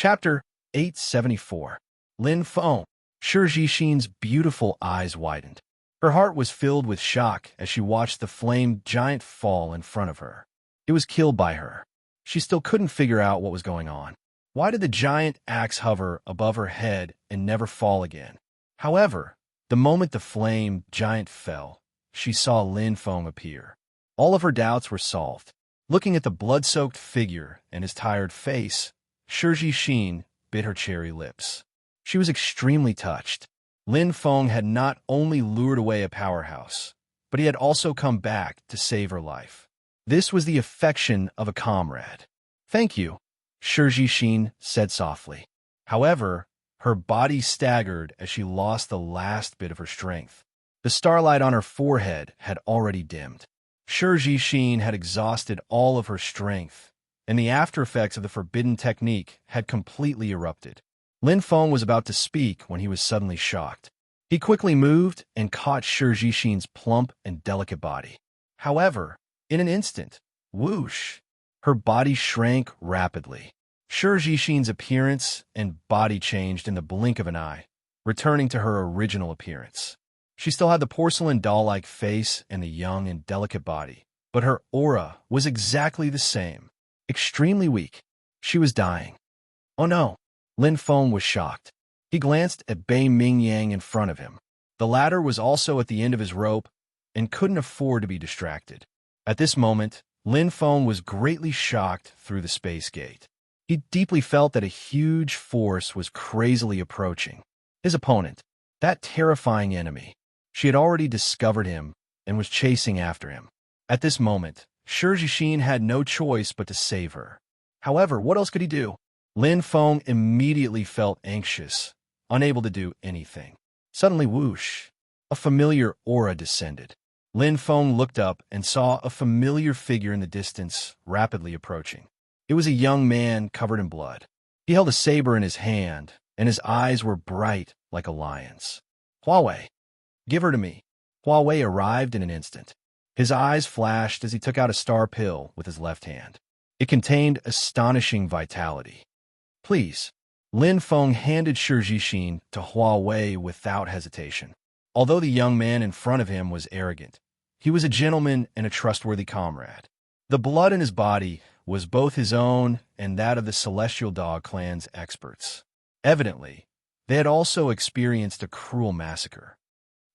Chapter 874. Lin Feng. Shi Jixin's beautiful eyes widened. Her heart was filled with shock as she watched the flamed giant fall in front of her. It was killed by her. She still couldn't figure out what was going on. Why did the giant axe hover above her head and never fall again? However, the moment the flame giant fell, she saw Lin Feng appear. All of her doubts were solved. Looking at the blood-soaked figure and his tired face, Shi Jixin bit her cherry lips. She was extremely touched. Lin Feng had not only lured away a powerhouse, but he had also come back to save her life. This was the affection of a comrade. "Thank you," Shi Jixin said softly. However, her body staggered as she lost the last bit of her strength. The starlight on her forehead had already dimmed. Shi Jixin had exhausted all of her strength, and the aftereffects of the forbidden technique had completely erupted. Lin Feng was about to speak when he was suddenly shocked. He quickly moved and caught Shi Jixin's plump and delicate body. However, in an instant, whoosh, her body shrank rapidly. Shi Jixin's appearance and body changed in the blink of an eye, returning to her original appearance. She still had the porcelain doll-like face and the young and delicate body, but her aura was exactly the same. Extremely weak. She was dying. Oh no! Lin Feng was shocked. He glanced at Bei Mingyang in front of him. The latter was also at the end of his rope and couldn't afford to be distracted. At this moment, Lin Feng was greatly shocked through the space gate. He deeply felt that a huge force was crazily approaching. His opponent, that terrifying enemy. She had already discovered him and was chasing after him. At this moment, Shi Jixin had no choice but to save her. However, what else could he do? Lin Feng immediately felt anxious, unable to do anything. Suddenly, whoosh, a familiar aura descended. Lin Feng looked up and saw a familiar figure in the distance, rapidly approaching. It was a young man covered in blood. He held a saber in his hand, and his eyes were bright like a lion's. "Huawei, give her to me." Huawei arrived in an instant. His eyes flashed as he took out a star pill with his left hand. It contained astonishing vitality. "Please." Lin Feng handed Shi Jixin to Huawei without hesitation. Although the young man in front of him was arrogant, he was a gentleman and a trustworthy comrade. The blood in his body was both his own and that of the Celestial Dog clan's experts. Evidently, they had also experienced a cruel massacre.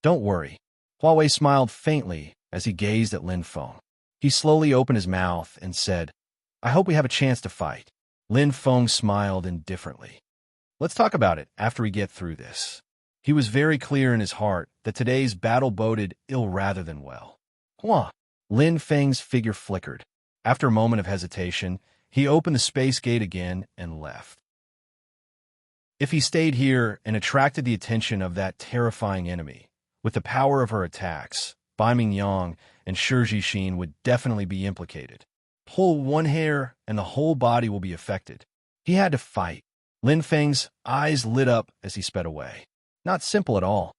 "Don't worry." Huawei smiled faintly as he gazed at Lin Feng. He slowly opened his mouth and said, "I hope we have a chance to fight." Lin Feng smiled indifferently. "Let's talk about it after we get through this." He was very clear in his heart that today's battle boded ill rather than well. "Hua!" Lin Feng's figure flickered. After a moment of hesitation, he opened the space gate again and left. If he stayed here and attracted the attention of that terrifying enemy, with the power of her attacks, Bai Mingyang and Shi Jixin would definitely be implicated. Pull one hair and the whole body will be affected. He had to fight. Lin Feng's eyes lit up as he sped away. Not simple at all.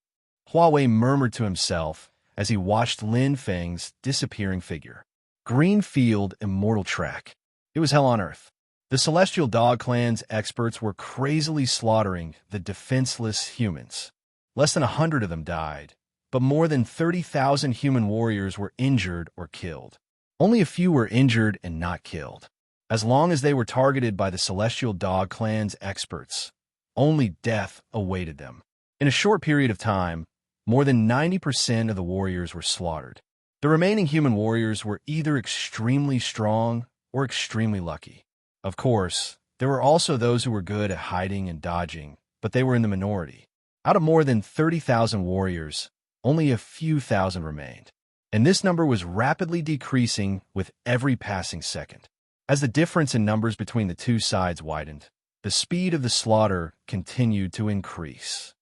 Huawei murmured to himself as he watched Lin Feng's disappearing figure. Greenfield Immortal Track. It was hell on earth. The Celestial Dog clan's experts were crazily slaughtering the defenseless humans. Less than 100 of them died, but more than 30,000 human warriors were injured or killed. Only a few were injured and not killed. As long as they were targeted by the Celestial Dog clan's experts, only death awaited them. In a short period of time, more than 90% of the warriors were slaughtered. The remaining human warriors were either extremely strong or extremely lucky. Of course, there were also those who were good at hiding and dodging, but they were in the minority. Out of more than 30,000 warriors, only a few thousand remained. And this number was rapidly decreasing with every passing second. As the difference in numbers between the two sides widened, the speed of the slaughter continued to increase.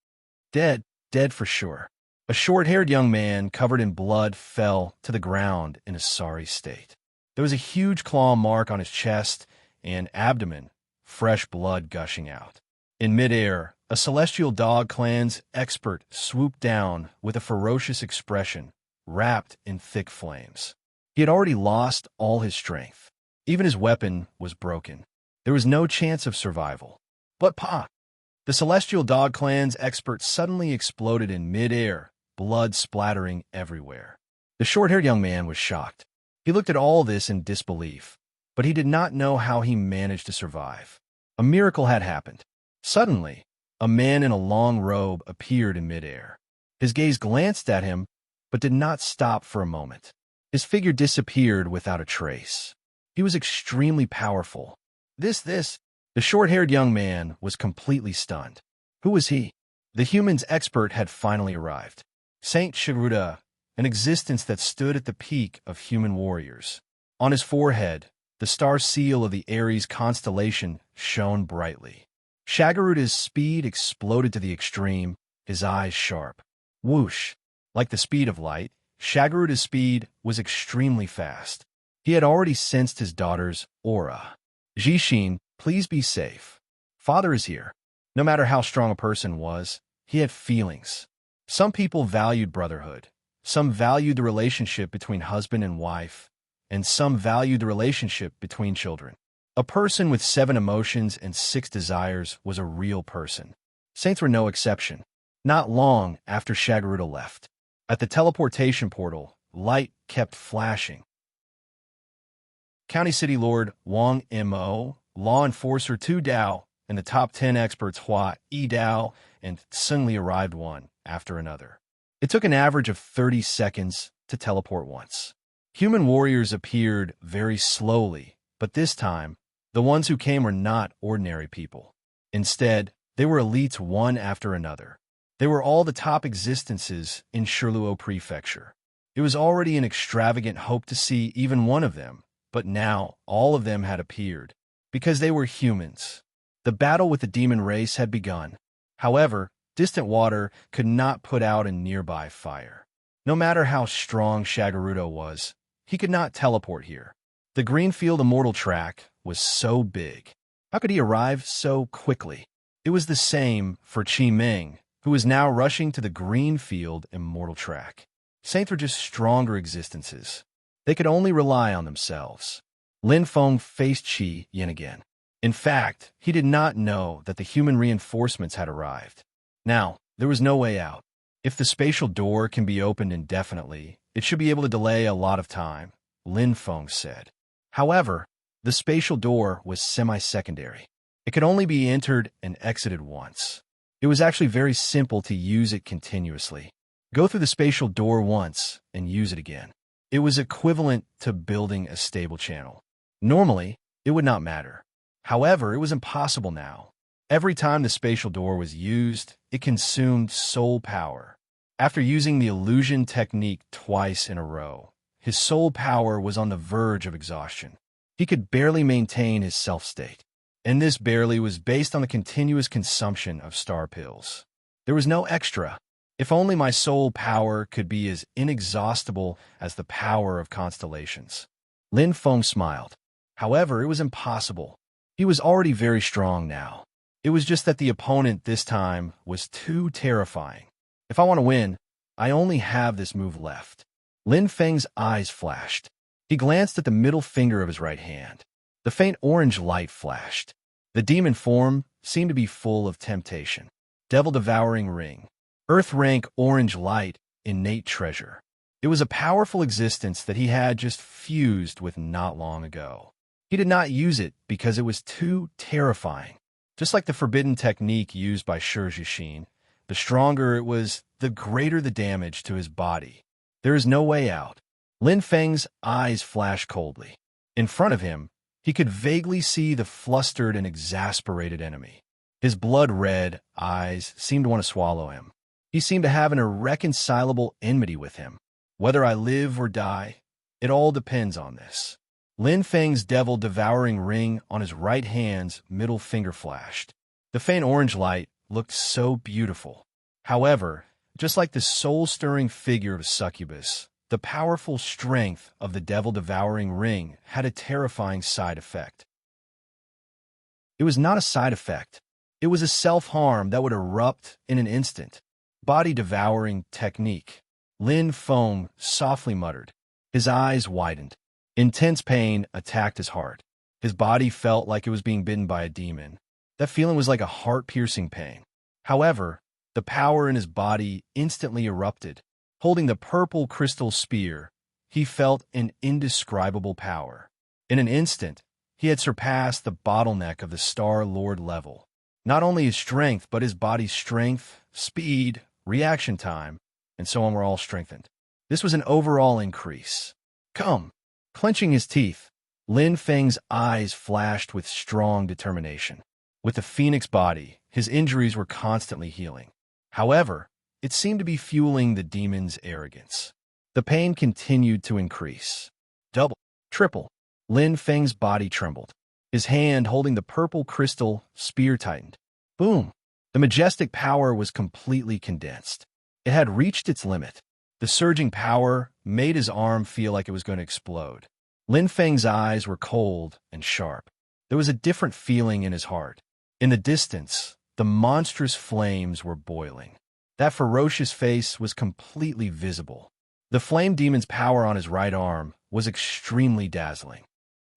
Dead for sure. A short-haired young man covered in blood fell to the ground in a sorry state. There was a huge claw mark on his chest and abdomen, fresh blood gushing out. In midair, a Celestial Dog clan's expert swooped down with a ferocious expression, wrapped in thick flames. He had already lost all his strength. Even his weapon was broken. There was no chance of survival. But Pa! The Celestial Dog Clan's expert suddenly exploded in mid-air, blood splattering everywhere. The short-haired young man was shocked. He looked at all this in disbelief, but he did not know how he managed to survive. A miracle had happened. Suddenly, a man in a long robe appeared in mid-air. His gaze glanced at him, but did not stop for a moment. His figure disappeared without a trace. He was extremely powerful. The short-haired young man was completely stunned. Who was he? The human's expert had finally arrived. Saint Shagaruda, an existence that stood at the peak of human warriors. On his forehead, the star seal of the Aries constellation shone brightly. Shagaruda's speed exploded to the extreme, his eyes sharp. Whoosh! Like the speed of light, Shagaruda's speed was extremely fast. He had already sensed his daughter's aura. Jishin, please be safe. Father is here. No matter how strong a person was, he had feelings. Some people valued brotherhood. Some valued the relationship between husband and wife, and some valued the relationship between children. A person with 7 emotions and 6 desires was a real person. Saints were no exception. Not long after Shagaruda left, at the teleportation portal, light kept flashing. County City Lord Wang Mo, Law Enforcer Tu Dao, and the top 10 experts Hua Yi Dao and Sungli arrived one after another. It took an average of 30 seconds to teleport once. Human warriors appeared very slowly, but this time, the ones who came were not ordinary people. Instead, they were elites one after another. They were all the top existences in Shirluo Prefecture. It was already an extravagant hope to see even one of them, but now all of them had appeared, because they were humans. The battle with the demon race had begun. However, distant water could not put out a nearby fire. No matter how strong Shagaruda was, he could not teleport here. The Greenfield Immortal Track was so big. How could he arrive so quickly? It was the same for Qi Ming, who was now rushing to the Greenfield Immortal Track. Saints were just stronger existences. They could only rely on themselves. Lin Feng faced Qi Yin again. In fact, he did not know that the human reinforcements had arrived. Now, there was no way out. If the spatial door can be opened indefinitely, it should be able to delay a lot of time, Lin Feng said. However, the spatial door was semi-secondary. It could only be entered and exited once. It was actually very simple to use it continuously. Go through the spatial door once and use it again. It was equivalent to building a stable channel. Normally, it would not matter. However, it was impossible now. Every time the spatial door was used, it consumed soul power. After using the illusion technique twice in a row, his soul power was on the verge of exhaustion. He could barely maintain his self-state. And this barely was based on the continuous consumption of star pills. There was no extra. If only my soul power could be as inexhaustible as the power of constellations. Lin Feng smiled. However, it was impossible. He was already very strong now. It was just that the opponent this time was too terrifying. If I want to win, I only have this move left. Lin Feng's eyes flashed. He glanced at the middle finger of his right hand. The faint orange light flashed. The demon form seemed to be full of temptation. Devil Devouring Ring. Earth rank orange light, innate treasure. It was a powerful existence that he had just fused with not long ago. He did not use it because it was too terrifying. Just like the forbidden technique used by Shijishin, the stronger it was, the greater the damage to his body. There is no way out. Lin Feng's eyes flashed coldly. In front of him, he could vaguely see the flustered and exasperated enemy. His blood-red eyes seemed to want to swallow him. He seemed to have an irreconcilable enmity with him. Whether I live or die, it all depends on this. Lin Feng's devil devouring ring on his right hand's middle finger flashed. The faint orange light looked so beautiful. However, just like the soul-stirring figure of a succubus, the powerful strength of the devil devouring ring had a terrifying side effect. It was not a side effect. It was a self-harm that would erupt in an instant. Body-devouring technique. Lin Feng softly muttered. His eyes widened. Intense pain attacked his heart. His body felt like it was being bitten by a demon. That feeling was like a heart-piercing pain. However, the power in his body instantly erupted. Holding the purple crystal spear, he felt an indescribable power. In an instant, he had surpassed the bottleneck of the Star Lord level. Not only his strength, but his body's strength, speed, reaction time, and so on were all strengthened. This was an overall increase. Come! Clenching his teeth, Lin Feng's eyes flashed with strong determination. With the phoenix body, his injuries were constantly healing. However, it seemed to be fueling the demon's arrogance. The pain continued to increase. Double, triple. Lin Feng's body trembled. His hand holding the purple crystal spear tightened. Boom! The majestic power was completely condensed. It had reached its limit. The surging power made his arm feel like it was going to explode. Lin Feng's eyes were cold and sharp. There was a different feeling in his heart. In the distance, the monstrous flames were boiling. That ferocious face was completely visible. The flame demon's power on his right arm was extremely dazzling.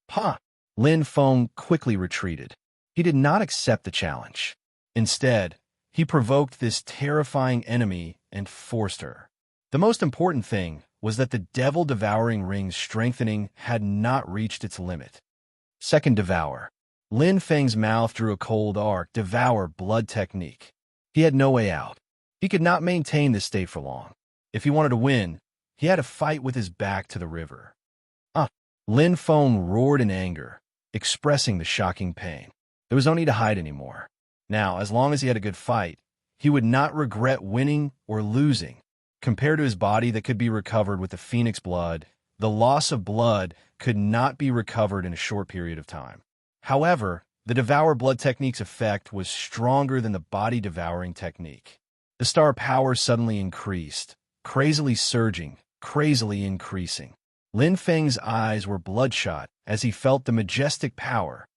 Pah! Lin Feng quickly retreated. He did not accept the challenge. Instead, he provoked this terrifying enemy and forced her. The most important thing was that the devil-devouring ring's strengthening had not reached its limit. Second devour. Lin Feng's mouth drew a cold arc, devour blood technique. He had no way out. He could not maintain this state for long. If he wanted to win, he had to fight with his back to the river. Lin Feng roared in anger, expressing the shocking pain. There was no need to hide anymore. Now, as long as he had a good fight, he would not regret winning or losing. Compared to his body that could be recovered with the phoenix blood, the loss of blood could not be recovered in a short period of time. However, the devour blood technique's effect was stronger than the body-devouring technique. The star power suddenly increased, crazily surging, crazily increasing. Lin Feng's eyes were bloodshot as he felt the majestic power.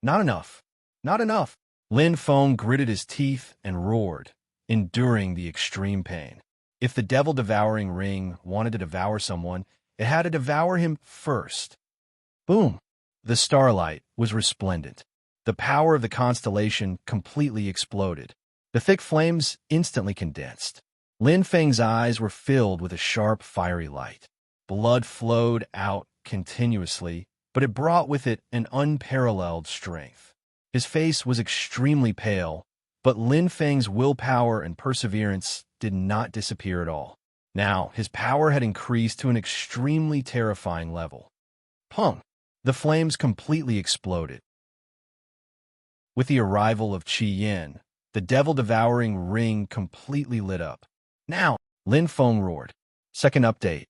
Not enough. Not enough. Lin Feng gritted his teeth and roared, enduring the extreme pain. If the devil-devouring ring wanted to devour someone, it had to devour him first. Boom! The starlight was resplendent. The power of the constellation completely exploded. The thick flames instantly condensed. Lin Feng's eyes were filled with a sharp, fiery light. Blood flowed out continuously, but it brought with it an unparalleled strength. His face was extremely pale, but Lin Feng's willpower and perseverance did not disappear at all. Now, his power had increased to an extremely terrifying level. Pung! The flames completely exploded. With the arrival of Qi Yin, the devil-devouring ring completely lit up. Now, Lin Feng roared. Second update.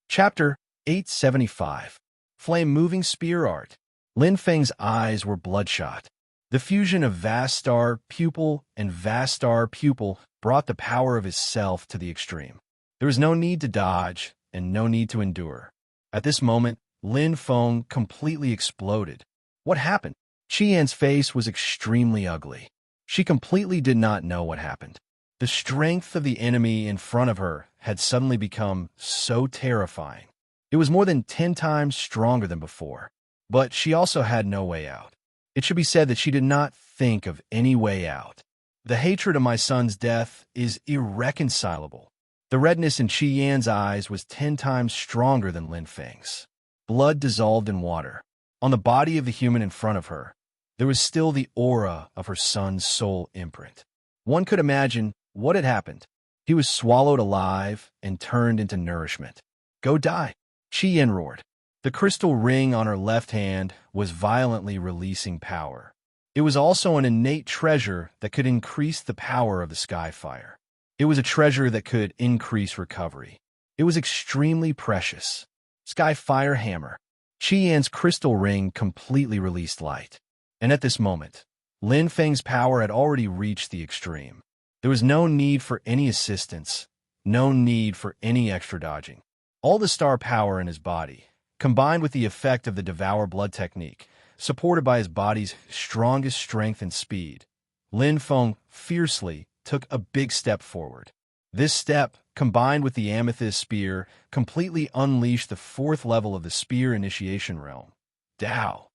Chapter 875. Flame-moving spear art. Lin Feng's eyes were bloodshot. The fusion of vast star pupil and vast star pupil brought the power of his self to the extreme. There was no need to dodge and no need to endure. At this moment, Lin Feng completely exploded. What happened? Qi Yan's face was extremely ugly. She completely did not know what happened. The strength of the enemy in front of her had suddenly become so terrifying. It was more than 10 times stronger than before. But she also had no way out. It should be said that she did not think of any way out. The hatred of my son's death is irreconcilable. The redness in Qi Yan's eyes was 10 times stronger than Lin Feng's. Blood dissolved in water. On the body of the human in front of her, there was still the aura of her son's soul imprint. One could imagine what had happened. He was swallowed alive and turned into nourishment. Go die, Qi Yan roared. The crystal ring on her left hand was violently releasing power. It was also an innate treasure that could increase the power of the sky fire. It was a treasure that could increase recovery. It was extremely precious. Sky fire hammer. Qi Yan's crystal ring completely released light. And at this moment, Lin Feng's power had already reached the extreme. There was no need for any assistance, no need for any extra dodging. All the star power in his body, combined with the effect of the devour blood technique, supported by his body's strongest strength and speed, Lin Feng fiercely took a big step forward. This step, combined with the amethyst spear, completely unleashed the 4th level of the spear initiation realm. Tao.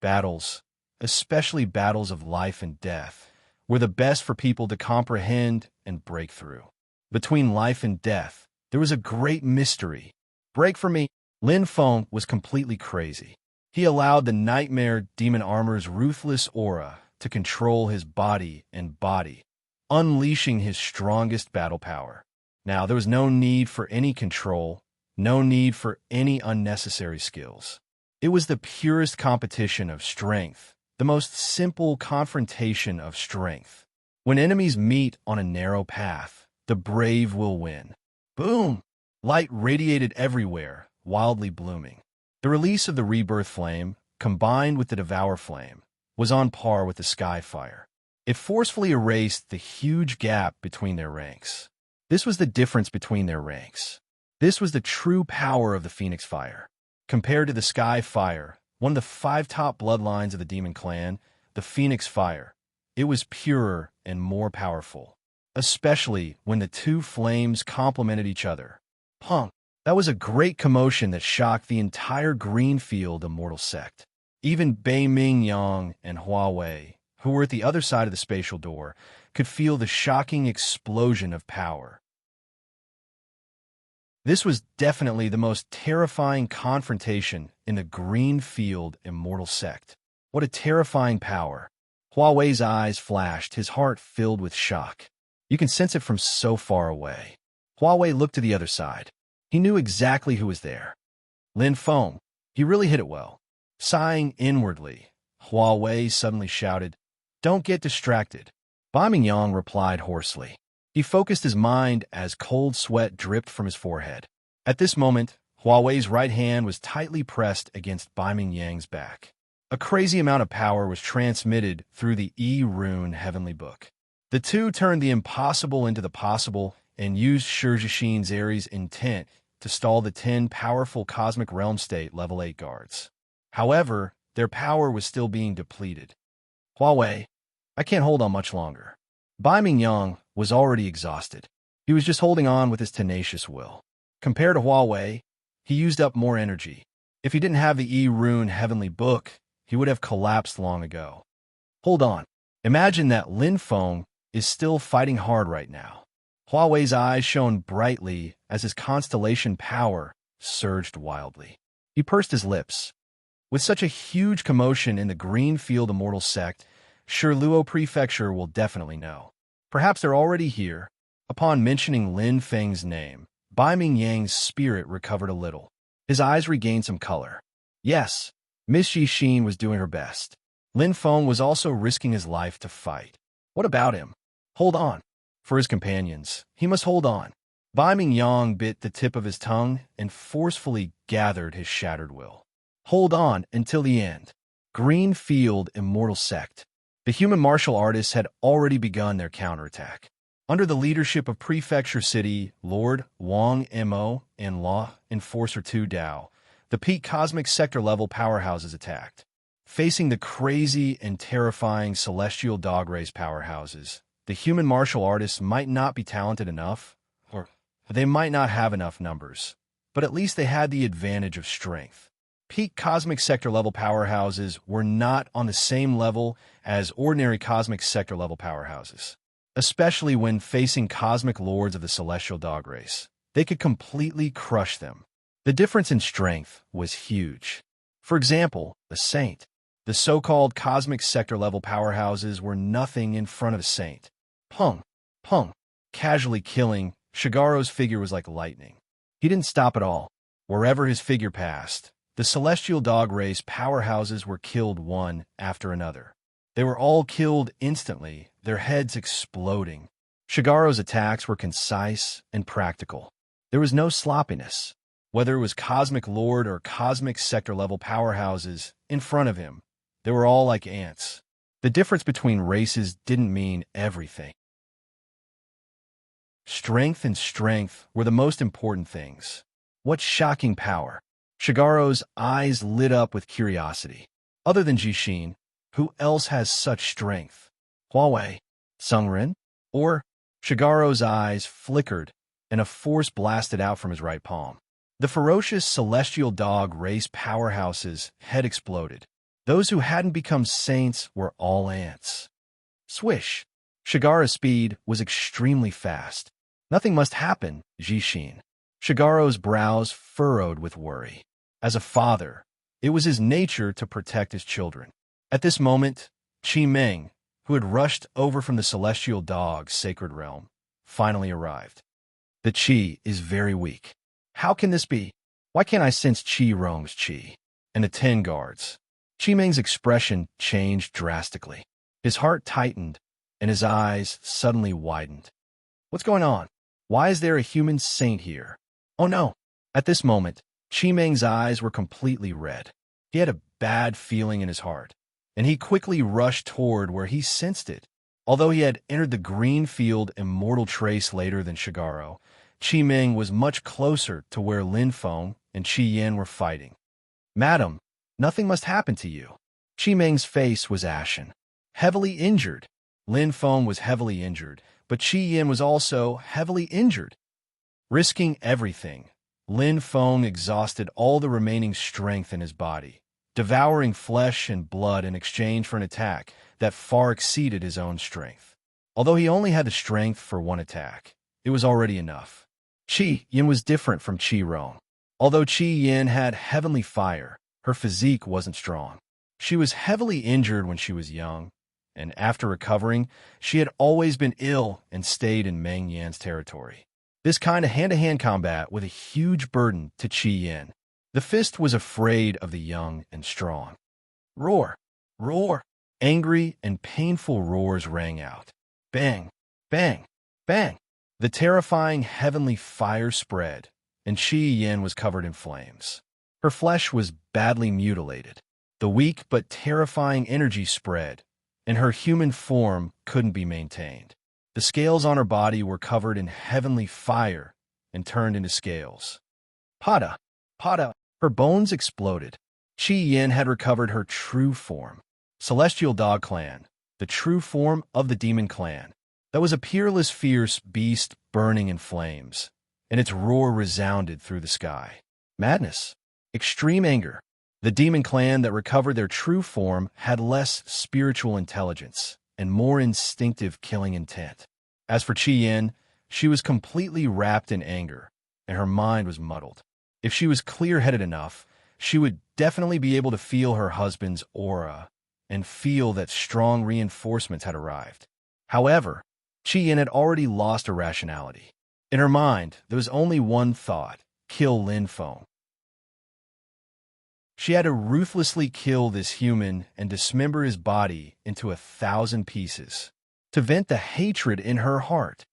Battles, especially battles of life and death, were the best for people to comprehend and break through. Between life and death, there was a great mystery. Break for me. Lin Feng was completely crazy. He allowed the nightmare demon armor's ruthless aura to control his body and body, unleashing his strongest battle power. Now, there was no need for any control, no need for any unnecessary skills. It was the purest competition of strength, the most simple confrontation of strength. When enemies meet on a narrow path, the brave will win. Boom! Light radiated everywhere, wildly blooming. The release of the rebirth flame, combined with the devour flame, was on par with the sky fire. It forcefully erased the huge gap between their ranks. This was the difference between their ranks. This was the true power of the Phoenix Fire. Compared to the Sky Fire, one of the 5 top bloodlines of the Demon Clan, the Phoenix Fire, it was purer and more powerful, especially when the two flames complemented each other. Punk! That was a great commotion that shocked the entire Greenfield Immortal sect. Even Bei Ming Yang and Huawei, who were at the other side of the spatial door, could feel the shocking explosion of power. This was definitely the most terrifying confrontation in the Greenfield Immortal sect. What a terrifying power. Huawei's eyes flashed, his heart filled with shock. You can sense it from so far away. Huawei looked to the other side. He knew exactly who was there. Lin Feng. He really hit it well. Sighing inwardly, Huawei suddenly shouted, "Don't get distracted." Bai Mingyang replied hoarsely. He focused his mind as cold sweat dripped from his forehead. At this moment, Huawei's right hand was tightly pressed against Bai Mingyang's back. A crazy amount of power was transmitted through the E-Rune Heavenly Book. The two turned the impossible into the possible and used Shijishin's Aries intent to stall the 10 powerful Cosmic Realm State Level 8 guards. However, their power was still being depleted. Huawei, I can't hold on much longer. Bai Mingyang was already exhausted. He was just holding on with his tenacious will. Compared to Huawei, he used up more energy. If he didn't have the E-Rune Heavenly Book, he would have collapsed long ago. Hold on. Imagine that Lin Feng is still fighting hard right now. Huawei's eyes shone brightly as his constellation power surged wildly. He pursed his lips. With such a huge commotion in the Greenfield Immortal sect, Shiluo Prefecture will definitely know. Perhaps they're already here. Upon mentioning Lin Feng's name, Bai Mingyang's spirit recovered a little. His eyes regained some color. Yes, Miss Yixin was doing her best. Lin Feng was also risking his life to fight. What about him? Hold on. For his companions, he must hold on. Bai Mingyang bit the tip of his tongue and forcefully gathered his shattered will. Hold on until the end. Greenfield Immortal Sect. The human martial artists had already begun their counterattack. Under the leadership of Prefecture City Lord Wang Mo and Law Enforcer 2 Dao, the peak cosmic sector level powerhouses attacked. Facing the crazy and terrifying celestial dog race powerhouses, the human martial artists might not be talented enough, or they might not have enough numbers, but at least they had the advantage of strength. Peak cosmic sector level powerhouses were not on the same level as ordinary cosmic sector level powerhouses, especially when facing cosmic lords of the celestial dog race. They could completely crush them. The difference in strength was huge. For example, the Saint. The so-called cosmic sector level powerhouses were nothing in front of the Saint. Pung, casually killing, Shigaro's figure was like lightning. He didn't stop at all. Wherever his figure passed, the celestial dog race powerhouses were killed one after another. They were all killed instantly, their heads exploding. Shigaro's attacks were concise and practical. There was no sloppiness. Whether it was Cosmic Lord or Cosmic Sector-level powerhouses in front of him, they were all like ants. The difference between races didn't mean everything. Strength and strength were the most important things. What shocking power! Shigaro's eyes lit up with curiosity. Other than Jishin, who else has such strength? Huawei? Sungren? Or? Shigaro's eyes flickered, and a force blasted out from his right palm. The ferocious celestial dog race powerhouse's head exploded. Those who hadn't become saints were all ants. Swish! Shigara's speed was extremely fast. Nothing must happen, Jishin. Shigaro's brows furrowed with worry. As a father, it was his nature to protect his children. At this moment, Qi Meng, who had rushed over from the celestial dog's sacred realm, finally arrived. The Qi is very weak. How can this be? Why can't I sense Qi Rong's Qi? And the 10 guards. Qi Meng's expression changed drastically. His heart tightened, and his eyes suddenly widened. What's going on? Why is there a human saint here? Oh no! At this moment, Qi Meng's eyes were completely red. He had a bad feeling in his heart, and he quickly rushed toward where he sensed it. Although he had entered the green field immortal trace later than Shigaro, Qi Meng was much closer to where Lin Feng and Qi Yin were fighting. Madam, nothing must happen to you. Qi Meng's face was ashen. Heavily injured. Lin Feng was heavily injured, but Qi Yin was also heavily injured. Risking everything, Lin Feng exhausted all the remaining strength in his body, devouring flesh and blood in exchange for an attack that far exceeded his own strength. Although he only had the strength for one attack, it was already enough. Qi Yin was different from Qi Rong. Although Qi Yin had heavenly fire, her physique wasn't strong. She was heavily injured when she was young, and after recovering, she had always been ill and stayed in Meng Yan's territory. This kind of hand-to-hand combat was a huge burden to Qi Yin. The fist was afraid of the young and strong. Roar! Roar! Angry and painful roars rang out. Bang! Bang! Bang! The terrifying heavenly fire spread, and Qi Yin was covered in flames. Her flesh was badly mutilated. The weak but terrifying energy spread, and her human form couldn't be maintained. The scales on her body were covered in heavenly fire and turned into scales. Pada! Pada! Her bones exploded. Qi Yin had recovered her true form. Celestial Dog Clan, the true form of the demon clan. That was a peerless, fierce beast burning in flames, and its roar resounded through the sky. Madness. Extreme anger. The demon clan that recovered their true form had less spiritual intelligence and more instinctive killing intent. As for Qi Yin, she was completely wrapped in anger, and her mind was muddled. If she was clear-headed enough, she would definitely be able to feel her husband's aura and feel that strong reinforcements had arrived. However, Qi Yin had already lost her rationality. In her mind, there was only one thought: kill Lin Feng. She had to ruthlessly kill this human and dismember his body into 1,000 pieces to vent the hatred in her heart.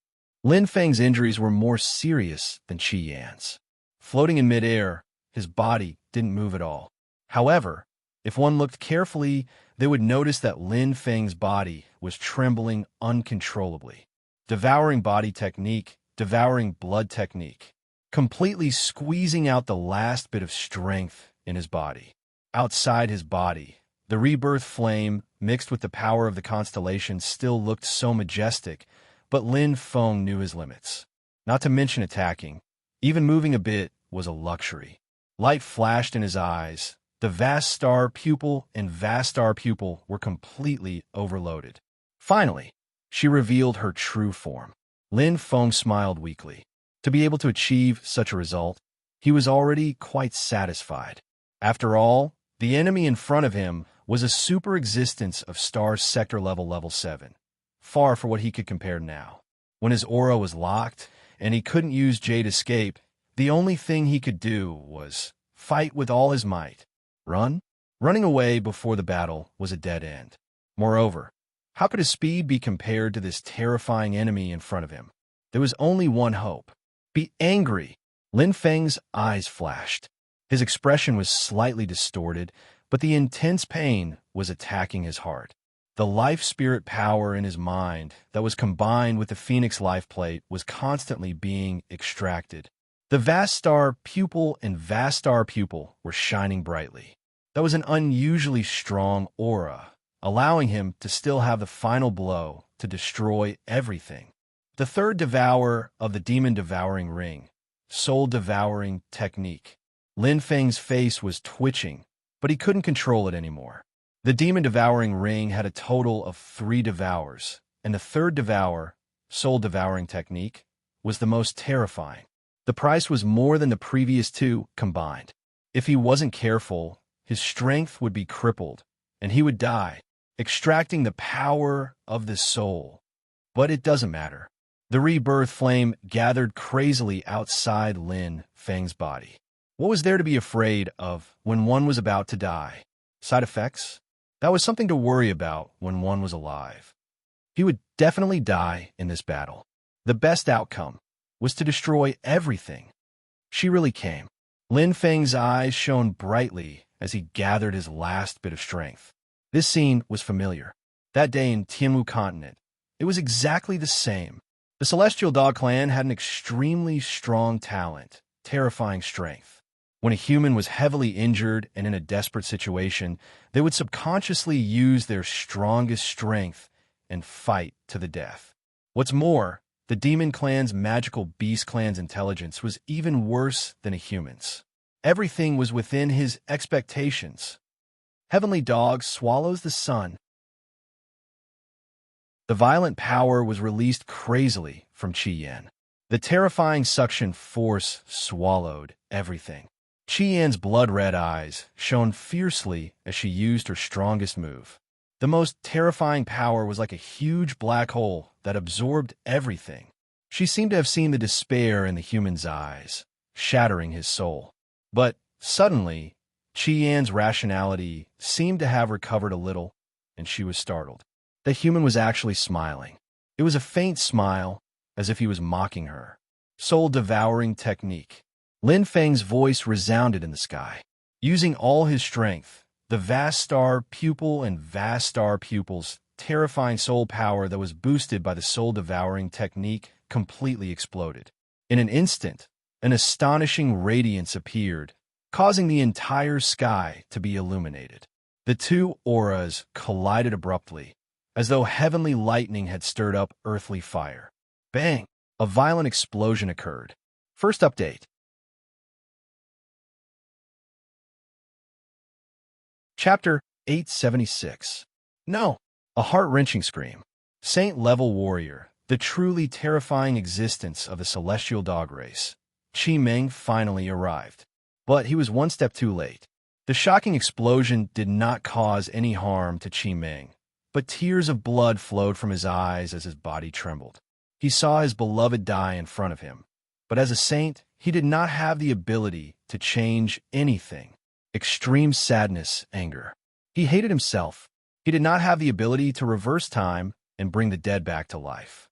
Lin Feng's injuries were more serious than Qi Yan's. Floating in midair, his body didn't move at all. However, if one looked carefully, they would notice that Lin Feng's body was trembling uncontrollably. Devouring body technique, devouring blood technique, completely squeezing out the last bit of strength in his body. Outside his body, the rebirth flame, mixed with the power of the constellation, still looked so majestic, but Lin Feng knew his limits. Not to mention attacking. Even moving a bit was a luxury. Light flashed in his eyes. The vast star pupil and vast star pupil were completely overloaded. Finally, she revealed her true form. Lin Feng smiled weakly. To be able to achieve such a result, he was already quite satisfied. After all, the enemy in front of him was a super existence of star sector level 7, far from what he could compare now. When his aura was locked and he couldn't use Jade Escape, the only thing he could do was fight with all his might. Run? Running away before the battle was a dead end. Moreover, how could his speed be compared to this terrifying enemy in front of him? There was only one hope. Be angry. Lin Feng's eyes flashed. His expression was slightly distorted, but the intense pain was attacking his heart. The life-spirit power in his mind that was combined with the Phoenix life plate was constantly being extracted. The vast star pupil and vast star pupil were shining brightly. That was an unusually strong aura, allowing him to still have the final blow to destroy everything. The third devourer of the demon devouring ring, soul-devouring technique. Lin Feng's face was twitching, but he couldn't control it anymore. The demon-devouring ring had a total of 3 devours, and the third devour, soul-devouring technique, was the most terrifying. The price was more than the previous 2 combined. If he wasn't careful, his strength would be crippled, and he would die, extracting the power of the soul. But it doesn't matter. The rebirth flame gathered crazily outside Lin Feng's body. What was there to be afraid of when one was about to die? Side effects? That was something to worry about when one was alive. He would definitely die in this battle. The best outcome was to destroy everything. She really came. Lin Feng's eyes shone brightly as he gathered his last bit of strength. This scene was familiar. That day in Tianwu Continent, it was exactly the same. The Celestial Dog Clan had an extremely strong talent, terrifying strength. When a human was heavily injured and in a desperate situation, they would subconsciously use their strongest strength and fight to the death. What's more, the Demon Clan's magical Beast Clan's intelligence was even worse than a human's. Everything was within his expectations. Heavenly Dog swallows the sun. The violent power was released crazily from Qi Yan. The terrifying suction force swallowed everything. Qi Yan's blood-red eyes shone fiercely as she used her strongest move. The most terrifying power was like a huge black hole that absorbed everything. She seemed to have seen the despair in the human's eyes, shattering his soul. But suddenly, Qi Yan's rationality seemed to have recovered a little, and she was startled. The human was actually smiling. It was a faint smile, as if he was mocking her. Soul-devouring technique. Lin Feng's voice resounded in the sky. Using all his strength, the vast star pupil and vast star pupil's terrifying soul power that was boosted by the soul-devouring technique completely exploded. In an instant, an astonishing radiance appeared, causing the entire sky to be illuminated. The 2 auras collided abruptly, as though heavenly lightning had stirred up earthly fire. Bang! A violent explosion occurred. First update. Chapter 876. No! A heart-wrenching scream. Saint-level warrior, the truly terrifying existence of the celestial dog race. Qi Meng finally arrived. But he was one step too late. The shocking explosion did not cause any harm to Qi Meng, but tears of blood flowed from his eyes as his body trembled. He saw his beloved die in front of him, but as a saint, he did not have the ability to change anything. Extreme sadness, anger. He hated himself. He did not have the ability to reverse time and bring the dead back to life.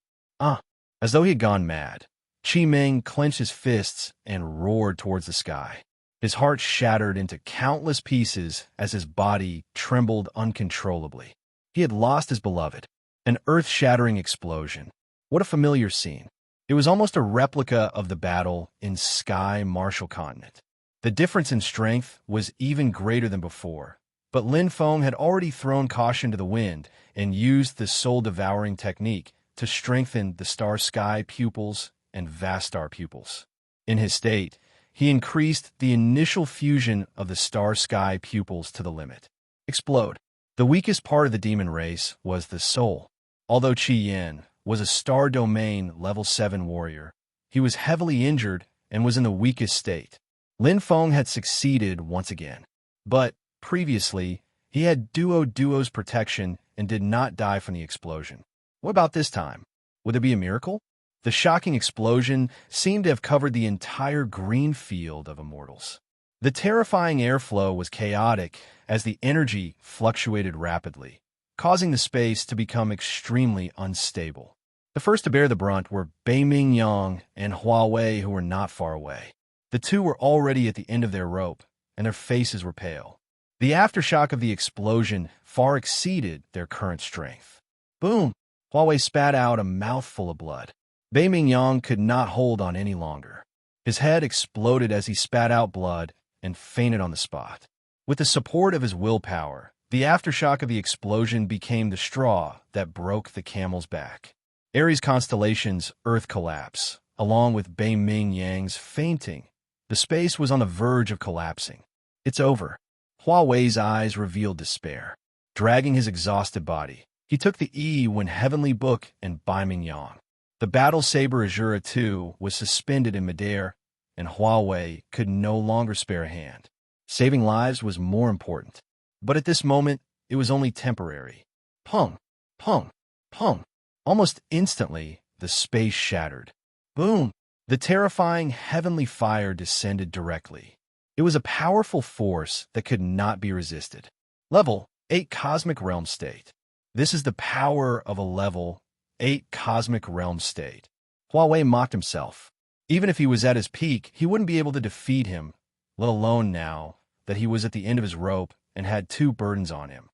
As though he had gone mad, Qi Meng clenched his fists and roared towards the sky. His heart shattered into countless pieces as his body trembled uncontrollably. He had lost his beloved. An earth-shattering explosion. What a familiar scene. It was almost a replica of the battle in Sky Martial Continent. The difference in strength was even greater than before, but Lin Feng had already thrown caution to the wind and used the soul-devouring technique to strengthen the star-sky pupils and vast star pupils. In his state, he increased the initial fusion of the star-sky pupils to the limit. Explode. The weakest part of the demon race was the soul. Although Qi Yan was a star domain level 7 warrior, he was heavily injured and was in the weakest state. Lin Feng had succeeded once again, but previously, he had Duo's protection and did not die from the explosion. What about this time? Would there be a miracle? The shocking explosion seemed to have covered the entire green field of immortals. The terrifying airflow was chaotic as the energy fluctuated rapidly, causing the space to become extremely unstable. The first to bear the brunt were Bei Mingyang and Hua Wei, who were not far away. The 2 were already at the end of their rope, and their faces were pale. The aftershock of the explosion far exceeded their current strength. Boom! Hua Wei spat out a mouthful of blood. Bei Mingyang could not hold on any longer. His head exploded as he spat out blood and fainted on the spot. With the support of his willpower, the aftershock of the explosion became the straw that broke the camel's back. Aries constellation's Earth collapse, along with Bei Ming Yang's fainting. The space was on the verge of collapsing. It's over. Hua Wei's eyes revealed despair. Dragging his exhausted body, he took the Wen Heavenly Book and Bai Ming Yang. The battle saber Azura II was suspended in midair, and Hua Wei could no longer spare a hand. Saving lives was more important. But at this moment, it was only temporary. Pung, pung, pung. Almost instantly, the space shattered. Boom! The terrifying heavenly fire descended directly. It was a powerful force that could not be resisted. Level 8 Cosmic Realm State. This is the power of a level 8 Cosmic Realm State. Hua Wei mocked himself. Even if he was at his peak, he wouldn't be able to defeat him, let alone now that he was at the end of his rope and had two burdens on him.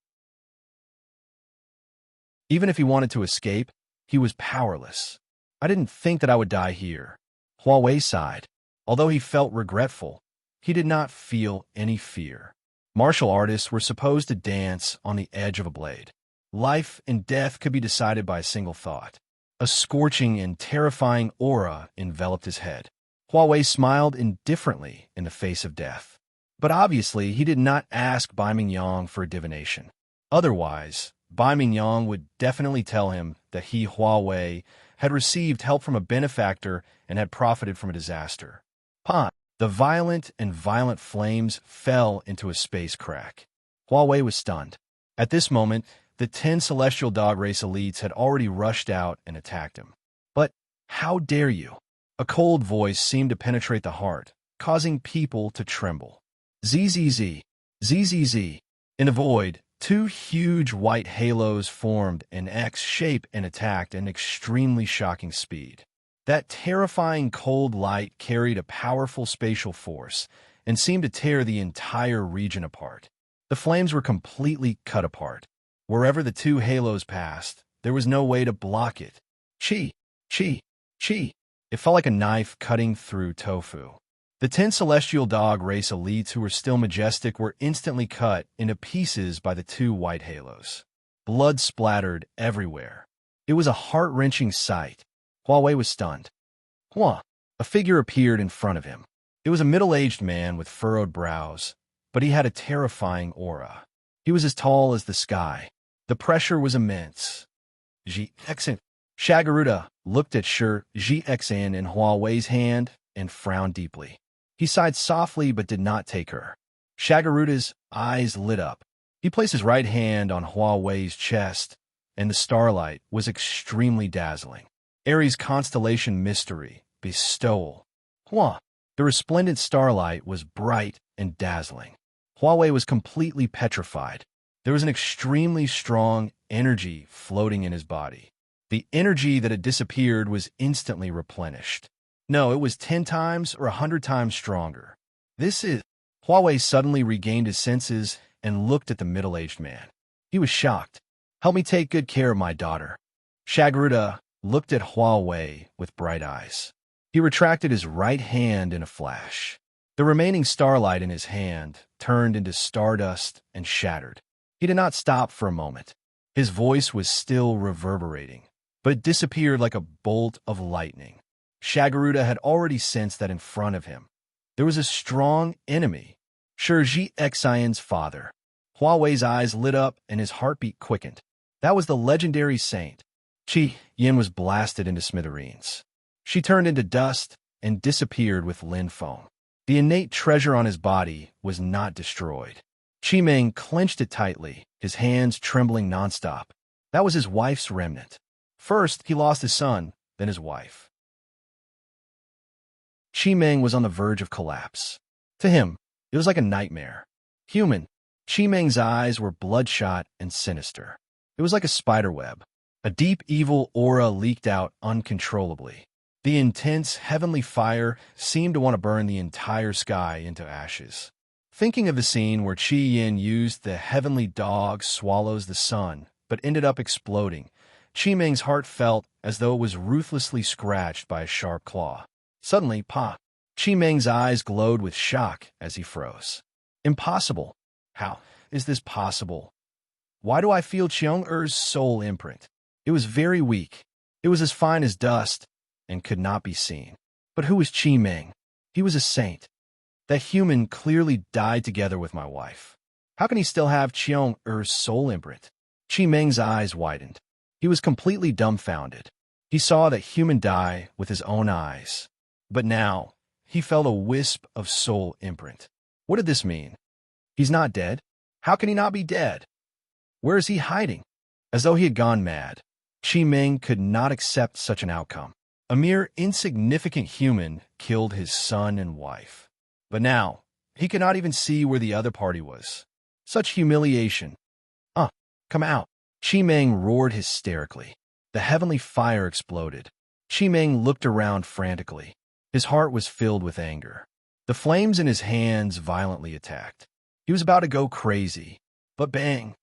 Even if he wanted to escape, he was powerless. I didn't think that I would die here. Hua Wei sighed. Although he felt regretful, he did not feel any fear. Martial artists were supposed to dance on the edge of a blade. Life and death could be decided by a single thought. A scorching and terrifying aura enveloped his head. Hua Wei smiled indifferently in the face of death. But obviously, he did not ask Bai Ming Yang for a divination. Otherwise, Bai Ming Yang would definitely tell him that he, Hua Wei, had received help from a benefactor and had profited from a disaster. Pan. The violent flames fell into a space crack. Hua Wei was stunned. At this moment, the 10 celestial dog race elites had already rushed out and attacked him. But how dare you? A cold voice seemed to penetrate the heart, causing people to tremble. ZZZ, ZZZ. In the void, two huge white halos formed an X shape and attacked at an extremely shocking speed. That terrifying cold light carried a powerful spatial force and seemed to tear the entire region apart. The flames were completely cut apart. Wherever the two halos passed, there was no way to block it. Chi, chi, chi. It felt like a knife cutting through tofu. The 10 celestial dog race elites who were still majestic were instantly cut into pieces by the two white halos. Blood splattered everywhere. It was a heart-wrenching sight. Hua Wei was stunned. Hua! A figure appeared in front of him. It was a middle-aged man with furrowed brows, but he had a terrifying aura. He was as tall as the sky. The pressure was immense. Ji-Xen. Shagaruda looked at Ji-Xen in Hua Wei's hand and frowned deeply. He sighed softly but did not take her. Shagaruda's eyes lit up. He placed his right hand on Hua Wei's chest, and the starlight was extremely dazzling. Aries constellation mystery, bestowal. Hua. The resplendent starlight was bright and dazzling. Hua Wei was completely petrified. There was an extremely strong energy floating in his body. The energy that had disappeared was instantly replenished. No, it was 10 times or 100 times stronger. This is... Hua Wei suddenly regained his senses and looked at the middle-aged man. He was shocked. Help me take good care of my daughter. Shagaruda looked at Hua Wei with bright eyes. He retracted his right hand in a flash. The remaining starlight in his hand turned into stardust and shattered. He did not stop for a moment. His voice was still reverberating, but it disappeared like a bolt of lightning. Shagaruda had already sensed that in front of him there was a strong enemy, Ji-Xen's father. Hua Wei's eyes lit up and his heartbeat quickened. That was the legendary saint. Qi Yin was blasted into smithereens. She turned into dust and disappeared with Lin Feng. The innate treasure on his body was not destroyed. Qi Ming clenched it tightly, his hands trembling nonstop. That was his wife's remnant. First, he lost his son, then his wife. Qi Ming was on the verge of collapse. To him, it was like a nightmare. Human, Qi Ming's eyes were bloodshot and sinister. It was like a spiderweb. A deep evil aura leaked out uncontrollably. The intense heavenly fire seemed to want to burn the entire sky into ashes. Thinking of the scene where Qi Yin used the heavenly dog swallows the sun, but ended up exploding, Qi Ming's heart felt as though it was ruthlessly scratched by a sharp claw. Suddenly, Qi Ming's eyes glowed with shock as he froze. Impossible. How is this possible? Why do I feel Qiong Er's soul imprint? It was very weak. It was as fine as dust, and could not be seen. But who was Qi Ming? He was a saint. That human clearly died together with my wife. How can he still have Qiong Er's soul imprint? Qi Ming's eyes widened. He was completely dumbfounded. He saw that human die with his own eyes. But now, he felt a wisp of soul imprint. What did this mean? He's not dead? How can he not be dead? Where is he hiding? As though he had gone mad, Qi Ming could not accept such an outcome. A mere insignificant human killed his son and wife. But now, he could not even see where the other party was. Such humiliation. Come out. Qi Ming roared hysterically. The heavenly fire exploded. Qi Ming looked around frantically. His heart was filled with anger. The flames in his hands violently attacked. He was about to go crazy. But bang,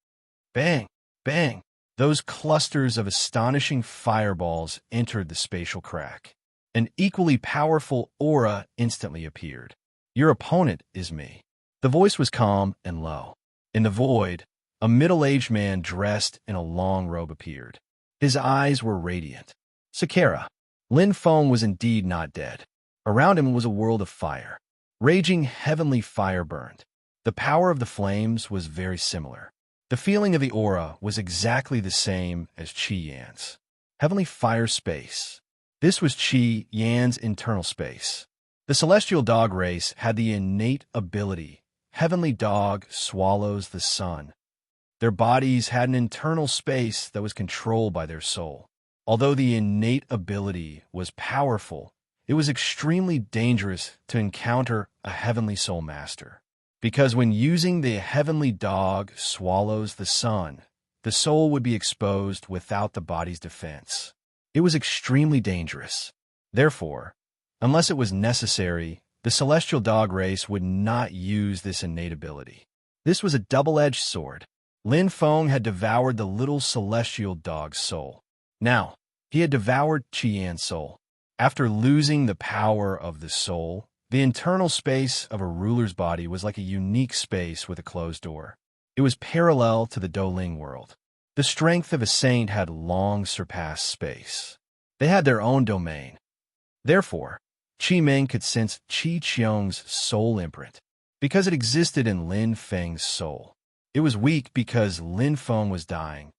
bang, bang. Those clusters of astonishing fireballs entered the spatial crack. An equally powerful aura instantly appeared. Your opponent is me. The voice was calm and low. In the void, a middle-aged man dressed in a long robe appeared. His eyes were radiant. Sakura. Lin Feng was indeed not dead. Around him was a world of fire. Raging heavenly fire burned. The power of the flames was very similar. The feeling of the aura was exactly the same as Qi Yan's. Heavenly fire space. This was Qi Yan's internal space. The celestial dog race had the innate ability. Heavenly dog swallows the sun. Their bodies had an internal space that was controlled by their soul. Although the innate ability was powerful, it was extremely dangerous to encounter a heavenly soul master. Because when using the heavenly dog swallows the sun, the soul would be exposed without the body's defense. It was extremely dangerous. Therefore, unless it was necessary, the celestial dog race would not use this innate ability. This was a double-edged sword. Lin Feng had devoured the little celestial dog's soul. Now, he had devoured Qi Yan's soul. After losing the power of the soul, the internal space of a ruler's body was like a unique space with a closed door. It was parallel to the Douling world. The strength of a saint had long surpassed space. They had their own domain. Therefore, Qi Ming could sense Qi Qiong's soul imprint, because it existed in Lin Feng's soul. It was weak because Lin Feng was dying.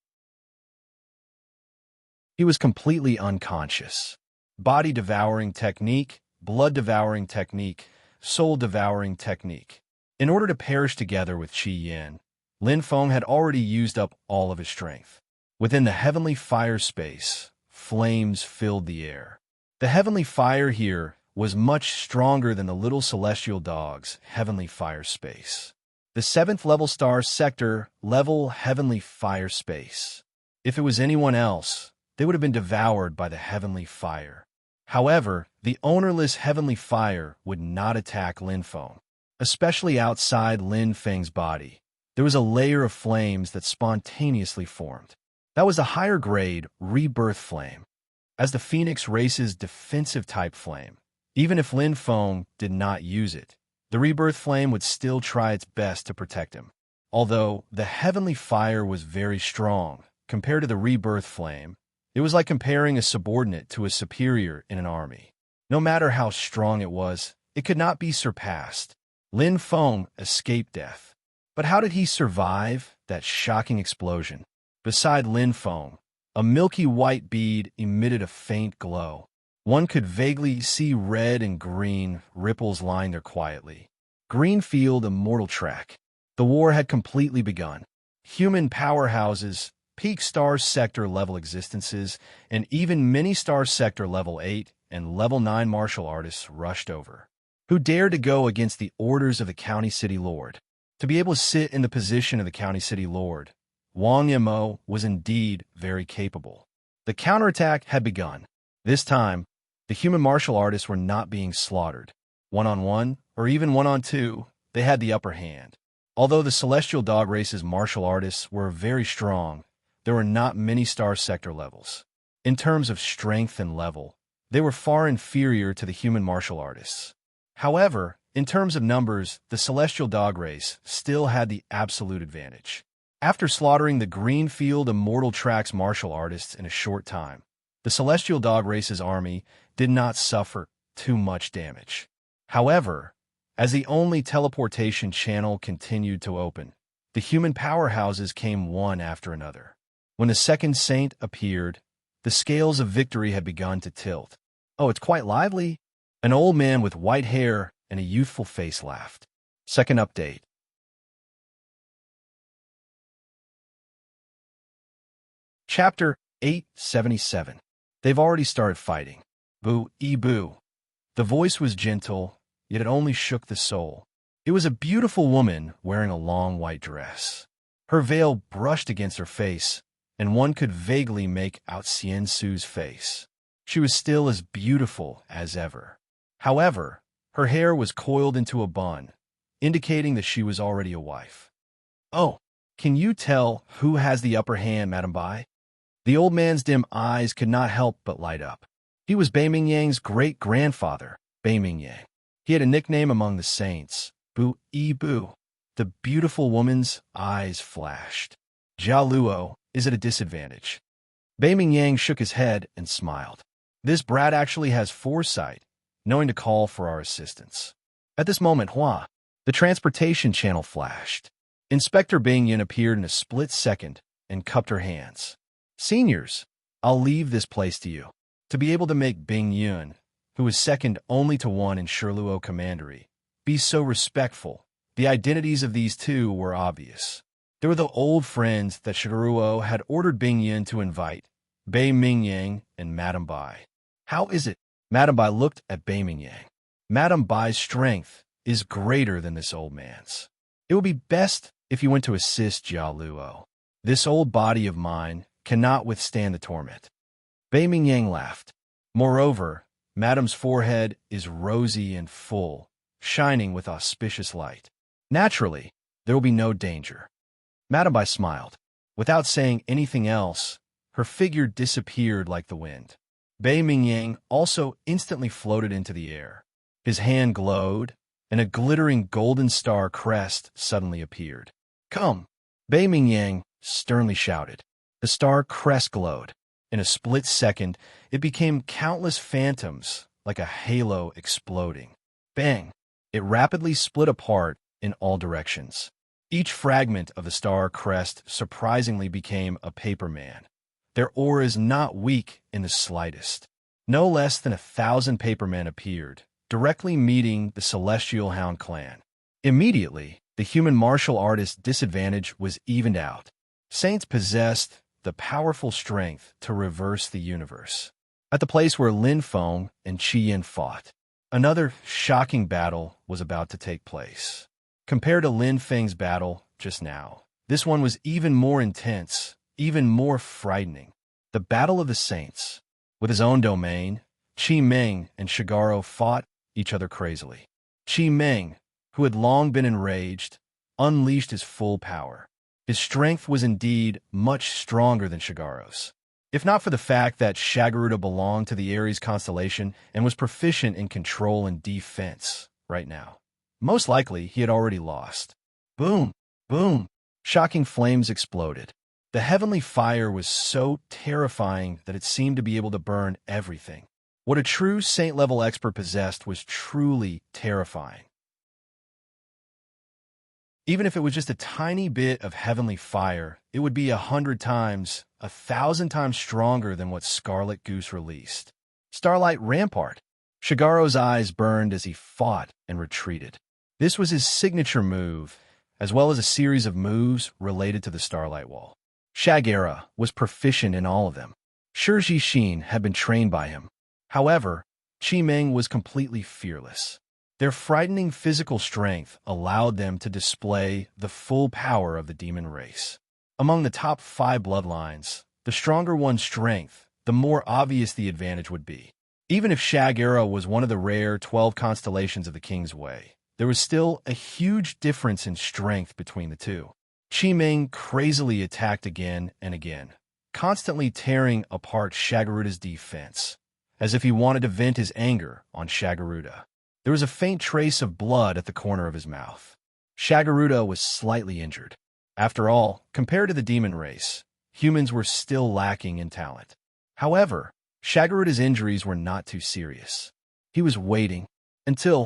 He was completely unconscious. Body-devouring technique, blood-devouring technique, soul-devouring technique. In order to perish together with Qi Yan, Lin Feng had already used up all of his strength. Within the heavenly fire space, flames filled the air. The heavenly fire here was much stronger than the little celestial dog's heavenly fire space. The 7th level star sector level heavenly fire space. If it was anyone else, they would have been devoured by the heavenly fire. However, the ownerless heavenly fire would not attack Lin Feng, especially outside Lin Feng's body. There was a layer of flames that spontaneously formed. That was a higher grade rebirth flame. As the Phoenix race's defensive type flame, even if Lin Feng did not use it, the rebirth flame would still try its best to protect him. Although the heavenly fire was very strong compared to the rebirth flame, it was like comparing a subordinate to a superior in an army. No matter how strong it was, it could not be surpassed. Lin Feng escaped death. But how did he survive that shocking explosion? Beside Lin Feng, a milky white bead emitted a faint glow. One could vaguely see red and green ripples lying there quietly. Greenfield Immortal Track. The war had completely begun. Human powerhouses, peak star sector level existences, and even mini star sector level 8 and level 9 martial artists rushed over. Who dared to go against the orders of the County City Lord? To be able to sit in the position of the County City Lord, Wang Yimou was indeed very capable. The counterattack had begun. This time, the human martial artists were not being slaughtered. One-on-one, or even one-on-two, they had the upper hand. Although the Celestial Dog Race's martial artists were very strong, there were not many star sector levels. In terms of strength and level, they were far inferior to the human martial artists. However, in terms of numbers, the Celestial Dog Race still had the absolute advantage. After slaughtering the Greenfield Immortal Track's martial artists in a short time, The celestial dog race's army did not suffer too much damage. However, as the only teleportation channel continued to open, the human powerhouses came one after another. When the second saint appeared, the scales of victory had begun to tilt. "Oh, it's quite lively." An old man with white hair and a youthful face laughed. Second update. Chapter 877. They've already started fighting. Boo. The voice was gentle, yet it only shook the soul. It was a beautiful woman wearing a long white dress. Her veil brushed against her face, and one could vaguely make out Xian Su's face. She was still as beautiful as ever. However, her hair was coiled into a bun, indicating that she was already a wife. "Oh, can you tell who has the upper hand, Madame Bai?" The old man's dim eyes could not help but light up. He was Bai Mingyang's great-grandfather, Bai Mingyang. He had a nickname among the saints, Bu. The beautiful woman's eyes flashed. "Jia Luo is at a disadvantage." Bai Mingyang shook his head and smiled. "This brat actually has foresight, knowing to call for our assistance." At this moment, the transportation channel flashed. Inspector Bingyun appeared in a split second and cupped her hands. "Seniors, I'll leave this place to you." To be able to make Bingyun, who was second only to one in Shirluo commandery, be so respectful, the identities of these two were obvious. They were the old friends that Shirluo had ordered Bingyun to invite, Bai Mingyang and Madame Bai. "How is it?" Madame Bai looked at Bai Mingyang. "Madame Bai's strength is greater than this old man's. It would be best if you went to assist Jia Luo. This old body of mine cannot withstand the torment." Bai Mingyang laughed. "Moreover, Madame's forehead is rosy and full, shining with auspicious light. Naturally, there will be no danger." Madame Bai smiled. Without saying anything else, her figure disappeared like the wind. Bai Mingyang also instantly floated into the air. His hand glowed, and a glittering golden star crest suddenly appeared. "Come!" Bai Mingyang sternly shouted. The star crest glowed. In a split second, it became countless phantoms, like a halo exploding. Bang! It rapidly split apart in all directions. Each fragment of the star crest surprisingly became a paper man. Their auras not weak in the slightest. No less than 1,000 papermen appeared, directly meeting the Celestial Hound clan. Immediately, the human martial artist's disadvantage was evened out. Saints possessed the powerful strength to reverse the universe. At the place where Lin Feng and Qi Yin fought, another shocking battle was about to take place. Compared to Lin Feng's battle just now, this one was even more intense, even more frightening. The Battle of the Saints. With his own domain, Qi Meng and Shigaro fought each other crazily. Qi Meng, who had long been enraged, unleashed his full power. His strength was indeed much stronger than Shigaro's. If not for the fact that Shagaruda belonged to the Aries constellation and was proficient in control and defense right now, most likely he had already lost. Boom! Boom! Shocking flames exploded. The heavenly fire was so terrifying that it seemed to be able to burn everything. What a true saint-level expert possessed was truly terrifying. Even if it was just a tiny bit of heavenly fire, it would be 100 times, 1,000 times stronger than what Scarlet Goose released. Starlight Rampart. Shigaro's eyes burned as he fought and retreated. This was his signature move, as well as a series of moves related to the Starlight Wall. Shagera was proficient in all of them. Shi Xin had been trained by him. However, Qi Meng was completely fearless. Their frightening physical strength allowed them to display the full power of the demon race. Among the top 5 bloodlines, the stronger one's strength, the more obvious the advantage would be. Even if Shagera was one of the rare 12 constellations of the King's Way, there was still a huge difference in strength between the two. Qi Meng crazily attacked again and again, constantly tearing apart Shagaruda's defense, as if he wanted to vent his anger on Shagaruda. There was a faint trace of blood at the corner of his mouth. Shagaruda was slightly injured. After all, compared to the demon race, humans were still lacking in talent. However, Shagaruda's injuries were not too serious. He was waiting until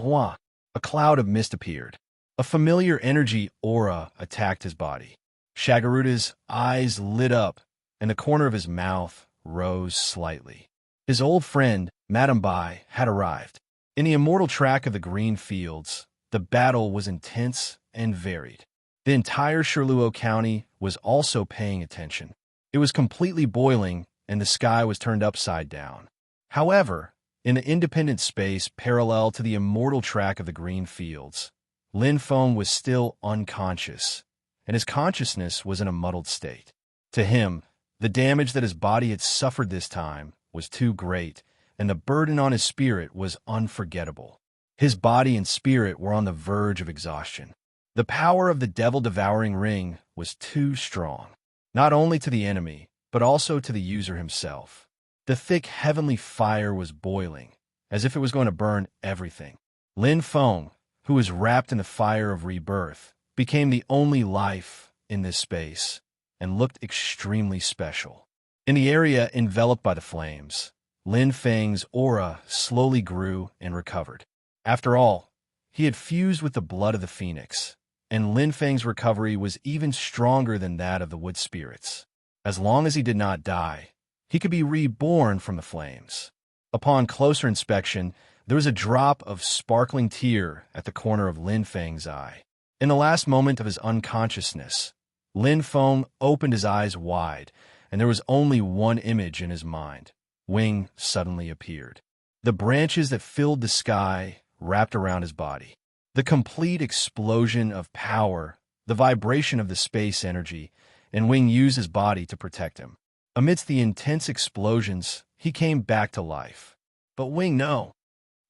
a cloud of mist appeared. A familiar energy aura attacked his body. Shagaruda's eyes lit up, and the corner of his mouth rose slightly. His old friend, Madam Bai, had arrived. In the immortal track of the green fields, the battle was intense and varied. The entire Shirluo County was also paying attention. It was completely boiling, and the sky was turned upside down. However, in the independent space parallel to the immortal track of the green fields, Lin Feng was still unconscious, and his consciousness was in a muddled state. To him, the damage that his body had suffered this time was too great, and the burden on his spirit was unforgettable. His body and spirit were on the verge of exhaustion. The power of the devil-devouring ring was too strong, not only to the enemy, but also to the user himself. The thick heavenly fire was boiling, as if it was going to burn everything. Lin Feng, who was wrapped in the fire of rebirth, became the only life in this space, and looked extremely special. In the area enveloped by the flames, Lin Feng's aura slowly grew and recovered. After all, he had fused with the blood of the phoenix, and Lin Feng's recovery was even stronger than that of the wood spirits. As long as he did not die, he could be reborn from the flames. Upon closer inspection, there was a drop of sparkling tear at the corner of Lin Feng's eye. In the last moment of his unconsciousness, Lin Feng opened his eyes wide, and there was only one image in his mind. Wing suddenly appeared. The branches that filled the sky wrapped around his body. The complete explosion of power, the vibration of the space energy, and Wing used his body to protect him. Amidst the intense explosions, he came back to life. But Wing, no!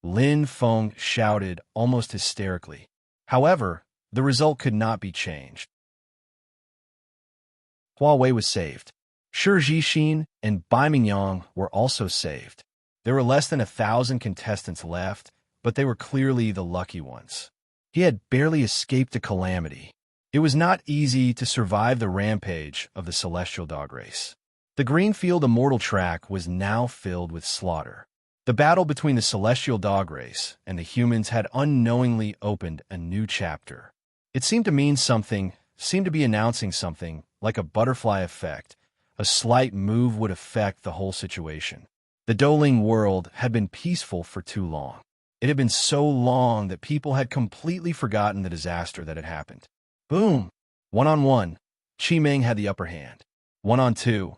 Lin Feng shouted almost hysterically. However, the result could not be changed. Huawei was saved. Shi Jixin and Bai Mingyang were also saved. There were less than 1,000 contestants left, but they were clearly the lucky ones. He had barely escaped a calamity. It was not easy to survive the rampage of the celestial dog race. The Greenfield Immortal track was now filled with slaughter. The battle between the celestial dog race and the humans had unknowingly opened a new chapter. It seemed to mean something, seemed to be announcing something, like a butterfly effect. A slight move would affect the whole situation. The Doling world had been peaceful for too long. It had been so long that people had completely forgotten the disaster that had happened. Boom! 1-on-1, Qi Meng had the upper hand. 1-on-2,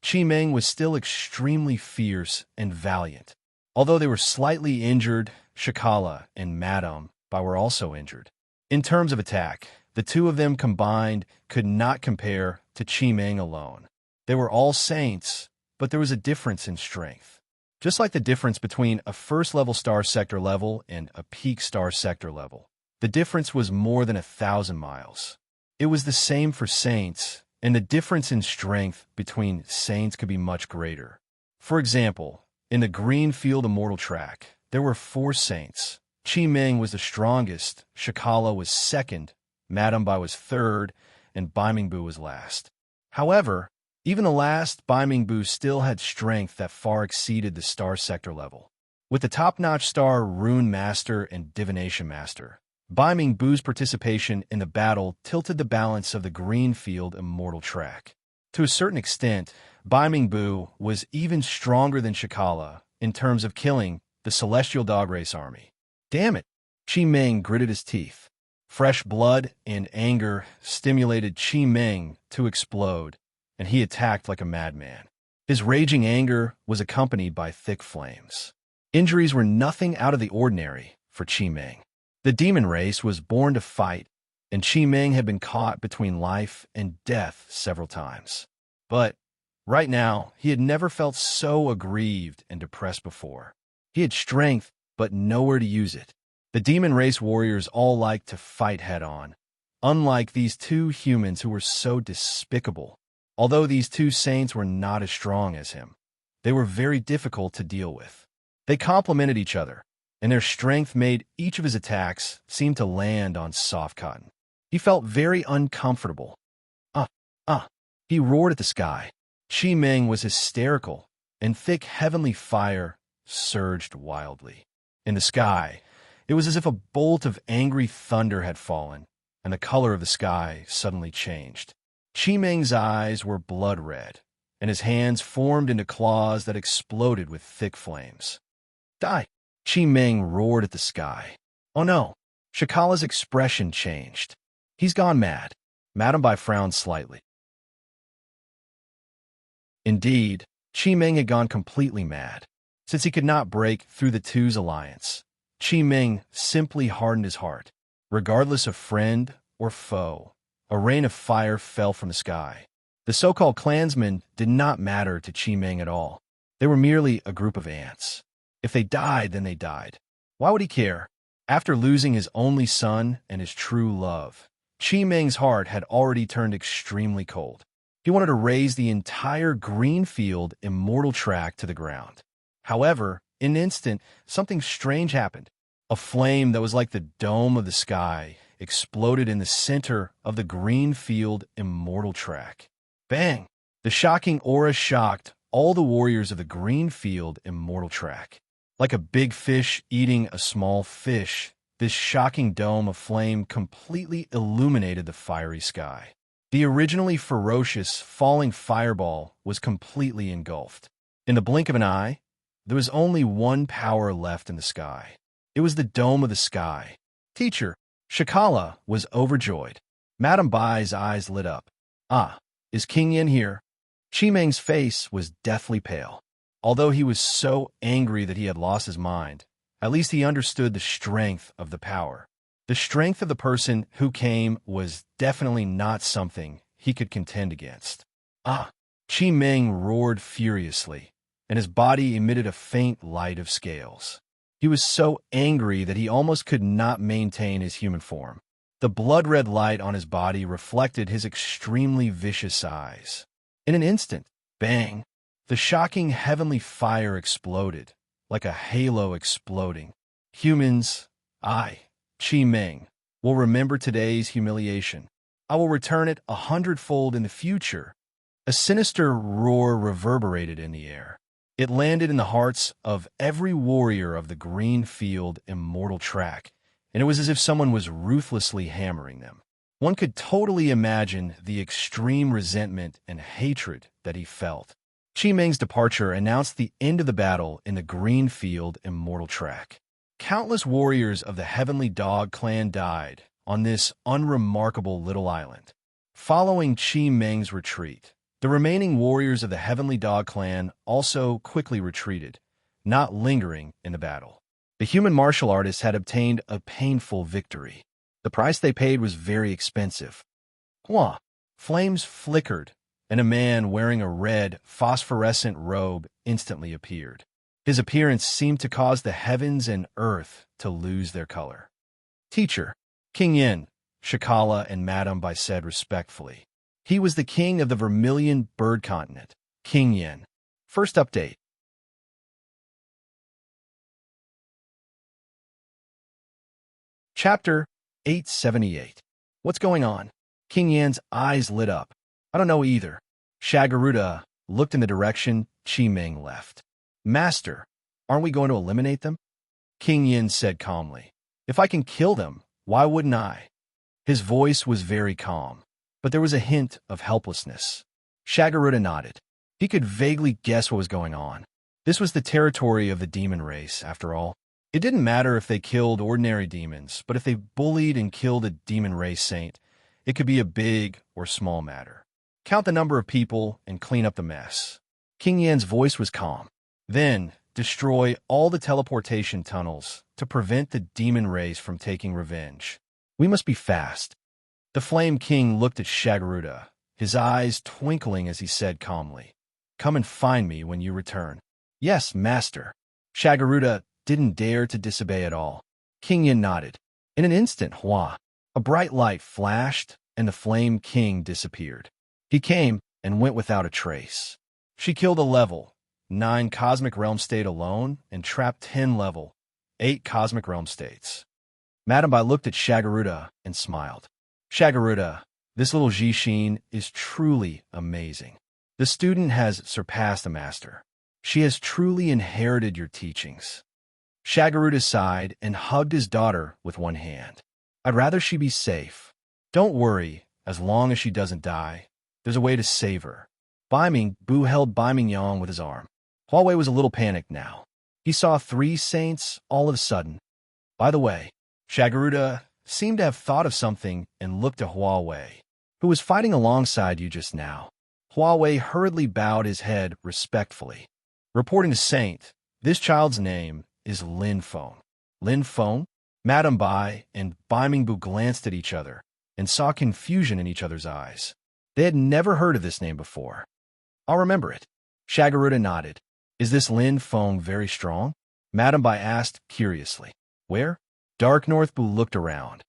Qi Meng was still extremely fierce and valiant. Although they were slightly injured, Shikala and Madame Bai were also injured. In terms of attack, the two of them combined could not compare to Qi Meng alone. They were all saints, but there was a difference in strength. Just like the difference between a first-level star sector level and a peak star sector level. The difference was more than 1,000 miles. It was the same for saints, and the difference in strength between saints could be much greater. For example, in the Greenfield Immortal track, there were 4 saints. Qi Meng was the strongest, Shikala was second, Madame Bai was third, and Bai Mingbu was last. However, even the last Bai Mingbu still had strength that far exceeded the star sector level. With the top-notch star Rune Master and Divination Master, Bai Mingbu's participation in the battle tilted the balance of the Greenfield Immortal track. To a certain extent, Bai Mingbu was even stronger than Shikala in terms of killing the Celestial Dog Race army. Damn it! Qi Meng gritted his teeth. Fresh blood and anger stimulated Qi Meng to explode, and he attacked like a madman. His raging anger was accompanied by thick flames. Injuries were nothing out of the ordinary for Qi Meng. The demon race was born to fight, and Qi Meng had been caught between life and death several times. But right now, he had never felt so aggrieved and depressed before. He had strength, but nowhere to use it. The demon race warriors all liked to fight head-on, unlike these two humans who were so despicable. Although these two saints were not as strong as him, they were very difficult to deal with. They complemented each other, and their strength made each of his attacks seem to land on soft cotton. He felt very uncomfortable. He roared at the sky. Qi Meng was hysterical. and thick heavenly fire surged wildly. In the sky, it was as if a bolt of angry thunder had fallen, and the color of the sky suddenly changed. Qi Meng's eyes were blood red, and his hands formed into claws that exploded with thick flames. Die! Qi Meng roared at the sky. Oh no! Shakala's expression changed. He's gone mad. Madame Bai frowned slightly. Indeed, Qi Meng had gone completely mad. Since he could not break through the two's alliance, Qi Meng simply hardened his heart. Regardless of friend or foe, a rain of fire fell from the sky. The so-called clansmen did not matter to Qi Meng at all. They were merely a group of ants. If they died, then they died. Why would he care? After losing his only son and his true love, Qi Meng's heart had already turned extremely cold. He wanted to raze the entire greenfield immortal track to the ground. However, in an instant, something strange happened. A flame that was like the dome of the sky exploded in the center of the greenfield immortal track. Bang! The shocking aura shocked all the warriors of the greenfield immortal track. Like a big fish eating a small fish, this shocking dome of flame completely illuminated the fiery sky. The originally ferocious falling fireball was completely engulfed. In the blink of an eye, there was only one power left in the sky. It was the dome of the sky. Teacher, Shakala was overjoyed. Madame Bai's eyes lit up. Ah, is King Yin here? Qi Meng's face was deathly pale. Although he was so angry that he had lost his mind, at least he understood the strength of the power. The strength of the person who came was definitely not something he could contend against. Ah! Qi Meng roared furiously, and his body emitted a faint light of scales. He was so angry that he almost could not maintain his human form. The blood-red light on his body reflected his extremely vicious eyes. In an instant, bang! The shocking heavenly fire exploded, like a halo exploding. Humans, I, Qi Meng, will remember today's humiliation. I will return it 100-fold in the future. A sinister roar reverberated in the air. It landed in the hearts of every warrior of the greenfield immortal track, and it was as if someone was ruthlessly hammering them. One could totally imagine the extreme resentment and hatred that he felt. Qi Meng's departure announced the end of the battle in the greenfield immortal track. Countless warriors of the Heavenly Dog clan died on this unremarkable little island. Following Qi Meng's retreat, the remaining warriors of the Heavenly Dog clan also quickly retreated, not lingering in the battle. The human martial artists had obtained a painful victory. The price they paid was very expensive. Hua! Flames flickered, and a man wearing a red, phosphorescent robe instantly appeared. His appearance seemed to cause the heavens and earth to lose their color. Teacher, King Yin, Shakala and Madame Bai said respectfully. He was the king of the Vermilion Bird Continent, King Yin. First update. Chapter 878. What's going on? King Yan's eyes lit up. I don't know either. Shagaruda looked in the direction Qi Meng left. Master, aren't we going to eliminate them? King Yin said calmly. If I can kill them, why wouldn't I? His voice was very calm, but there was a hint of helplessness. Shagaruda nodded. He could vaguely guess what was going on. This was the territory of the demon race, after all. It didn't matter if they killed ordinary demons, but if they bullied and killed a demon race saint, it could be a big or small matter. Count the number of people and clean up the mess. King Yan's voice was calm. Then, destroy all the teleportation tunnels to prevent the demon race from taking revenge. We must be fast. The Flame King looked at Shagaruda, his eyes twinkling as he said calmly, Come and find me when you return. Yes, master. Shagaruda didn't dare to disobey at all. King Yin nodded. In an instant, Hua, a bright light flashed and the Flame King disappeared. He came and went without a trace. She killed a level 9 Cosmic Realm State alone and trapped 10 level 8 Cosmic Realm States. Madame Bai looked at Shagaruda and smiled. Shagaruda, this little Jishin is truly amazing. The student has surpassed the master. She has truly inherited your teachings. Shagaruda sighed and hugged his daughter with one hand. I'd rather she be safe. Don't worry, as long as she doesn't die. There's a way to save her. Bu held Yang with his arm. Huawei was a little panicked now. He saw 3 saints all of a sudden. By the way, Shagaruda seemed to have thought of something and looked at Huawei, who was fighting alongside you just now. Huawei hurriedly bowed his head respectfully. Reporting to Saint, this child's name is Lin Feng. Lin Feng? Madame Bai and Bai Mingbu glanced at each other and saw confusion in each other's eyes. They had never heard of this name before. I'll remember it. Shagaruda nodded. Is this Lin Feng very strong? Madame Bai asked curiously. Where? Dark Northbu looked around.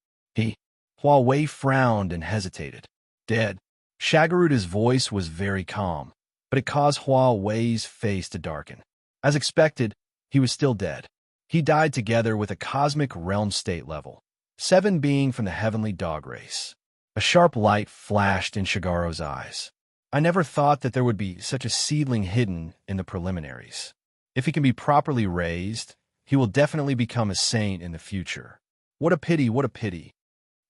Huawei frowned and hesitated. Dead. Shagaruda's voice was very calm, but it caused Huawei's face to darken. As expected, he was still dead. He died together with a cosmic realm state level, 7 being from the heavenly dog race. A sharp light flashed in Shigaro's eyes. I never thought that there would be such a seedling hidden in the preliminaries. If he can be properly raised, he will definitely become a saint in the future. What a pity, what a pity.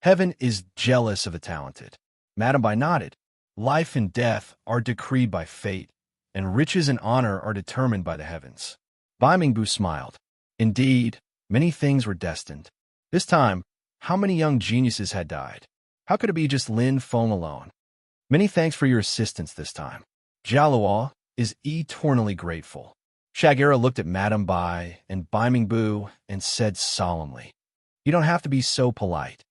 Heaven is jealous of the talented. Madame Bai nodded. Life and death are decreed by fate, and riches and honor are determined by the heavens. Bai Mingbu smiled. Indeed, many things were destined. This time, how many young geniuses had died? How could it be just Lin Feng alone? Many thanks for your assistance this time. Jialuo is eternally grateful. Shagera looked at Madame Bai and Bai Mingbu and said solemnly, You don't have to be so polite.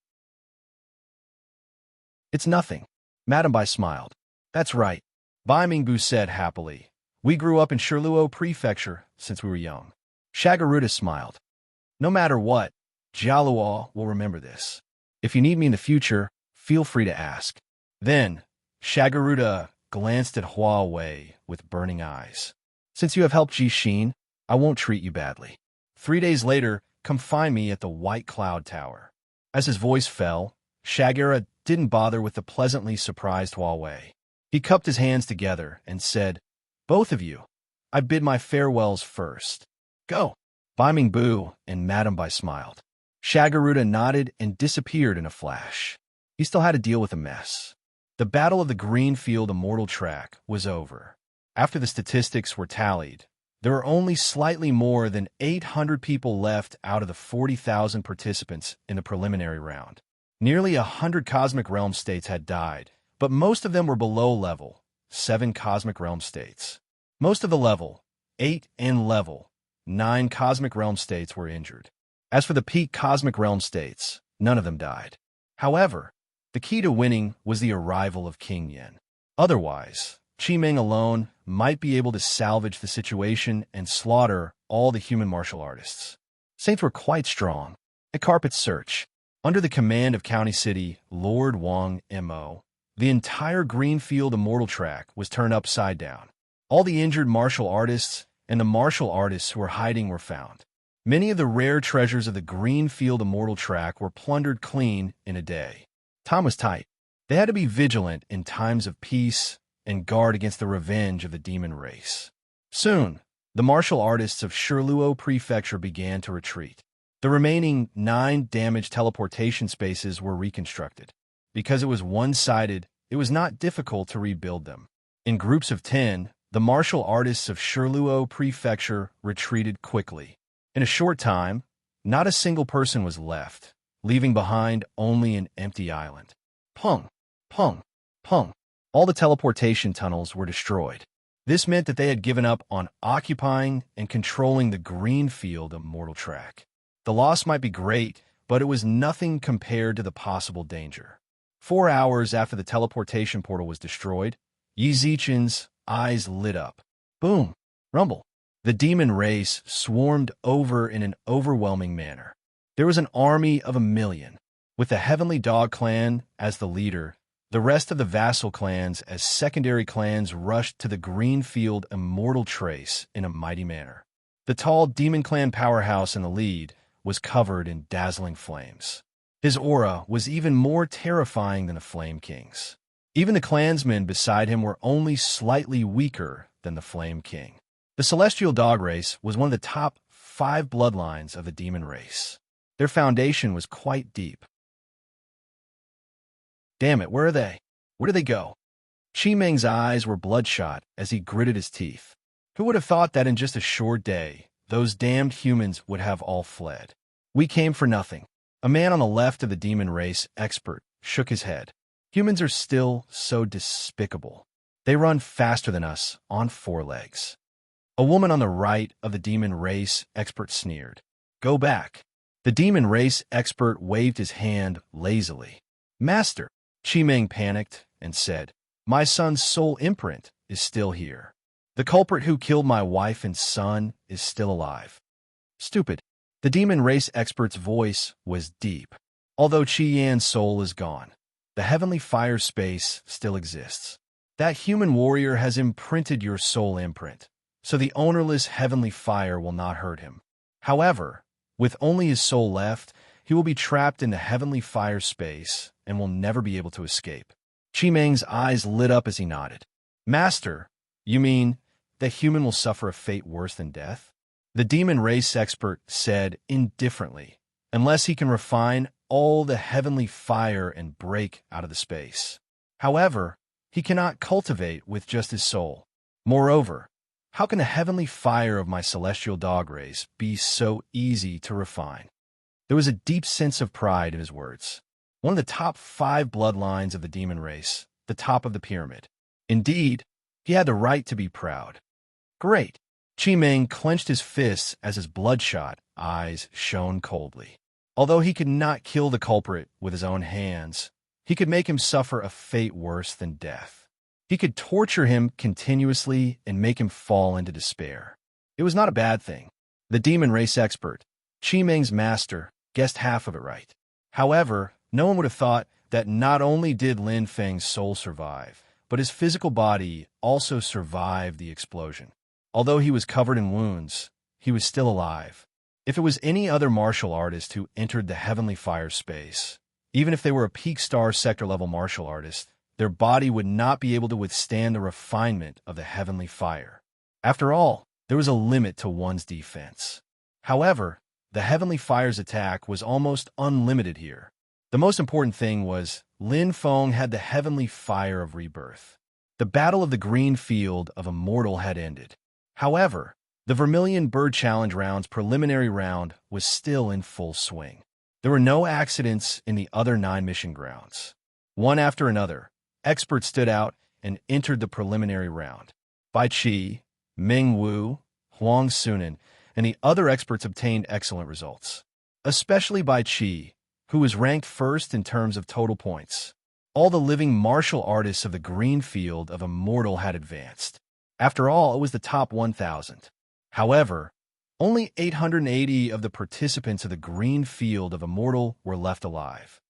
It's nothing. Madame Bai smiled. That's right. Bai Mingbu said happily. We grew up in Shirluo Prefecture since we were young. Shagaruda smiled. No matter what, Jialuo will remember this. If you need me in the future, feel free to ask. Then, Shagaruda glanced at Huawei with burning eyes. Since you have helped Jixin, I won't treat you badly. 3 days later, come find me at the White Cloud Tower. As his voice fell, Shagera didn't bother with the pleasantly surprised Huawei. He cupped his hands together and said, Both of you, I bid my farewells first. Go. Bai Mingbu and Madame Bai smiled. Shagaruda nodded and disappeared in a flash. He still had to deal with a mess. The Battle of the Greenfield Immortal Track was over. After the statistics were tallied, there were only slightly more than 800 people left out of the 40,000 participants in the preliminary round. Nearly 100 cosmic realm states had died, but most of them were below level 7 cosmic realm states. Most of the level 8 and level 9 cosmic realm states were injured. As for the peak cosmic realm states, none of them died. However, the key to winning was the arrival of King Yen. Otherwise, Qi Ming alone might be able to salvage the situation and slaughter all the human martial artists. Saints were quite strong. A carpet search. Under the command of County City Lord Wang Mo, the entire Greenfield Immortal Track was turned upside down. All the injured martial artists and the martial artists who were hiding were found. Many of the rare treasures of the Greenfield Immortal Track were plundered clean in a day. Time was tight. They had to be vigilant in times of peace and guard against the revenge of the demon race. Soon, the martial artists of Shirluo Prefecture began to retreat. The remaining 9 damaged teleportation spaces were reconstructed. Because it was one-sided, it was not difficult to rebuild them. In groups of 10, the martial artists of Shirluo Prefecture retreated quickly. In a short time, not a single person was left, leaving behind only an empty island. Pung, pung, pung. All the teleportation tunnels were destroyed. This meant that they had given up on occupying and controlling the Greenfield Immortal Track. The loss might be great, but it was nothing compared to the possible danger. 4 hours after the teleportation portal was destroyed, Yi Zichen's eyes lit up. Boom! Rumble! The demon race swarmed over in an overwhelming manner. There was an army of 1 million, with the Heavenly Dog clan as the leader. The rest of the vassal clans as secondary clans rushed to the Greenfield Immortal Trace in a mighty manner. The tall demon clan powerhouse in the lead was covered in dazzling flames. His aura was even more terrifying than the Flame King's. Even the clansmen beside him were only slightly weaker than the Flame King. The celestial dog race was one of the top 5 bloodlines of the demon race. Their foundation was quite deep. Damn it, where are they? Where did they go? Chi Meng's eyes were bloodshot as he gritted his teeth. Who would have thought that in just a short day, those damned humans would have all fled? We came for nothing. A man on the left of the demon race expert shook his head. Humans are still so despicable. They run faster than us on 4 legs. A woman on the right of the demon race expert sneered. Go back. The demon race expert waved his hand lazily. Master, Chi Meng panicked and said, my son's soul imprint is still here. The culprit who killed my wife and son is still alive. Stupid. The demon race expert's voice was deep. Although Chi Yan's soul is gone, the heavenly fire space still exists. That human warrior has imprinted your soul imprint, so the ownerless heavenly fire will not hurt him. However, with only his soul left, he will be trapped in the heavenly fire space and will never be able to escape. Chi Meng's eyes lit up as he nodded. Master, you mean that human will suffer a fate worse than death? The demon race expert said indifferently, unless he can refine all the heavenly fire and break out of the space. However, he cannot cultivate with just his soul. Moreover, how can the heavenly fire of my celestial dog race be so easy to refine? There was a deep sense of pride in his words. One of the top 5 bloodlines of the demon race, the top of the pyramid. Indeed, he had the right to be proud. Great. Chi Meng clenched his fists as his bloodshot eyes shone coldly. Although he could not kill the culprit with his own hands, he could make him suffer a fate worse than death. He could torture him continuously and make him fall into despair. It was not a bad thing. The demon race expert, Chi Meng's master, guessed half of it right. However, no one would have thought that not only did Lin Feng's soul survive, but his physical body also survived the explosion. Although he was covered in wounds, he was still alive. If it was any other martial artist who entered the heavenly fire space, even if they were a peak star sector-level martial artist, their body would not be able to withstand the refinement of the heavenly fire. After all, there was a limit to one's defense. However, the heavenly fire's attack was almost unlimited here. The most important thing was Lin Feng had the heavenly fire of rebirth. The battle of the green field of immortal had ended. However, the Vermilion Bird Challenge round's preliminary round was still in full swing. There were no accidents in the other 9 mission grounds. One after another, experts stood out and entered the preliminary round. Bai Qi, Ming Wu, Huang Sunan, and the other experts obtained excellent results. Especially Bai Qi, who was ranked first in terms of total points. All the living martial artists of the green field of immortal had advanced. After all, it was the top 1,000. However, only 880 of the participants of the green field of immortal were left alive.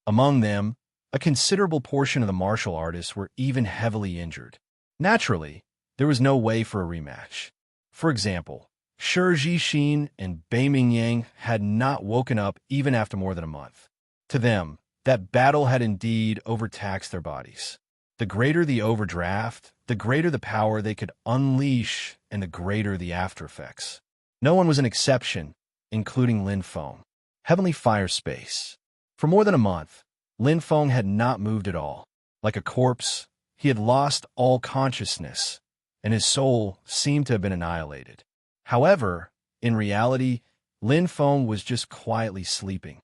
Among them, a considerable portion of the martial artists were even heavily injured. Naturally, there was no way for a rematch. For example, Shi Jixin and Bai Mingyang had not woken up even after more than a month. To them, that battle had indeed overtaxed their bodies. The greater the overdraft, the greater the power they could unleash and the greater the aftereffects. No one was an exception, including Lin Feng. Heavenly Fire Space. For more than a month, Lin Feng had not moved at all. Like a corpse, he had lost all consciousness, and his soul seemed to have been annihilated. However, in reality, Lin Feng was just quietly sleeping.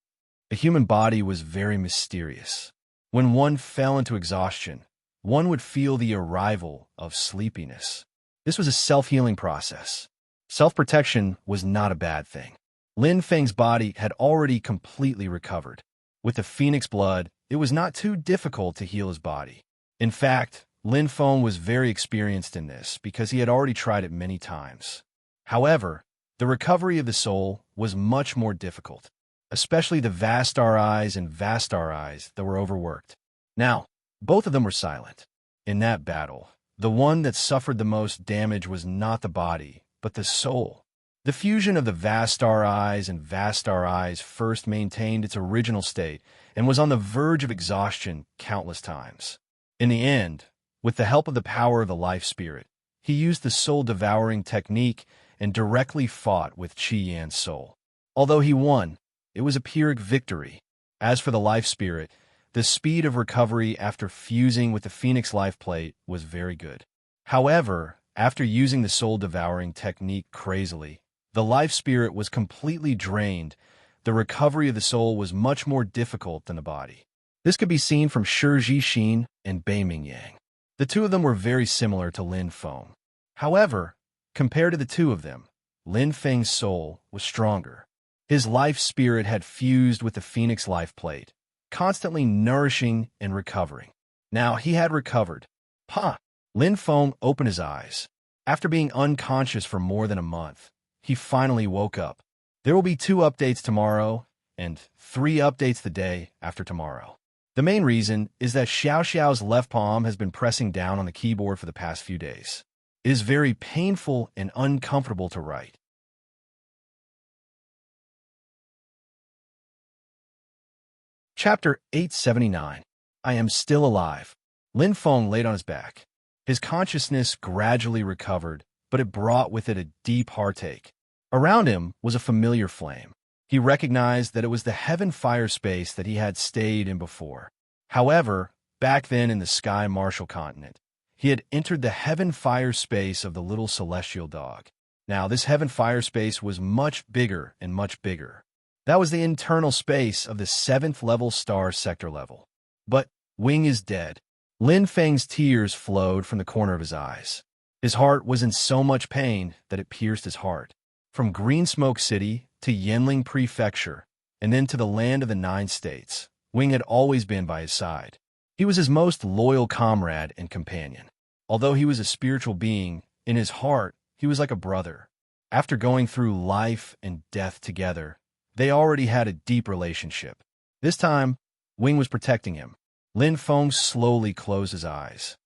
The human body was very mysterious. When one fell into exhaustion, one would feel the arrival of sleepiness. This was a self-healing process. Self-protection was not a bad thing. Lin Feng's body had already completely recovered. With the phoenix blood, it was not too difficult to heal his body. In fact, Lin Feng was very experienced in this because he had already tried it many times. However, the recovery of the soul was much more difficult, especially the Vastar eyes and Vastar eyes that were overworked. Now, both of them were silent. In that battle, the one that suffered the most damage was not the body, but the soul. The fusion of the Vastar eyes and Vastar eyes first maintained its original state and was on the verge of exhaustion countless times. In the end, with the help of the power of the life spirit, He used the soul-devouring technique and directly fought with Qi Yan's soul. Although he won, it was a Pyrrhic victory. As for the life spirit, the speed of recovery after fusing with the Phoenix life plate was very good. However, after using the soul-devouring technique crazily, the life spirit was completely drained. The recovery of the soul was much more difficult than the body. This could be seen from Shi Jixin and Bei Mingyang. The two of them were very similar to Lin Feng. However, compared to the two of them, Lin Feng's soul was stronger. His life spirit had fused with the Phoenix life plate, constantly nourishing and recovering. Now he had recovered. Lin Feng opened his eyes. After being unconscious for more than a month, he finally woke up. There will be 2 updates tomorrow and 3 updates the day after tomorrow. The main reason is that Xiao Xiao's left palm has been pressing down on the keyboard for the past few days. It is very painful and uncomfortable to write. Chapter 879. I am still alive. Lin Feng laid on his back. His consciousness gradually recovered, but it brought with it a deep heartache. Around him was a familiar flame. He recognized that it was the heaven fire space that he had stayed in before. However, back then in the Sky Martial continent, he had entered the heaven fire space of the little celestial dog. Now, this heaven fire space was much bigger and much bigger. That was the internal space of the 7th level star sector level. But Wing is dead. Lin Feng's tears flowed from the corner of his eyes. His heart was in so much pain that it pierced his heart. From Green Smoke City to Yanling Prefecture, and then to the land of the 9 states, Wing had always been by his side. He was his most loyal comrade and companion. Although he was a spiritual being, in his heart, he was like a brother. After going through life and death together, they already had a deep relationship. This time, Wing was protecting him. Lin Feng slowly closed his eyes.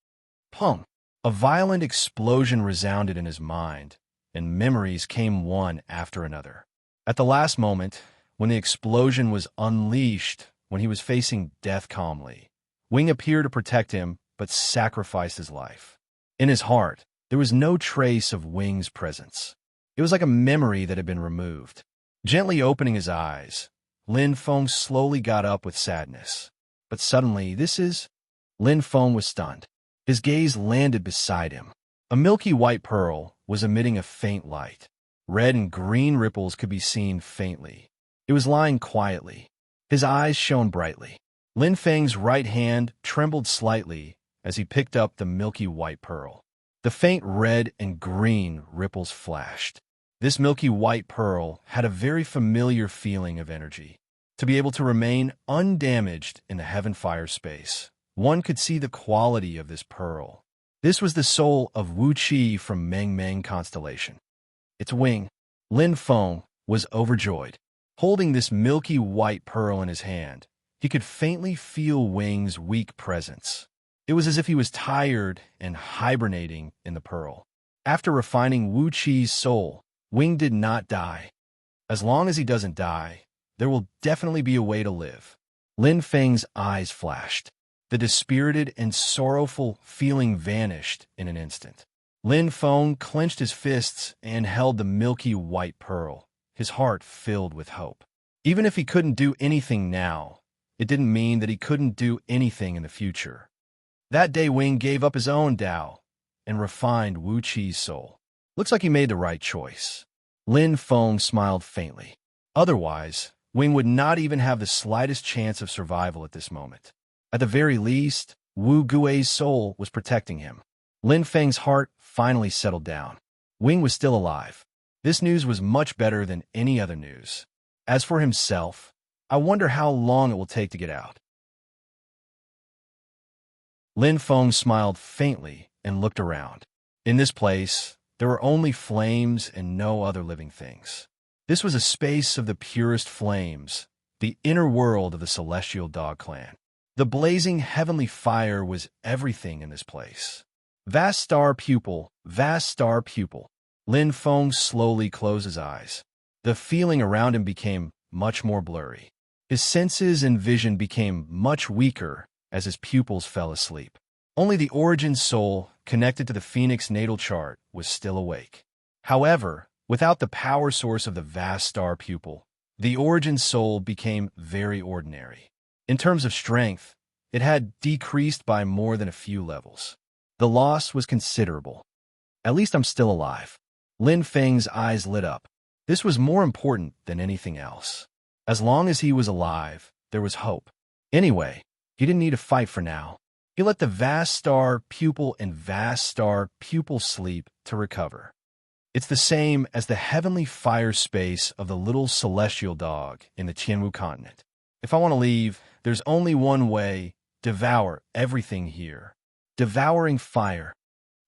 Pung! A violent explosion resounded in his mind, and memories came one after another. At the last moment, when the explosion was unleashed, when he was facing death calmly, Wing appeared to protect him, but sacrificed his life. In his heart, there was no trace of Wing's presence. It was like a memory that had been removed. Gently opening his eyes, Lin Feng slowly got up with sadness. But suddenly, Lin Feng was stunned. His gaze landed beside him. A milky white pearl was emitting a faint light. Red and green ripples could be seen faintly. It was lying quietly. His eyes shone brightly. Lin Feng's right hand trembled slightly as he picked up the milky white pearl. The faint red and green ripples flashed. This milky white pearl had a very familiar feeling of energy. To be able to remain undamaged in the heaven fire space, one could see the quality of this pearl. This was the soul of Wu Qi from Meng Meng constellation. Its Wing. Lin Feng was overjoyed. Holding this milky white pearl in his hand, he could faintly feel Wing's weak presence. It was as if he was tired and hibernating in the pearl. After refining Wu Qi's soul, Wing did not die. As long as he doesn't die, there will definitely be a way to live. Lin Feng's eyes flashed. The dispirited and sorrowful feeling vanished in an instant. Lin Feng clenched his fists and held the milky white pearl, his heart filled with hope. Even if he couldn't do anything now, it didn't mean that he couldn't do anything in the future. That day, Wing gave up his own Tao and refined Wu Qi's soul. Looks like he made the right choice. Lin Feng smiled faintly. Otherwise, Wing would not even have the slightest chance of survival at this moment. At the very least, Wu Gui's soul was protecting him. Lin Feng's heart finally settled down. Wing was still alive. This news was much better than any other news. As for himself, I wonder how long it will take to get out. Lin Feng smiled faintly and looked around. In this place, there were only flames and no other living things. This was a space of the purest flames, the inner world of the celestial dog clan. The blazing heavenly fire was everything in this place. Vast star pupil, vast star pupil. Lin Feng slowly closed his eyes. The feeling around him became much more blurry. His senses and vision became much weaker as his pupils fell asleep. Only the origin soul, connected to the Phoenix natal chart, was still awake. However, without the power source of the vast star pupil, the origin soul became very ordinary. In terms of strength, it had decreased by more than a few levels. The loss was considerable. At least I'm still alive. Lin Feng's eyes lit up. This was more important than anything else. As long as he was alive, there was hope. Anyway, he didn't need to fight for now. He let the vast star pupil and vast star pupil sleep to recover. It's the same as the heavenly fire space of the little celestial dog in the Tianwu continent. If I want to leave, there's only one way: devour everything here. Devouring fire.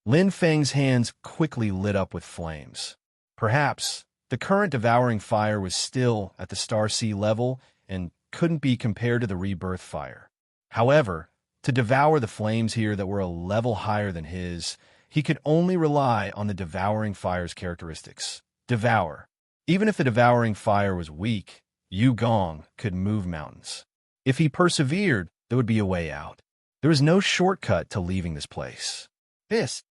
Lin Feng's hands quickly lit up with flames. Perhaps the current devouring fire was still at the star sea level and couldn't be compared to the rebirth fire. However, to devour the flames here that were a level higher than his, he could only rely on the devouring fire's characteristics. Devour. Even if the devouring fire was weak, Yu Gong could move mountains. If he persevered, there would be a way out. There was no shortcut to leaving this place. Hiss!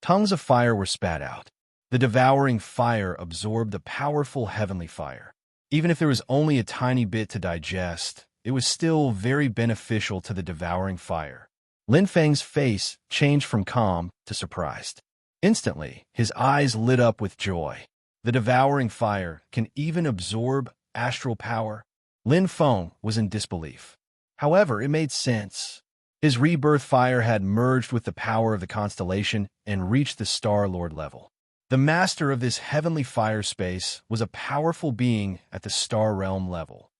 Tongues of fire were spat out. The devouring fire absorbed the powerful heavenly fire. Even if there was only a tiny bit to digest, it was still very beneficial to the devouring fire. Lin Feng's face changed from calm to surprised. Instantly, his eyes lit up with joy. The devouring fire can even absorb astral power. Lin Feng was in disbelief. However, it made sense. His rebirth fire had merged with the power of the constellation and reached the Star Lord level. The master of this heavenly fire space was a powerful being at the Star Realm level.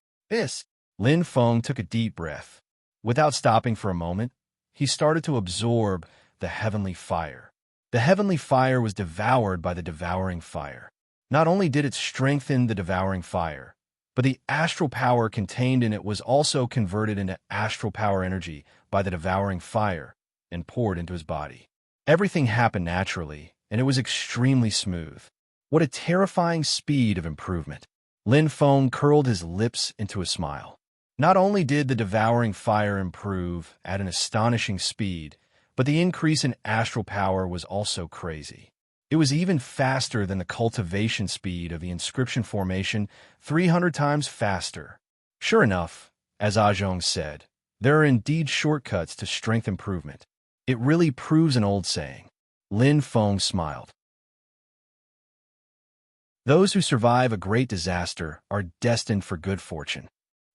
Lin Feng took a deep breath. Without stopping for a moment, he started to absorb the heavenly fire. The heavenly fire was devoured by the devouring fire. Not only did it strengthen the devouring fire, but the astral power contained in it was also converted into astral power energy by the devouring fire and poured into his body. Everything happened naturally, and it was extremely smooth. What a terrifying speed of improvement. Lin Feng curled his lips into a smile. Not only did the devouring fire improve at an astonishing speed, but the increase in astral power was also crazy. It was even faster than the cultivation speed of the inscription formation, 300 times faster. Sure enough, as Zhong said, there are indeed shortcuts to strength improvement. It really proves an old saying. Lin Feng smiled. Those who survive a great disaster are destined for good fortune.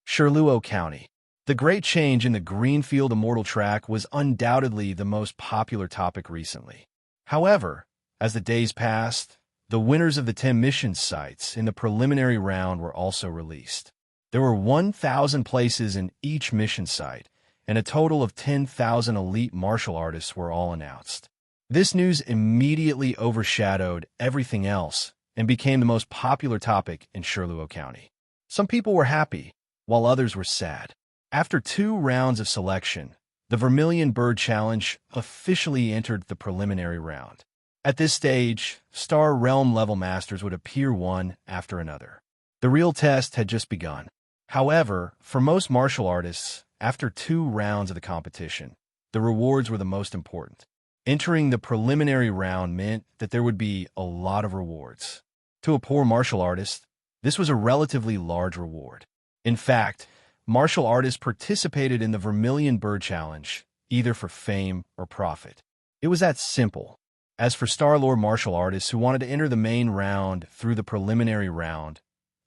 Shirluo County. The great change in the Greenfield Immortal track was undoubtedly the most popular topic recently. However, as the days passed, the winners of the 10 mission sites in the preliminary round were also released. There were 1,000 places in each mission site, and a total of 10,000 elite martial artists were all announced. This news immediately overshadowed everything else and became the most popular topic in Shirluo County. Some people were happy, while others were sad. After 2 rounds of selection, the Vermilion Bird Challenge officially entered the preliminary round. At this stage, Star Realm level masters would appear one after another. The real test had just begun. However, for most martial artists, after 2 rounds of the competition, the rewards were the most important. Entering the preliminary round meant that there would be a lot of rewards. To a poor martial artist, this was a relatively large reward. In fact, martial artists participated in the Vermilion Bird Challenge, either for fame or profit. It was that simple. As for Star-Lord martial artists who wanted to enter the main round through the preliminary round,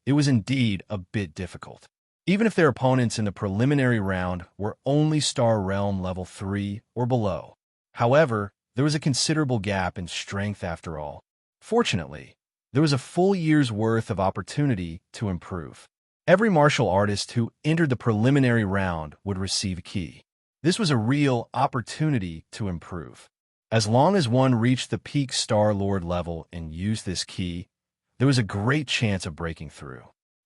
it was indeed a bit difficult. Even if their opponents in the preliminary round were only Star Realm level 3 or below. However, there was a considerable gap in strength after all. Fortunately, there was a full year's worth of opportunity to improve. Every martial artist who entered the preliminary round would receive a key. This was a real opportunity to improve. As long as one reached the peak Star Lord level and used this key, there was a great chance of breaking through.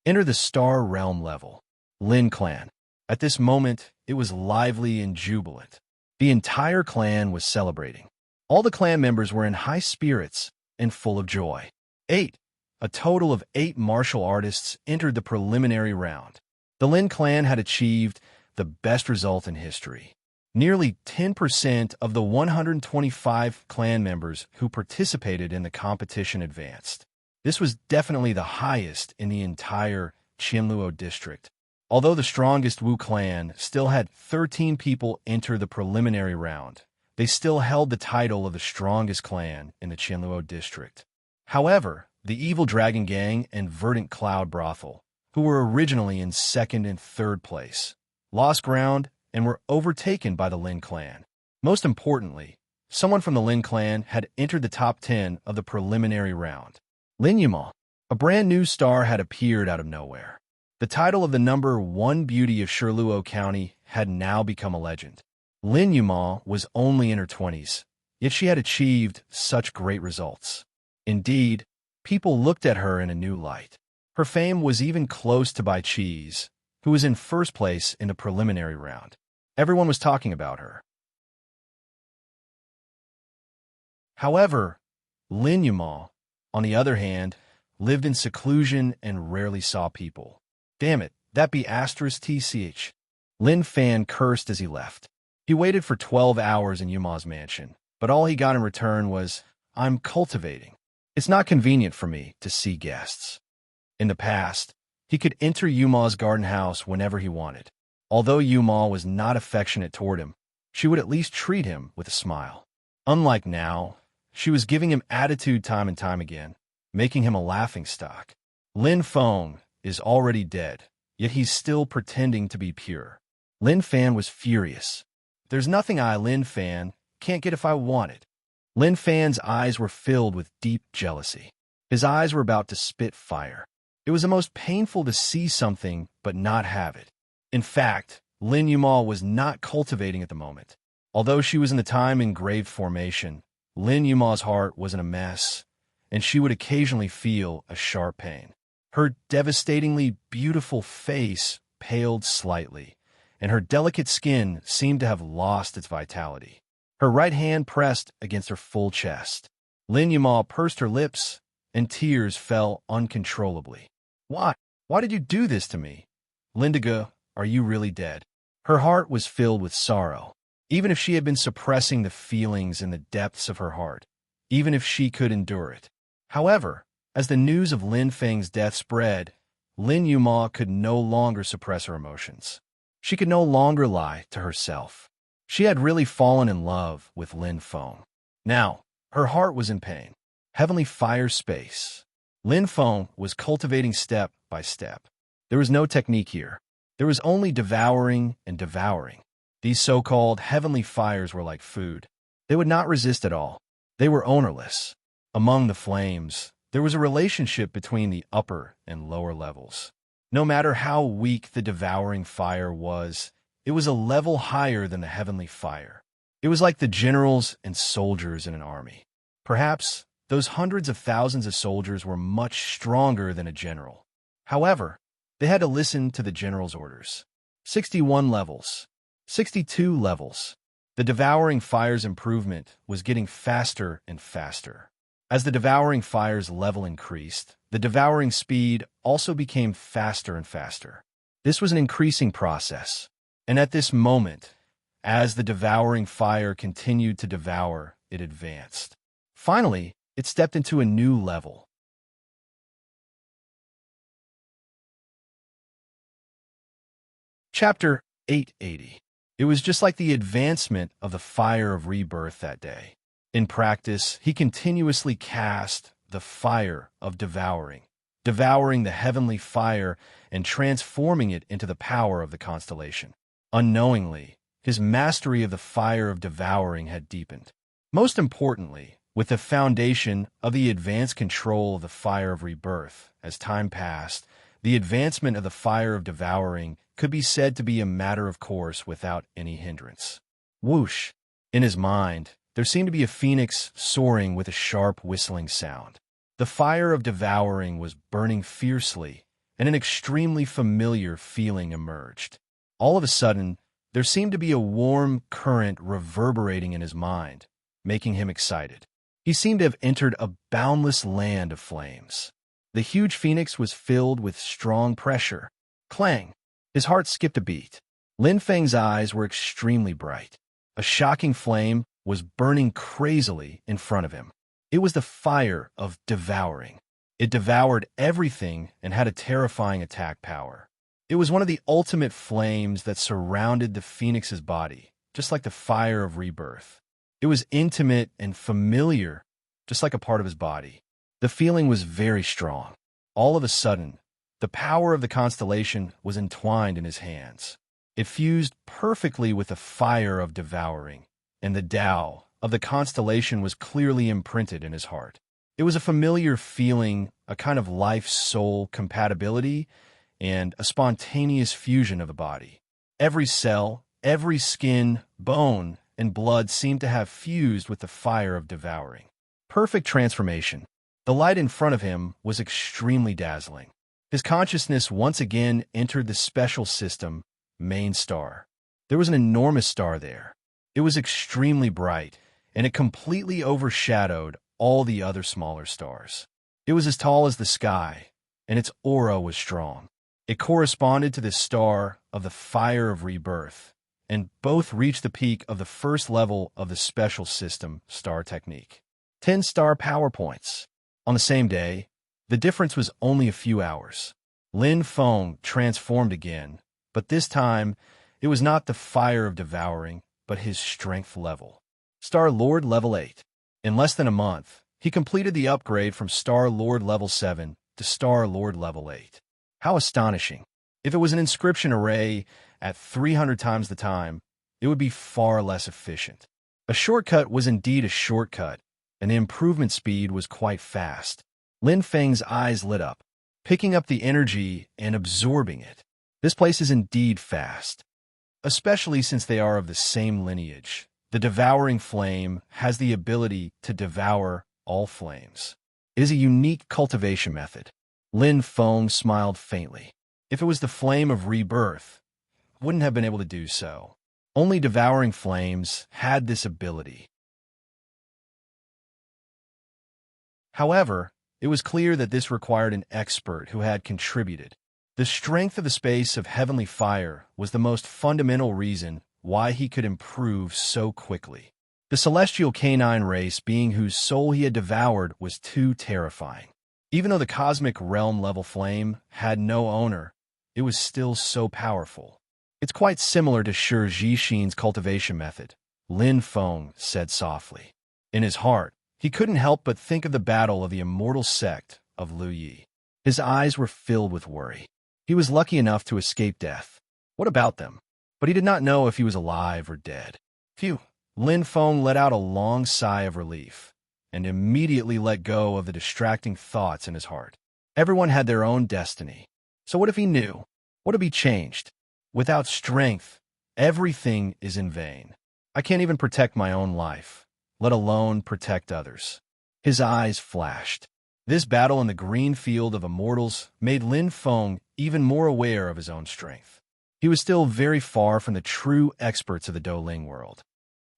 Enter the Star Realm level. Lin Clan. At this moment, it was lively and jubilant. The entire clan was celebrating. All the clan members were in high spirits and full of joy. A total of 8 martial artists entered the preliminary round. The Lin clan had achieved the best result in history. Nearly 10% of the 125 clan members who participated in the competition advanced. This was definitely the highest in the entire Qianluo district. Although the strongest Wu clan still had 13 people enter the preliminary round, they still held the title of the strongest clan in the Qianluo district. However, the Evil Dragon Gang and Verdant Cloud Brothel, who were originally in second and third place, lost ground and were overtaken by the Lin clan. Most importantly, someone from the Lin clan had entered the top 10 of the preliminary round. Lin Yuma, a brand new star, had appeared out of nowhere. The title of the number 1 beauty of Shiluo County had now become a legend. Lin Yuma was only in her 20s, yet she had achieved such great results. Indeed, people looked at her in a new light. Her fame was even close to Bai Qi's, who was in first place in the preliminary round. Everyone was talking about her. However, Lin Yuma, on the other hand, lived in seclusion and rarely saw people. Damn it, that be *TCH. Lin Fan cursed as he left. He waited for 12 hours in Yuma's mansion, but all he got in return was, "I'm cultivating. It's not convenient for me to see guests." In the past, he could enter Yuma's garden house whenever he wanted. Although Yuma was not affectionate toward him, she would at least treat him with a smile. Unlike now, she was giving him attitude time and time again, making him a laughingstock. Lin Feng is already dead, yet he's still pretending to be pure. Lin Fan was furious. "There's nothing Lin Fan, can't get if I want it." Lin Fan's eyes were filled with deep jealousy. His eyes were about to spit fire. It was the most painful to see something but not have it. In fact, Lin Yuma was not cultivating at the moment. Although she was in the time engraved formation, Lin Yuma's heart was in a mess, and she would occasionally feel a sharp pain. Her devastatingly beautiful face paled slightly, and her delicate skin seemed to have lost its vitality. Her right hand pressed against her full chest. Lin Yuma pursed her lips, and tears fell uncontrollably. Why did you do this to me? Lindiga, are you really dead?" Her heart was filled with sorrow. Even if she had been suppressing the feelings in the depths of her heart, even if she could endure it. However, as the news of Lin Feng's death spread, Lin Yuma could no longer suppress her emotions. She could no longer lie to herself. She had really fallen in love with Lin Feng. Now, her heart was in pain. Heavenly Fire Space. Lin Feng was cultivating step by step. There was no technique here. There was only devouring and devouring. These so-called heavenly fires were like food. They would not resist at all. They were ownerless. Among the flames, there was a relationship between the upper and lower levels. No matter how weak the devouring fire was, it was a level higher than the heavenly fire. It was like the generals and soldiers in an army. Perhaps those hundreds of thousands of soldiers were much stronger than a general. However, they had to listen to the general's orders. 61 levels. 62 levels. The devouring fire's improvement was getting faster and faster. As the devouring fire's level increased, the devouring speed also became faster and faster. This was an increasing process. And at this moment, as the devouring fire continued to devour, it advanced. Finally, it stepped into a new level. Chapter 880. It was just like the advancement of the fire of rebirth that day. In practice, he continuously cast the fire of devouring, devouring the heavenly fire and transforming it into the power of the constellation. Unknowingly, his mastery of the fire of devouring had deepened. Most importantly, with the foundation of the advanced control of the fire of rebirth, as time passed, the advancement of the fire of devouring could be said to be a matter of course without any hindrance. Whoosh! In his mind, there seemed to be a phoenix soaring with a sharp whistling sound. The fire of devouring was burning fiercely, and an extremely familiar feeling emerged. All of a sudden, there seemed to be a warm current reverberating in his mind, making him excited. He seemed to have entered a boundless land of flames. The huge phoenix was filled with strong pressure. Clang! His heart skipped a beat. Lin Feng's eyes were extremely bright. A shocking flame was burning crazily in front of him. It was the fire of devouring. It devoured everything and had a terrifying attack power. It was one of the ultimate flames that surrounded the phoenix's body, just like the fire of rebirth. It was intimate and familiar, just like a part of his body. The feeling was very strong. All of a sudden, the power of the constellation was entwined in his hands. It fused perfectly with the fire of devouring, and the Tao of the constellation was clearly imprinted in his heart. It was a familiar feeling, a kind of life-soul compatibility, and a spontaneous fusion of the body. Every cell, every skin, bone, and blood seemed to have fused with the fire of devouring. Perfect transformation. The light in front of him was extremely dazzling. His consciousness once again entered the special system, main star. There was an enormous star there. It was extremely bright, and it completely overshadowed all the other smaller stars. It was as tall as the sky, and its aura was strong. It corresponded to the star of the fire of rebirth, and both reached the peak of the first level of the special system star technique. 10-star power points. On the same day, the difference was only a few hours. Lin Feng transformed again, but this time it was not the fire of devouring, but his strength level. Star Lord level 8. In less than a month, he completed the upgrade from Star Lord level 7 to Star Lord level 8. How astonishing. If it was an inscription array at 300 times the time, it would be far less efficient. A shortcut was indeed a shortcut, and the improvement speed was quite fast. Lin Feng's eyes lit up, picking up the energy and absorbing it. This place is indeed fast, especially since they are of the same lineage. The devouring flame has the ability to devour all flames. It is a unique cultivation method. Lin Feng smiled faintly. If it was the flame of rebirth, it wouldn't have been able to do so. Only devouring flames had this ability. However, it was clear that this required an expert who had contributed. The strength of the space of heavenly fire was the most fundamental reason why he could improve so quickly. The celestial canine race being whose soul he had devoured was too terrifying. Even though the cosmic realm level flame had no owner, it was still so powerful. It's quite similar to Shi Jixin's cultivation method, Lin Feng said softly. In his heart, he couldn't help but think of the battle of the immortal sect of Lu Yi. His eyes were filled with worry. He was lucky enough to escape death. What about them? But he did not know if he was alive or dead. Phew! Lin Feng let out a long sigh of relief, and immediately let go of the distracting thoughts in his heart. Everyone had their own destiny. So what if he knew? What if he changed? Without strength, everything is in vain. I can't even protect my own life, let alone protect others. His eyes flashed. This battle in the green field of immortals made Lin Feng even more aware of his own strength. He was still very far from the true experts of the Douling world.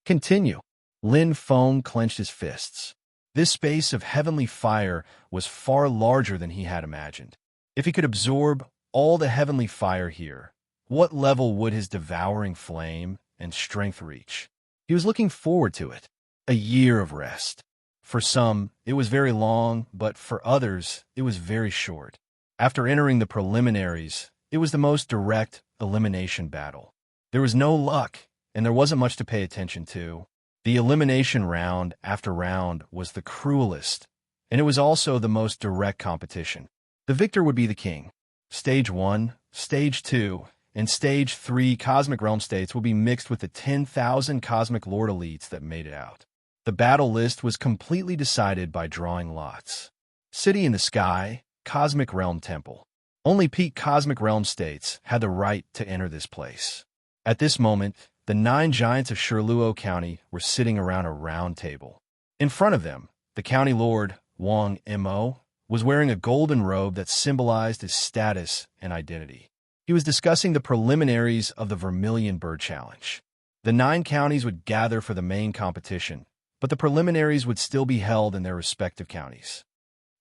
Continue. Lin Feng clenched his fists. This space of heavenly fire was far larger than he had imagined. If he could absorb all the heavenly fire here, what level would his devouring flame and strength reach? He was looking forward to it. A year of rest. For some, it was very long, but for others, it was very short. After entering the preliminaries, it was the most direct elimination battle. There was no luck, and there wasn't much to pay attention to. The elimination round after round was the cruelest, and it was also the most direct competition. The victor would be the king. Stage 1, Stage 2, and Stage 3 Cosmic Realm states will be mixed with the 10,000 Cosmic Lord elites that made it out. The battle list was completely decided by drawing lots. City in the Sky, Cosmic Realm Temple. Only peak Cosmic Realm states had the right to enter this place. At this moment, the 9 giants of Shirluo County were sitting around a round table. In front of them, the county lord, Wang Mo, was wearing a golden robe that symbolized his status and identity. He was discussing the preliminaries of the Vermilion Bird Challenge. The 9 counties would gather for the main competition, but the preliminaries would still be held in their respective counties.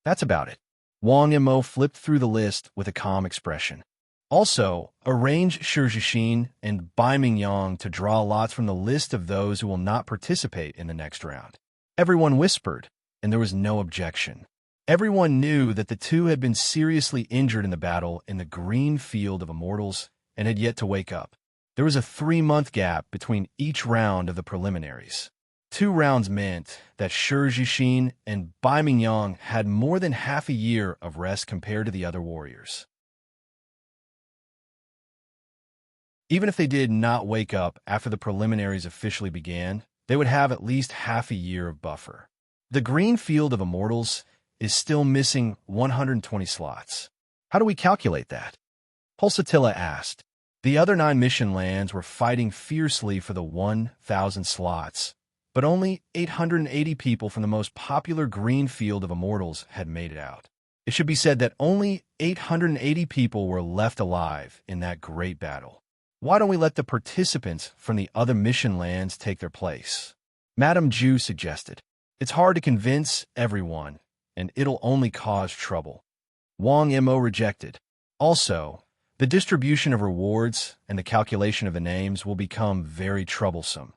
That's about it. Wang Mo flipped through the list with a calm expression. Also, arrange Shirjishin and Baiming to draw lots from the list of those who will not participate in the next round. Everyone whispered, and there was no objection. Everyone knew that the two had been seriously injured in the battle in the green field of immortals and had yet to wake up. There was a 3-month gap between each round of the preliminaries. 2 rounds meant that Shirjishin and Baiming had more than half a year of rest compared to the other warriors. Even if they did not wake up after the preliminaries officially began, they would have at least half a year of buffer. The green field of immortals is still missing 120 slots. How do we calculate that? Pulsatilla asked. The other 9 mission lands were fighting fiercely for the 1,000 slots, but only 880 people from the most popular green field of immortals had made it out. It should be said that only 880 people were left alive in that great battle. Why don't we let the participants from the other mission lands take their place? Madame Ju suggested. It's hard to convince everyone, and it'll only cause trouble. Wang Mo rejected. Also, the distribution of rewards and the calculation of the names will become very troublesome,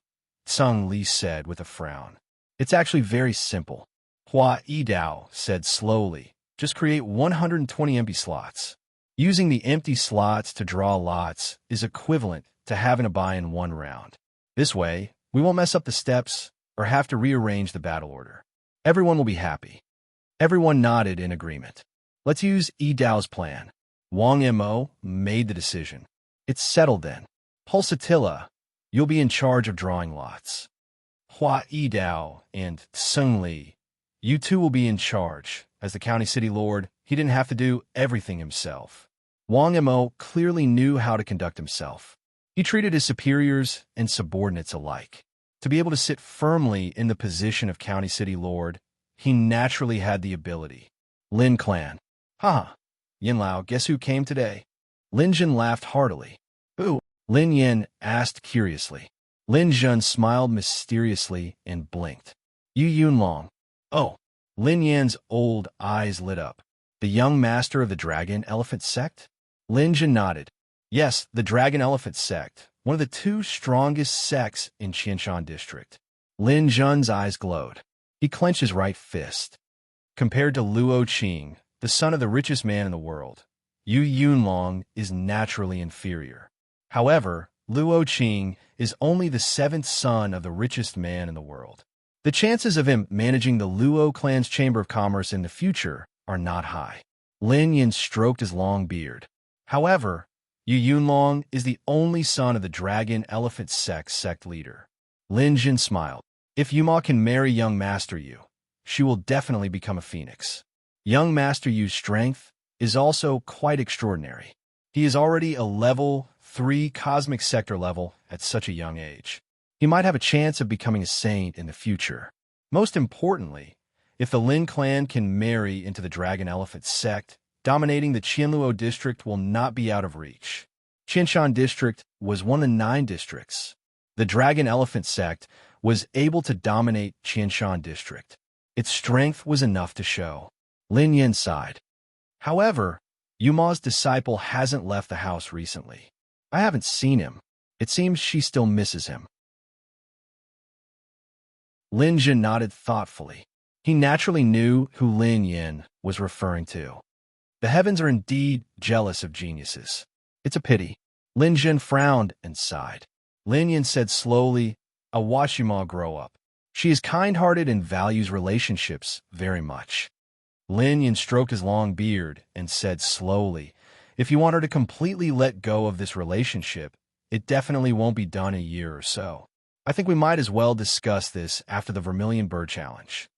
Tseng Li said with a frown. It's actually very simple. Hua Yidao said slowly. Just create 120 empty slots. Using the empty slots to draw lots is equivalent to having a buy in 1 round. This way, we won't mess up the steps or have to rearrange the battle order. Everyone will be happy. Everyone nodded in agreement. Let's use Yidao's plan. Wang Mo made the decision. It's settled then. Pulsatilla, you'll be in charge of drawing lots. Hua Yidao and Tseng Li, you two will be in charge. As the county city lord, he didn't have to do everything himself. Wang Mo clearly knew how to conduct himself. He treated his superiors and subordinates alike. To be able to sit firmly in the position of county city lord, he naturally had the ability. Lin clan. Haha. Yin Lao, guess who came today? Lin Jin laughed heartily. Who? Lin Yin asked curiously. Lin Jun smiled mysteriously and blinked. Yu Yunlong. Oh. Lin Yan's old eyes lit up. The young master of the Dragon Elephant Sect? Lin Jin nodded. Yes, the Dragon Elephant Sect, one of the 2 strongest sects in Qianshan District. Lin Jun's eyes glowed. He clenched his right fist. Compared to Luo Qing, the son of the richest man in the world, Yu Yunlong is naturally inferior. However, Luo Qing is only the 7th son of the richest man in the world. The chances of him managing the Luo clan's Chamber of Commerce in the future are not high. Lin Yin stroked his long beard. However, Yu Yunlong is the only son of the Dragon Elephant sect leader. Lin Jin smiled. If Yuma can marry young Master Yu, she will definitely become a phoenix. Young Master Yu's strength is also quite extraordinary. He is already a level 3 cosmic sector level at such a young age. He might have a chance of becoming a saint in the future. Most importantly, if the Lin clan can marry into the Dragon Elephant sect, dominating the Qianluo district will not be out of reach. Qianshan district was one of 9 districts. The Dragon Elephant sect was able to dominate Qianshan district. Its strength was enough to show. Lin Yin sighed. However, Yuma's disciple hasn't left the house recently. I haven't seen him. It seems she still misses him. Lin Jin nodded thoughtfully. He naturally knew who Lin Yin was referring to. The heavens are indeed jealous of geniuses. It's a pity. Lin Jin frowned and sighed. Lin Yin said slowly, I'll watch Yuma grow up. She is kind-hearted and values relationships very much. Lin Yin stroked his long beard and said slowly, if you want her to completely let go of this relationship, it definitely won't be done in a year or so. I think we might as well discuss this after the Vermilion Bird Challenge.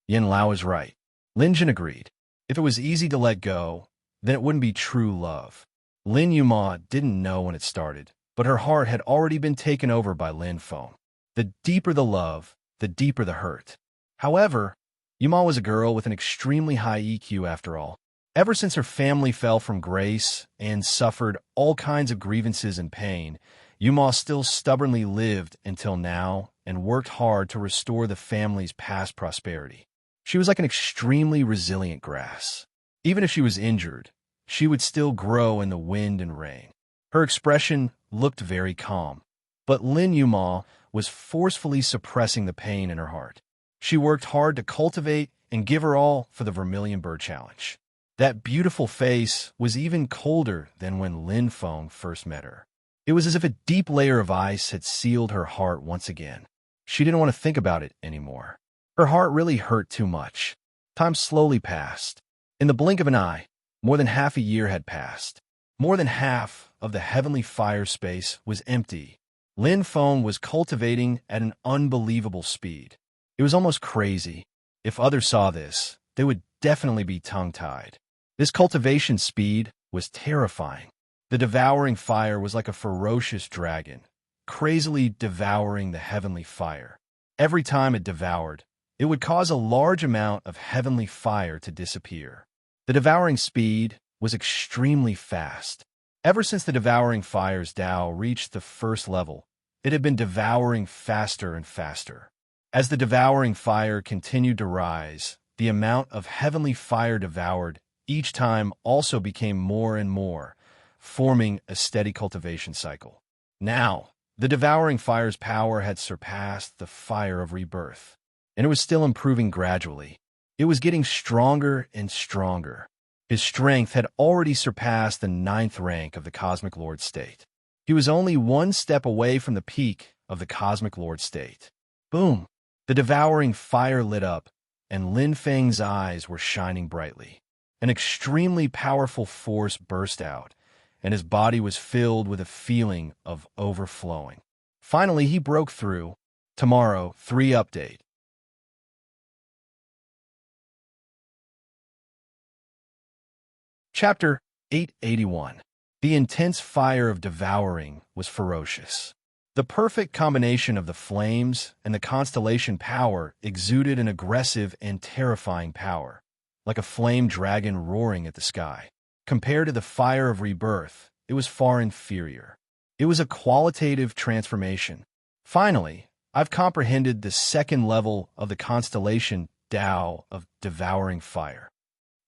Yin Lao is right. Lin Jin agreed. If it was easy to let go, then it wouldn't be true love. Lin Yuma didn't know when it started, but her heart had already been taken over by Lin Feng. The deeper the love, the deeper the hurt. However, Yuma was a girl with an extremely high EQ after all. Ever since her family fell from grace and suffered all kinds of grievances and pain, Yuma still stubbornly lived until now and worked hard to restore the family's past prosperity. She was like an extremely resilient grass. Even if she was injured, she would still grow in the wind and rain. Her expression looked very calm, but Lin Yuma was forcefully suppressing the pain in her heart. She worked hard to cultivate and give her all for the Vermilion Bird Challenge. That beautiful face was even colder than when Lin Feng first met her. It was as if a deep layer of ice had sealed her heart once again. She didn't want to think about it anymore. Her heart really hurt too much. Time slowly passed. In the blink of an eye, more than half a year had passed. More than half of the heavenly fire space was empty. Lin Feng was cultivating at an unbelievable speed. It was almost crazy. If others saw this, they would definitely be tongue-tied. This cultivation speed was terrifying. The devouring fire was like a ferocious dragon, crazily devouring the heavenly fire. Every time it devoured, it would cause a large amount of heavenly fire to disappear. The devouring speed was extremely fast. Ever since the devouring fire's Tao reached the first level, it had been devouring faster and faster. As the devouring fire continued to rise, the amount of heavenly fire devoured each time also became more and more, forming a steady cultivation cycle. Now, the devouring fire's power had surpassed the fire of rebirth, and it was still improving gradually. It was getting stronger and stronger. His strength had already surpassed the 9th rank of the Cosmic Lord state. He was only one step away from the peak of the Cosmic Lord state. Boom! The devouring fire lit up, and Lin Feng's eyes were shining brightly. An extremely powerful force burst out, and his body was filled with a feeling of overflowing. Finally, he broke through. Tomorrow, 3 update. Chapter 881. The intense fire of devouring was ferocious. The perfect combination of the flames and the constellation power exuded an aggressive and terrifying power, like a flame dragon roaring at the sky. Compared to the fire of rebirth, it was far inferior. It was a qualitative transformation. Finally, I've comprehended the 2nd level of the constellation Tao of devouring fire.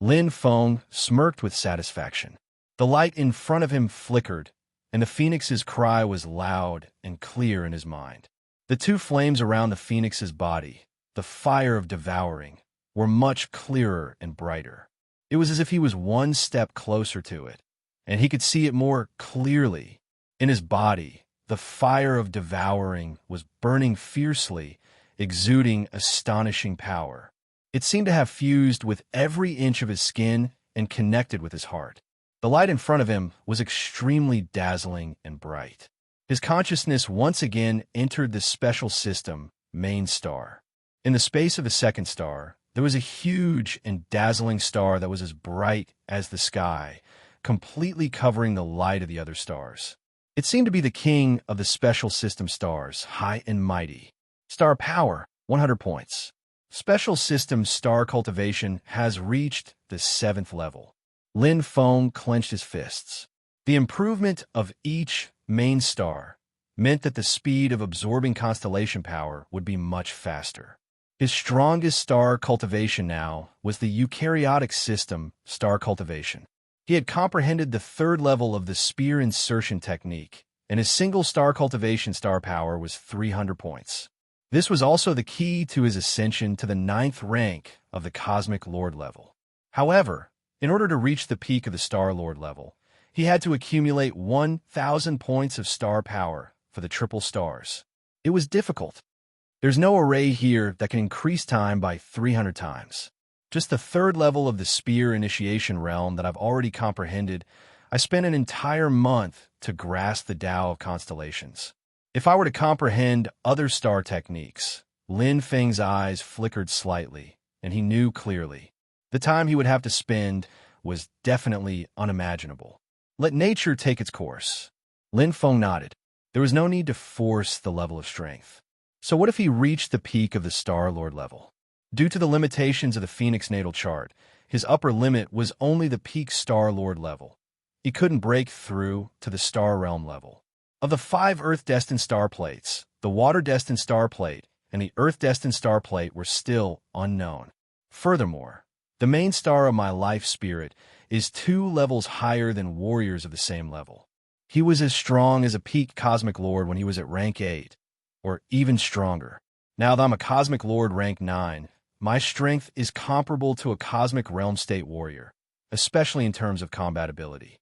Lin Feng smirked with satisfaction. The light in front of him flickered, and the phoenix's cry was loud and clear in his mind. The 2 flames around the phoenix's body, the fire of devouring, were much clearer and brighter. It was as if he was one step closer to it, and he could see it more clearly. In his body, the fire of devouring was burning fiercely, exuding astonishing power. It seemed to have fused with every inch of his skin and connected with his heart. The light in front of him was extremely dazzling and bright. His consciousness once again entered the special system, main star. In the space of the 2nd star, there was a huge and dazzling star that was as bright as the sky, completely covering the light of the other stars. It seemed to be the king of the special system stars, high and mighty. Star power, 100 points. Special system star cultivation has reached the 7th level. Lin Feng clenched his fists. The improvement of each main star meant that the speed of absorbing constellation power would be much faster. His strongest star cultivation now was the eukaryotic system star cultivation. He had comprehended the 3rd level of the spear insertion technique, and his single star cultivation star power was 300 points. This was also the key to his ascension to the 9th rank of the Cosmic Lord level. However, in order to reach the peak of the Star Lord level, he had to accumulate 1,000 points of star power for the triple stars. It was difficult. There's no array here that can increase time by 300 times. Just the 3rd level of the spear initiation realm that I've already comprehended, I spent an entire month to grasp the Tao of constellations. If I were to comprehend other star techniques, Lin Feng's eyes flickered slightly, and he knew clearly. The time he would have to spend was definitely unimaginable. Let nature take its course. Lin Feng nodded. There was no need to force the level of strength. So what if he reached the peak of the Star Lord level? Due to the limitations of the Phoenix natal chart, his upper limit was only the peak Star Lord level. He couldn't break through to the Star Realm level. Of the 5 Earth-destined star plates, the Water-destined star plate and the Earth-destined star plate were still unknown. Furthermore, the main star of my life spirit is 2 levels higher than warriors of the same level. He was as strong as a peak Cosmic Lord when he was at rank 8, or even stronger. Now that I'm a Cosmic Lord rank 9, my strength is comparable to a Cosmic Realm State warrior, especially in terms of combat ability.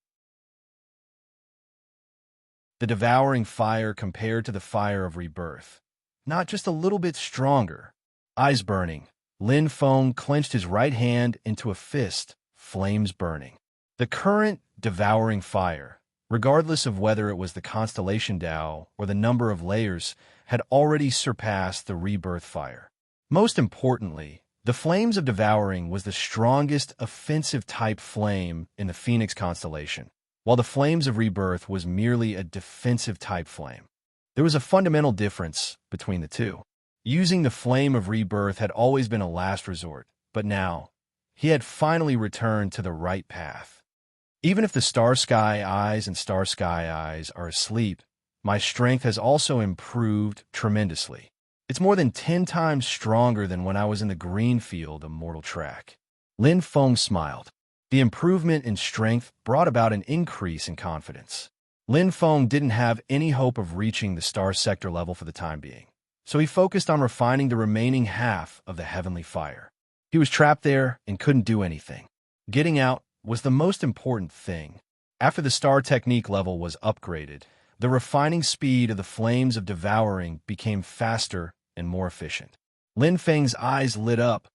The devouring fire compared to the fire of rebirth. Not just a little bit stronger. Eyes burning, Lin Feng clenched his right hand into a fist, flames burning. The current devouring fire, regardless of whether it was the constellation Tao or the number of layers, had already surpassed the rebirth fire. Most importantly, the flames of devouring was the strongest offensive type flame in the Phoenix constellation, while the flames of rebirth was merely a defensive type flame. There was a fundamental difference between the two. Using the flame of rebirth had always been a last resort, but now, he had finally returned to the right path. Even if the Star Sky Eyes and Star Sky Eyes are asleep, my strength has also improved tremendously. It's more than 10 times stronger than when I was in the green field Immortal Track. Lin Feng smiled. The improvement in strength brought about an increase in confidence. Lin Feng didn't have any hope of reaching the Star Sector level for the time being, so he focused on refining the remaining half of the heavenly fire. He was trapped there and couldn't do anything. Getting out was the most important thing. After the Star Technique level was upgraded, the refining speed of the flames of devouring became faster and more efficient. Lin Feng's eyes lit up,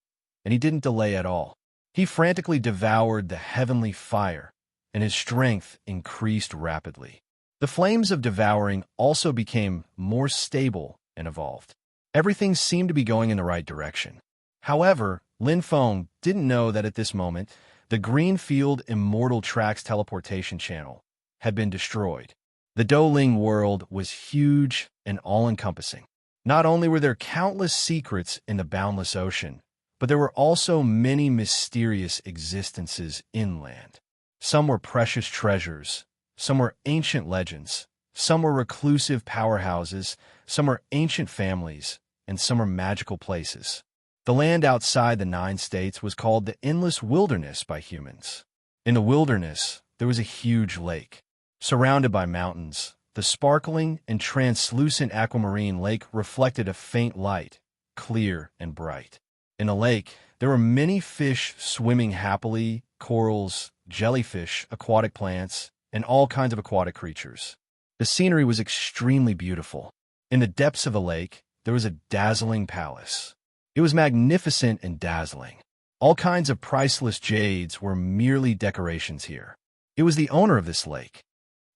and he didn't delay at all. He frantically devoured the heavenly fire, and his strength increased rapidly. The flames of devouring also became more stable and evolved. Everything seemed to be going in the right direction. However, Lin Feng didn't know that at this moment, the Greenfield Immortal Track's teleportation channel had been destroyed. The Douling world was huge and all-encompassing. Not only were there countless secrets in the boundless ocean, but there were also many mysterious existences inland. Some were precious treasures, some were ancient legends, some were reclusive powerhouses, some were ancient families, and some were magical places. The land outside the 9 states was called the Endless Wilderness by humans. In the wilderness, there was a huge lake. Surrounded by mountains, the sparkling and translucent aquamarine lake reflected a faint light, clear and bright. In the lake, there were many fish swimming happily, corals, jellyfish, aquatic plants, and all kinds of aquatic creatures. The scenery was extremely beautiful. In the depths of the lake, there was a dazzling palace. It was magnificent and dazzling. All kinds of priceless jades were merely decorations here. It was the owner of this lake.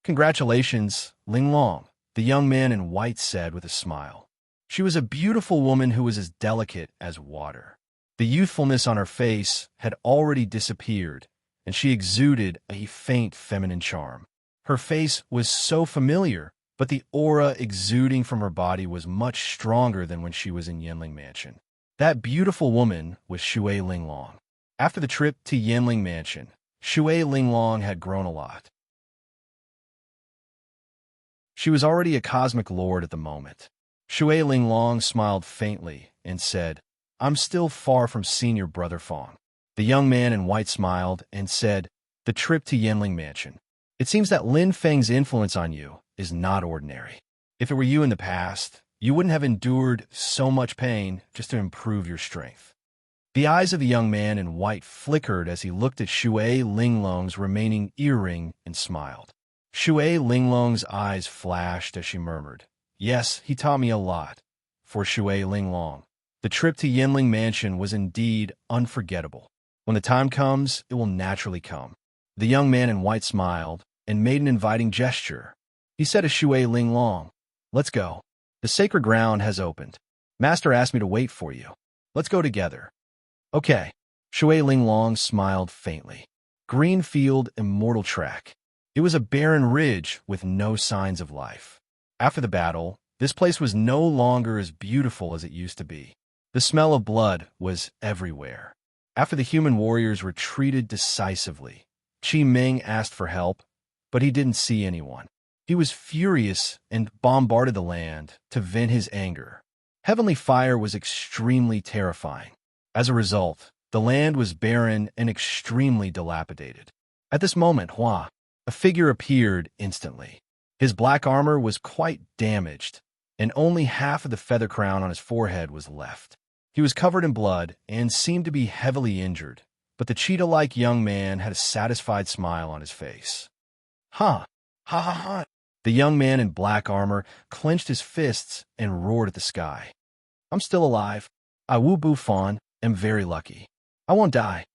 "Congratulations, Ling Long," the young man in white said with a smile. She was a beautiful woman who was as delicate as water. The youthfulness on her face had already disappeared, and she exuded a faint feminine charm. Her face was so familiar, but the aura exuding from her body was much stronger than when she was in Yanling Mansion. That beautiful woman was Shui Linglong. After the trip to Yanling Mansion, Shui Linglong had grown a lot. She was already a Cosmic Lord at the moment. Shui Linglong smiled faintly and said, "I'm still far from Senior Brother Fong." The young man in white smiled and said, "The trip to Yanling Mansion. It seems that Lin Feng's influence on you is not ordinary. If it were you in the past, you wouldn't have endured so much pain just to improve your strength." The eyes of the young man in white flickered as he looked at Shui Linglong's remaining earring and smiled. Shui Linglong's eyes flashed as she murmured, "Yes, he taught me a lot." For Shui Linglong, the trip to Yanling Mansion was indeed unforgettable. When the time comes, it will naturally come. The young man in white smiled and made an inviting gesture. He said to Shui Linglong, "Let's go. The sacred ground has opened. Master asked me to wait for you. Let's go together." "Okay." Shui Linglong smiled faintly. Greenfield Immortal Track. It was a barren ridge with no signs of life. After the battle, this place was no longer as beautiful as it used to be. The smell of blood was everywhere. After the human warriors retreated decisively, Qi Ming asked for help, but he didn't see anyone. He was furious and bombarded the land to vent his anger. Heavenly fire was extremely terrifying. As a result, the land was barren and extremely dilapidated. At this moment, a figure appeared instantly. His black armor was quite damaged, and only half of the feather crown on his forehead was left. He was covered in blood and seemed to be heavily injured, but the cheetah-like young man had a satisfied smile on his face. Ha! Ha ha ha! The young man in black armor clenched his fists and roared at the sky. I'm still alive. I Wu Bufan am very lucky. I won't die.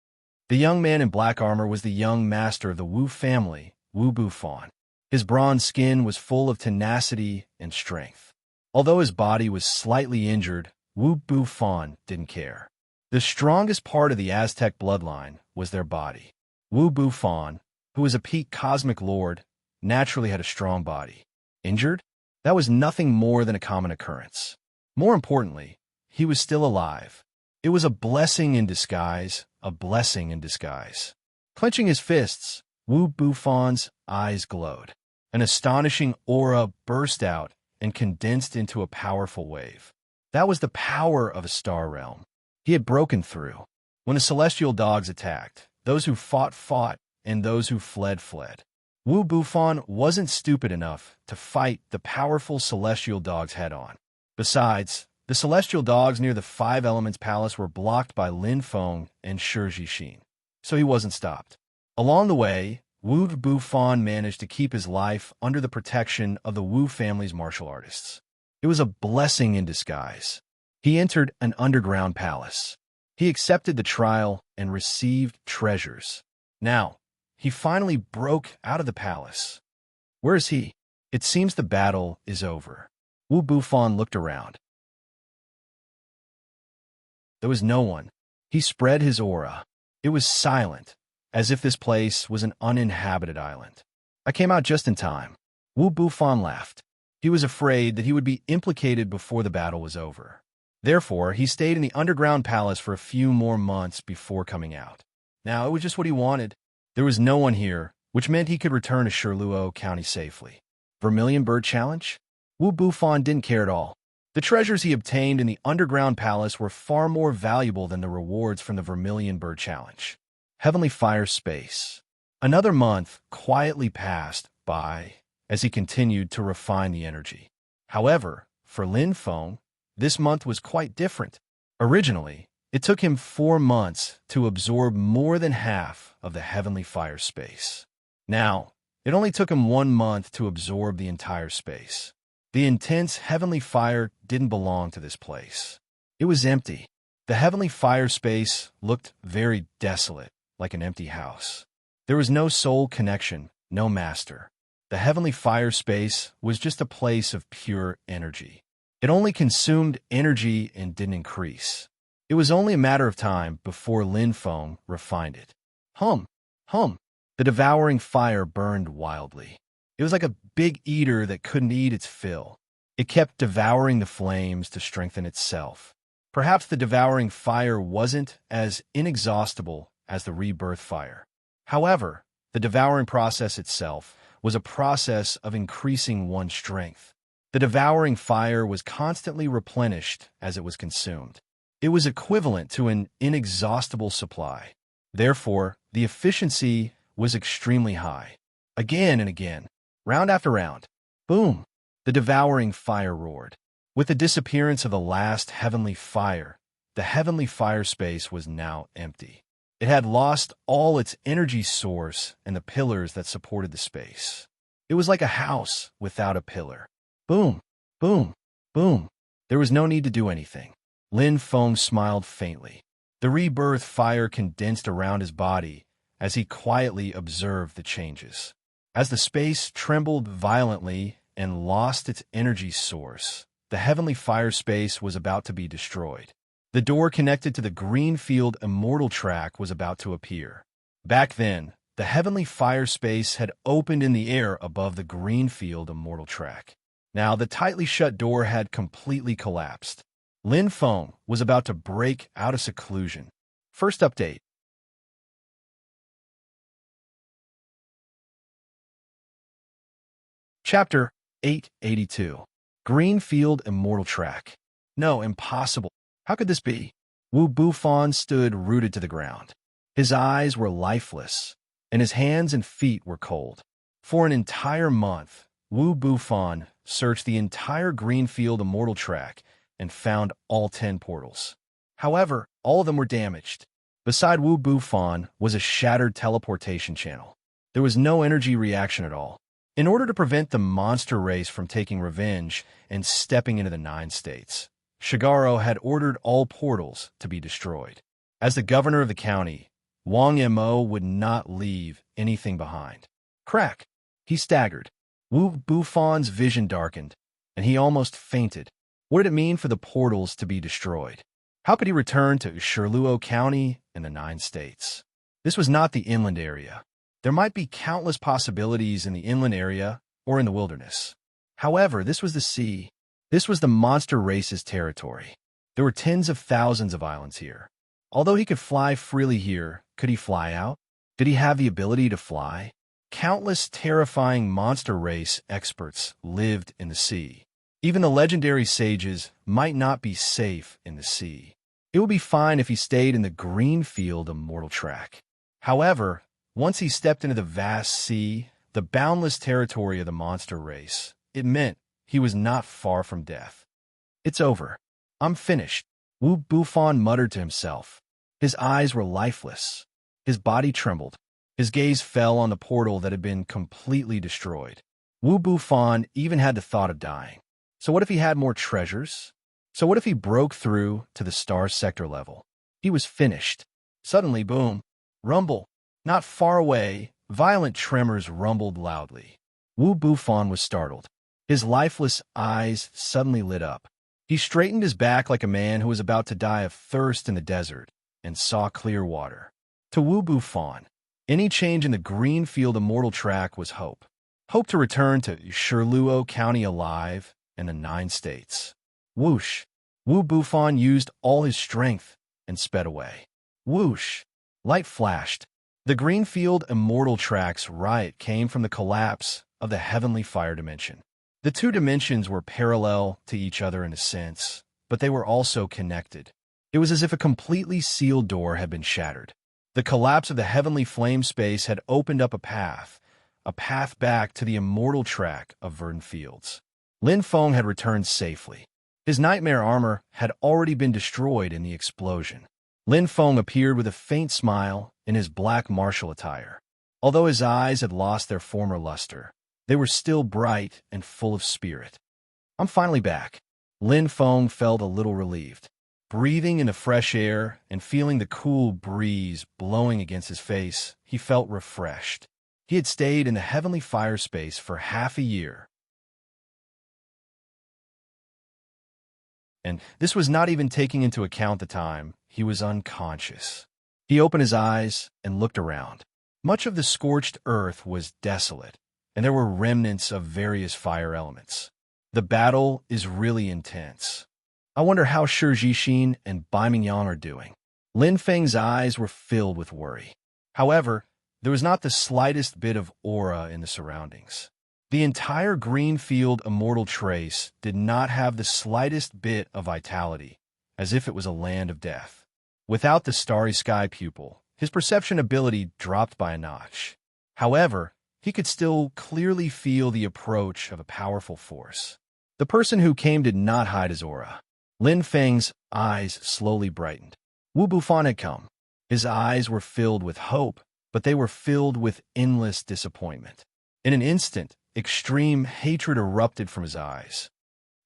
The young man in black armor was the young master of the Wu family, Wu Bufan. His bronze skin was full of tenacity and strength. Although his body was slightly injured, Wu Bufan didn't care. The strongest part of the Aztec bloodline was their body. Wu Bufan, who was a peak cosmic lord, naturally had a strong body. Injured? That was nothing more than a common occurrence. More importantly, he was still alive. It was a blessing in disguise, a blessing in disguise. Clenching his fists, Wu Bufan's eyes glowed. An astonishing aura burst out and condensed into a powerful wave. That was the power of a star realm. He had broken through. When the celestial dogs attacked, those who fought, and those who fled. Wu Bufan wasn't stupid enough to fight the powerful celestial dogs head-on. Besides, the celestial dogs near the Five Elements Palace were blocked by Lin Feng and Shi Jixin, so he wasn't stopped. Along the way, Wu Bufan managed to keep his life under the protection of the Wu family's martial artists. It was a blessing in disguise. He entered an underground palace. He accepted the trial and received treasures. Now, he finally broke out of the palace. Where is he? It seems the battle is over. Wu Bufan looked around. There was no one. He spread his aura. It was silent, as if this place was an uninhabited island. I came out just in time. Wu Bufan laughed. He was afraid that he would be implicated before the battle was over. Therefore, he stayed in the underground palace for a few more months before coming out. Now, it was just what he wanted. There was no one here, which meant he could return to Shirluo County safely. Vermilion Bird Challenge? Wu Bufan didn't care at all. The treasures he obtained in the underground palace were far more valuable than the rewards from the Vermilion Bird Challenge. Heavenly Fire Space. Another month quietly passed by as he continued to refine the energy. However, for Lin Feng, this month was quite different. Originally, it took him 4 months to absorb more than half of the Heavenly Fire Space. Now, it only took him 1 month to absorb the entire space. The intense Heavenly Fire didn't belong to this place. It was empty. The Heavenly Fire Space looked very desolate, like an empty house. There was no soul connection, no master. The Heavenly Fire Space was just a place of pure energy. It only consumed energy and didn't increase. It was only a matter of time before Lin Feng refined it. Hum. The devouring fire burned wildly. It was like a big eater that couldn't eat its fill. It kept devouring the flames to strengthen itself. Perhaps the devouring fire wasn't as inexhaustible as the rebirth fire. However, the devouring process itself was a process of increasing one's strength. The devouring fire was constantly replenished as it was consumed. It was equivalent to an inexhaustible supply. Therefore, the efficiency was extremely high. Again and again, round after round, boom, the devouring fire roared. With the disappearance of the last heavenly fire, the Heavenly Fire Space was now empty. It had lost all its energy source and the pillars that supported the space. It was like a house without a pillar. Boom, boom, boom. There was no need to do anything. Lin Feng smiled faintly. The rebirth fire condensed around his body as he quietly observed the changes. As the space trembled violently and lost its energy source, the Heavenly Fire Space was about to be destroyed. The door connected to the Greenfield Immortal Track was about to appear. Back then, the Heavenly Fire Space had opened in the air above the Greenfield Immortal Track. Now, the tightly shut door had completely collapsed. Lin Feng was about to break out of seclusion. First update. Chapter 882. Greenfield Immortal Track. No, impossible. How could this be? Wu Bufan stood rooted to the ground. His eyes were lifeless. and his hands and feet were cold. For an entire month, Wu Bufan searched the entire Greenfield Immortal track and found all 10 portals. However, all of them were damaged. Beside Wu Bufan was a shattered teleportation channel. There was no energy reaction at all. In order to prevent the monster race from taking revenge and stepping into the 9 states, Shigaro had ordered all portals to be destroyed. As the governor of the county, Wang Mo would not leave anything behind. Crack! He staggered. Wu Bufan's vision darkened, and he almost fainted. What did it mean for the portals to be destroyed? How could he return to Shirluo County and the 9 states? This was not the inland area. There might be countless possibilities in the inland area or in the wilderness. However, this was the sea. This was the monster race's territory. There were tens of thousands of islands here. Although he could fly freely here, could he fly out? Did he have the ability to fly? Countless terrifying monster race experts lived in the sea. Even the legendary sages might not be safe in the sea. It would be fine if he stayed in the Greenfield Immortal track. However, once he stepped into the vast sea, the boundless territory of the monster race, it meant he was not far from death. It's over. I'm finished, Wu Bufan muttered to himself. His eyes were lifeless. His body trembled. His gaze fell on the portal that had been completely destroyed. Wu Bufan even had the thought of dying. So what if he had more treasures? So what if he broke through to the star sector level? He was finished. Suddenly, boom, rumble. Not far away, violent tremors rumbled loudly. Wu Bufan was startled. His lifeless eyes suddenly lit up. He straightened his back like a man who was about to die of thirst in the desert and saw clear water. To Wu Bufan, any change in the Greenfield Immortal track was hope. Hope to return to Shirluo County alive and the 9 states. Whoosh! Wu Bufan used all his strength and sped away. Whoosh! Light flashed. The Greenfield Immortal track's riot came from the collapse of the heavenly fire dimension. The 2 dimensions were parallel to each other in a sense, but they were also connected. It was as if a completely sealed door had been shattered. The collapse of the heavenly flame space had opened up a path back to the immortal track of verdant fields. Lin Feng had returned safely. His nightmare armor had already been destroyed in the explosion. Lin Feng appeared with a faint smile in his black martial attire. Although his eyes had lost their former luster, they were still bright and full of spirit. I'm finally back. Lin Feng felt a little relieved. Breathing in the fresh air and feeling the cool breeze blowing against his face, he felt refreshed. He had stayed in the heavenly fire space for half a year. And this was not even taking into account the time he was unconscious. He opened his eyes and looked around. Much of the scorched earth was desolate, and there were remnants of various fire elements. The battle is really intense. I wonder how Shi Jixin and Bai Mingyang are doing. Lin Feng's eyes were filled with worry. However, there was not the slightest bit of aura in the surroundings. The entire Greenfield Immortal Trace did not have the slightest bit of vitality, as if it was a land of death. Without the starry sky pupil, his perception ability dropped by a notch. However, he could still clearly feel the approach of a powerful force. The person who came did not hide his aura. Lin Feng's eyes slowly brightened. Wu Bufan had come. His eyes were filled with hope, but they were filled with endless disappointment. In an instant, extreme hatred erupted from his eyes.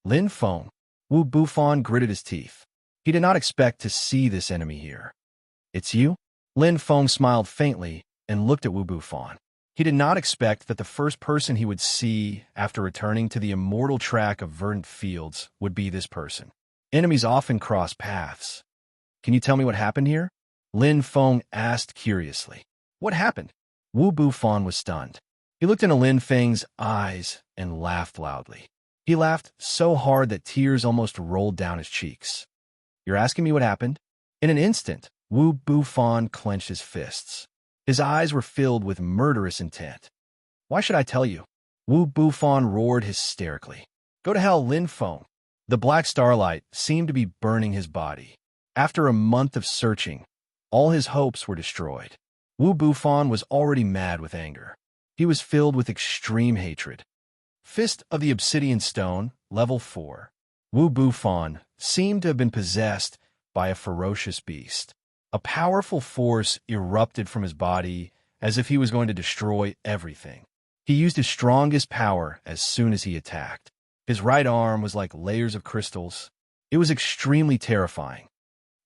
Lin Feng, Wu Bufan gritted his teeth. He did not expect to see this enemy here. It's you? Lin Feng smiled faintly and looked at Wu Bufan. He did not expect that the first person he would see after returning to the immortal track of verdant fields would be this person. Enemies often cross paths. Can you tell me what happened here? Lin Feng asked curiously. What happened? Wu Bufan was stunned. He looked into Lin Feng's eyes and laughed loudly. He laughed so hard that tears almost rolled down his cheeks. You're asking me what happened? In an instant, Wu Bufan clenched his fists. His eyes were filled with murderous intent. Why should I tell you? Wu Bufan roared hysterically. Go to hell, Lin Feng. The black starlight seemed to be burning his body. After a month of searching, all his hopes were destroyed. Wu Bufan was already mad with anger. He was filled with extreme hatred. Fist of the Obsidian Stone, level 4. Wu Bufan seemed to have been possessed by a ferocious beast. A powerful force erupted from his body as if he was going to destroy everything. He used his strongest power as soon as he attacked. His right arm was like layers of crystals. It was extremely terrifying.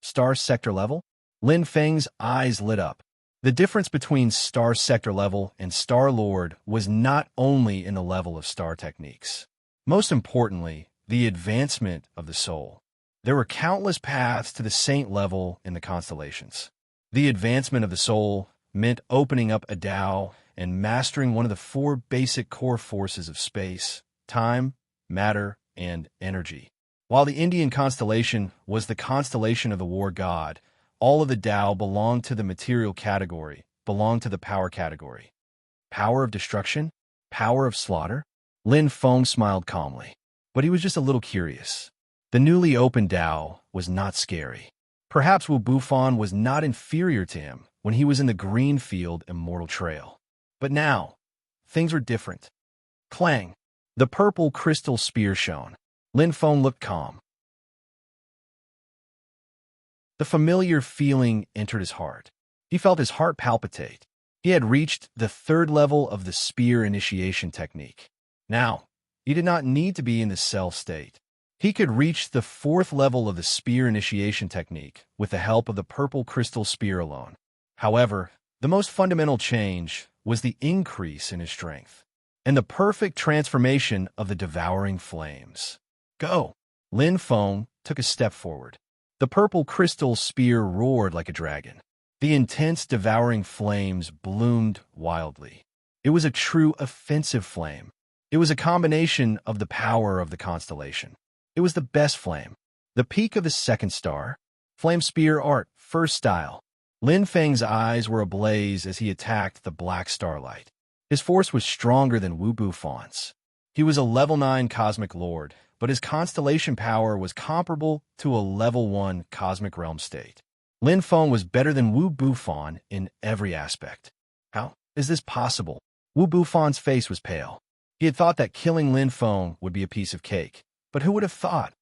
Star Sector level? Lin Feng's eyes lit up. The difference between Star Sector level and Star Lord was not only in the level of star techniques. Most importantly, the advancement of the soul. There were countless paths to the saint level in the constellations. The advancement of the soul meant opening up a Tao and mastering one of the 4 basic core forces of space, time, matter, and energy. While the Indian constellation was the constellation of the war god, all of the Tao belonged to the material category, belonged to the power category. Power of destruction? Power of slaughter? Lin Feng smiled calmly, but he was just a little curious. The newly opened Tao was not scary. Perhaps Wu Bufan was not inferior to him when he was in the Greenfield Immortal Trail. But now, things were different. Clang! The purple crystal spear shone. Lin Feng looked calm. The familiar feeling entered his heart. He felt his heart palpitate. He had reached the 3rd level of the spear initiation technique. Now, he did not need to be in the cell state. He could reach the 4th level of the spear initiation technique with the help of the purple crystal spear alone. However, the most fundamental change was the increase in his strength and the perfect transformation of the devouring flames. Go! Lin Feng took a step forward. The purple crystal spear roared like a dragon. The intense devouring flames bloomed wildly. It was a true offensive flame. It was a combination of the power of the constellation. It was the best flame. The peak of the 2nd star. Flame spear art, 1st style. Lin Feng's eyes were ablaze as he attacked the black starlight. His force was stronger than Wu Bufan's. He was a level 9 cosmic lord, but his constellation power was comparable to a level 1 cosmic realm state. Lin Feng was better than Wu Bufan in every aspect. How is this possible? Wu Bufan's face was pale. He had thought that killing Lin Feng would be a piece of cake, but who would have thought?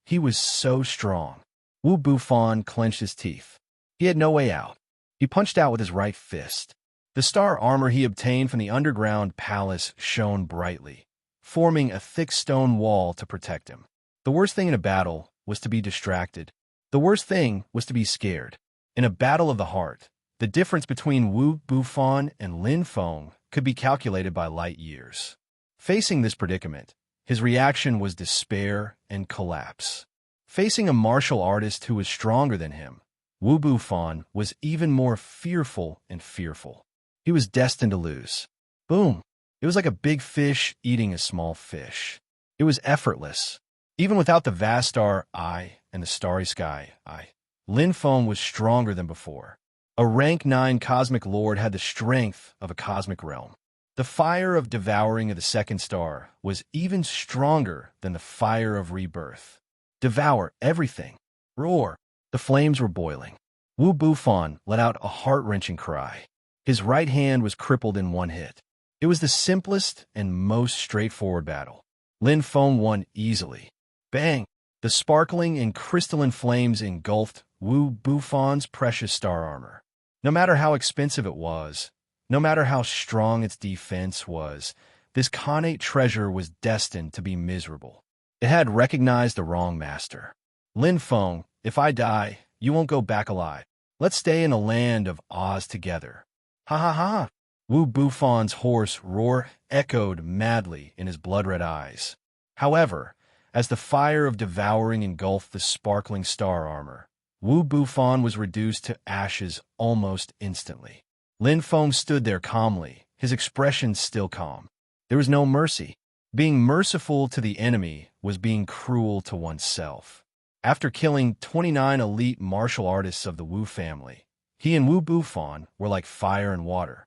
He was so strong. Wu Bufan clenched his teeth. He had no way out. He punched out with his right fist. The star armor he obtained from the underground palace shone brightly, forming a thick stone wall to protect him. The worst thing in a battle was to be distracted. The worst thing was to be scared. In a battle of the heart, the difference between Wu Bufan and Lin Feng could be calculated by light years. Facing this predicament, his reaction was despair and collapse. Facing a martial artist who was stronger than him, Wu Bufan was even more fearful and fearful. He was destined to lose. Boom! It was like a big fish eating a small fish. It was effortless. Even without the vast star eye and the starry sky eye, Lin Feng was stronger than before. A rank 9 cosmic lord had the strength of a cosmic realm. The fire of devouring of the 2nd star was even stronger than the fire of rebirth. Devour everything. Roar. The flames were boiling. Wu Bufan let out a heart-wrenching cry. His right hand was crippled in one hit. It was the simplest and most straightforward battle. Lin Feng won easily. Bang! The sparkling and crystalline flames engulfed Wu Bufan's precious star armor. No matter how expensive it was, no matter how strong its defense was, this connate treasure was destined to be miserable. It had recognized the wrong master. Lin Feng, if I die, you won't go back alive. Let's stay in the land of Oz together. Ha ha ha! Wu Bufan's hoarse roar echoed madly in his blood-red eyes. However, as the fire of devouring engulfed the sparkling star armor, Wu Bufan was reduced to ashes almost instantly. Lin Feng stood there calmly, his expression still calm. There was no mercy. Being merciful to the enemy was being cruel to oneself. After killing 29 elite martial artists of the Wu family, he and Wu Bufan were like fire and water.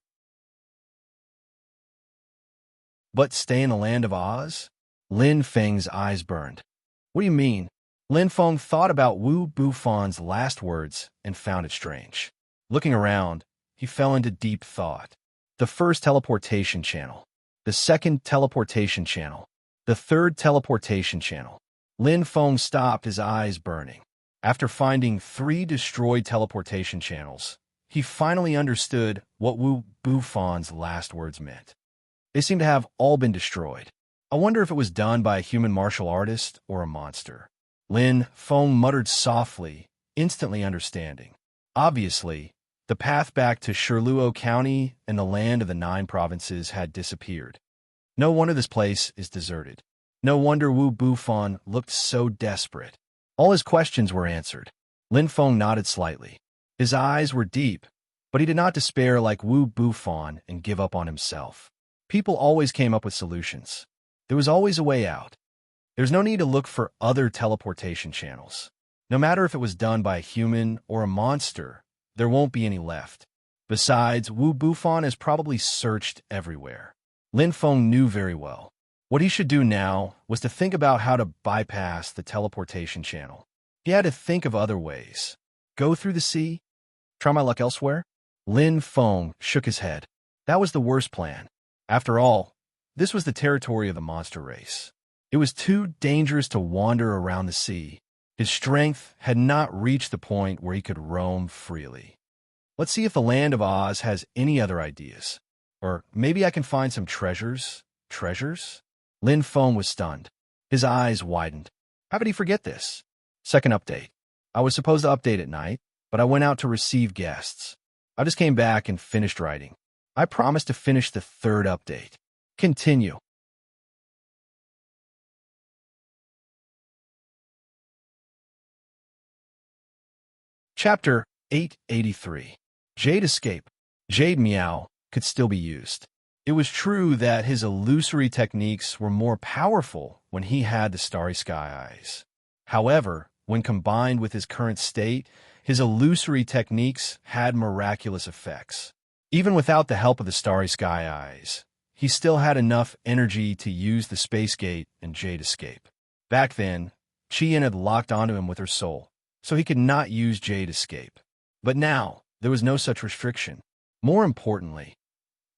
But stay in the land of Oz? Lin Feng's eyes burned. What do you mean? Lin Feng thought about Wu Bufan's last words and found it strange. Looking around, he fell into deep thought. The first teleportation channel. The second teleportation channel. The third teleportation channel. Lin Feng stopped, his eyes burning. After finding 3 destroyed teleportation channels, he finally understood what Wu Bufon's last words meant. They seemed to have all been destroyed. I wonder if it was done by a human martial artist or a monster. Lin Feng muttered softly, instantly understanding. Obviously, the path back to Shirluo County and the land of the 9 provinces had disappeared. No wonder this place is deserted. No wonder Wu Bufon looked so desperate. All his questions were answered. Lin Feng nodded slightly. His eyes were deep, but he did not despair like Wu Bufon and give up on himself. People always came up with solutions. There was always a way out. There's no need to look for other teleportation channels. No matter if it was done by a human or a monster, there won't be any left. Besides, Wu Bufon has probably searched everywhere. Lin Feng knew very well. What he should do now was to think about how to bypass the teleportation channel. He had to think of other ways. Go through the sea? Try my luck elsewhere? Lin Feng shook his head. That was the worst plan. After all, this was the territory of the monster race. It was too dangerous to wander around the sea. His strength had not reached the point where he could roam freely. Let's see if the land of Oz has any other ideas. Or maybe I can find some treasures. Treasures? Lin Feng was stunned. His eyes widened. How could he forget this? Second update. I was supposed to update at night, but I went out to receive guests. I just came back and finished writing. I promised to finish the third update. Continue. Chapter 883. Jade Escape. Jade Meow could still be used. It was true that his illusory techniques were more powerful when he had the Starry Sky Eyes. However, when combined with his current state, his illusory techniques had miraculous effects. Even without the help of the Starry Sky Eyes, he still had enough energy to use the Space Gate and Jade Escape. Back then, Qian had locked onto him with her soul, so he could not use Jade Escape. But now, there was no such restriction. More importantly,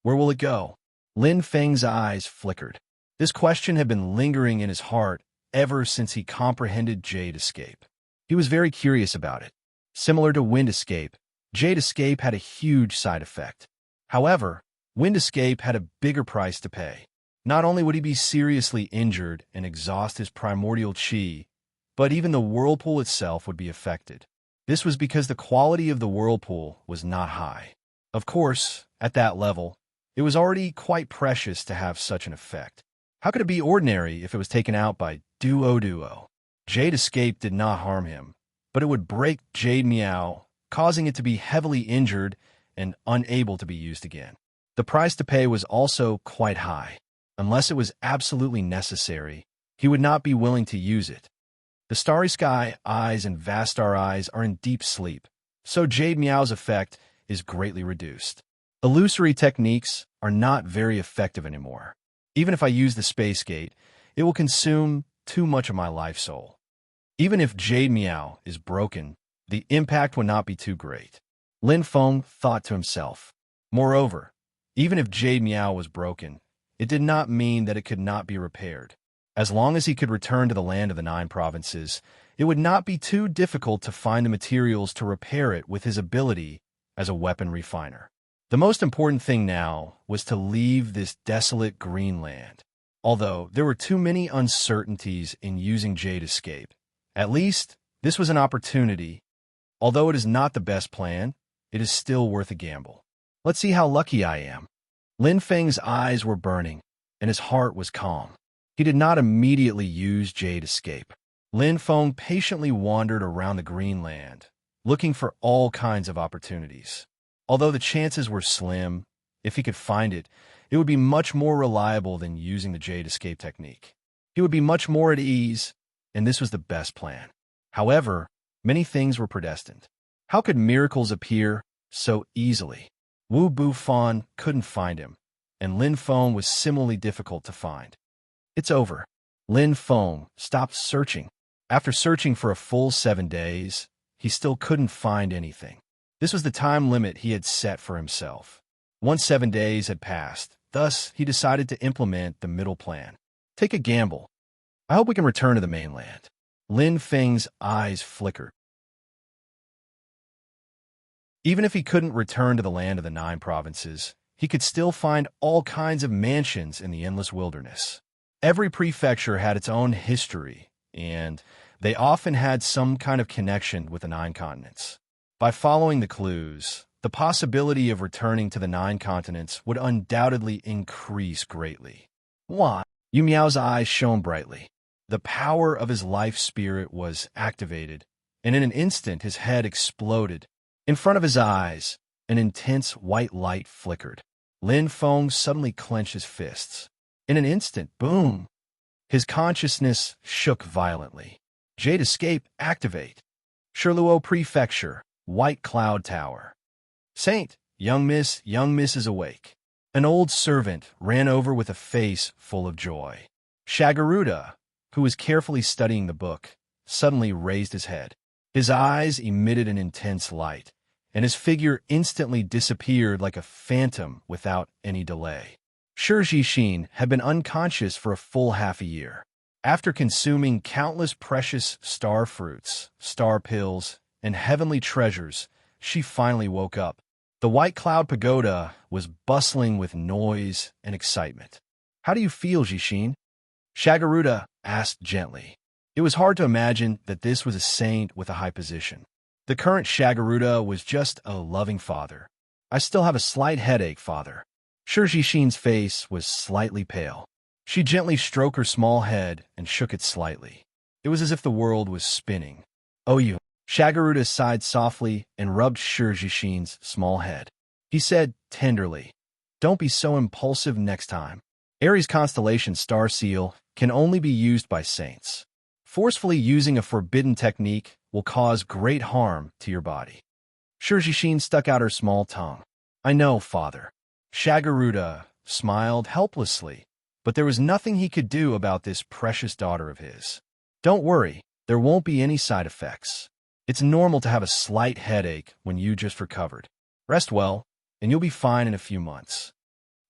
where will it go? Lin Feng's eyes flickered. This question had been lingering in his heart ever since he comprehended Jade Escape. He was very curious about it. Similar to Wind Escape, Jade Escape had a huge side effect. However, Wind Escape had a bigger price to pay. Not only would he be seriously injured and exhaust his primordial qi, but even the whirlpool itself would be affected. This was because the quality of the whirlpool was not high. Of course, at that level, it was already quite precious to have such an effect. How could it be ordinary if it was taken out by Duo? Jade Escape did not harm him, but it would break Jade Meow, causing it to be heavily injured and unable to be used again. The price to pay was also quite high. Unless it was absolutely necessary, he would not be willing to use it. The Starry Sky Eyes and Vastar Eyes are in deep sleep, so Jade Meow's effect is greatly reduced. Illusory techniques are not very effective anymore. Even if I use the Space Gate, it will consume too much of my life soul. Even if Jade Meow is broken, the impact would not be too great. Lin Feng thought to himself. Moreover, even if Jade Meow was broken, it did not mean that it could not be repaired. As long as he could return to the land of the 9 provinces, it would not be too difficult to find the materials to repair it with his ability as a weapon refiner. The most important thing now was to leave this desolate green land. Although there were too many uncertainties in using Jade Escape, at least this was an opportunity. Although it is not the best plan, it is still worth a gamble. Let's see how lucky I am. Lin Feng's eyes were burning, and his heart was calm. He did not immediately use Jade Escape. Lin Feng patiently wandered around the green land, looking for all kinds of opportunities. Although the chances were slim, if he could find it, it would be much more reliable than using the Jade Escape technique. He would be much more at ease, and this was the best plan. However, many things were predestined. How could miracles appear so easily? Wu Bufon couldn't find him, and Lin Feng was similarly difficult to find. It's over. Lin Feng stopped searching. After searching for a full 7 days, he still couldn't find anything. This was the time limit he had set for himself. Once 7 days had passed, thus he decided to implement the middle plan. Take a gamble. I hope we can return to the mainland. Lin Feng's eyes flickered. Even if he couldn't return to the land of the 9 provinces, he could still find all kinds of mansions in the endless wilderness. Every prefecture had its own history, and they often had some kind of connection with the 9 continents. By following the clues, the possibility of returning to the 9 continents would undoubtedly increase greatly. Why? Yu Miao's eyes shone brightly. The power of his life spirit was activated, and in an instant his head exploded. In front of his eyes, an intense white light flickered. Lin Feng suddenly clenched his fists. In an instant, boom! His consciousness shook violently. Jade Escape, activate. Shiluo Prefecture, White Cloud Tower. Saint, young miss is awake. An old servant ran over with a face full of joy. Shagaruda, who was carefully studying the book, suddenly raised his head. His eyes emitted an intense light, and his figure instantly disappeared like a phantom without any delay. Shi Jixin had been unconscious for a full half a year. After consuming countless precious star fruits, star pills, and heavenly treasures, she finally woke up. The White Cloud Pagoda was bustling with noise and excitement. How do you feel, Jixin? Shagaruda asked gently. It was hard to imagine that this was a saint with a high position. The current Shagaruda was just a loving father. I still have a slight headache, father. Shi Jixin's face was slightly pale. She gently stroked her small head and shook it slightly. It was as if the world was spinning. Oh, you. Shagaruda sighed softly and rubbed Shi Jixin's small head. He said tenderly, don't be so impulsive next time. Aries constellation star seal can only be used by saints. Forcefully using a forbidden technique will cause great harm to your body. Shi Jixin stuck out her small tongue. I know, father. Shagaruda smiled helplessly, but there was nothing he could do about this precious daughter of his. Don't worry, there won't be any side effects. It's normal to have a slight headache when you just recovered. Rest well, and you'll be fine in a few months.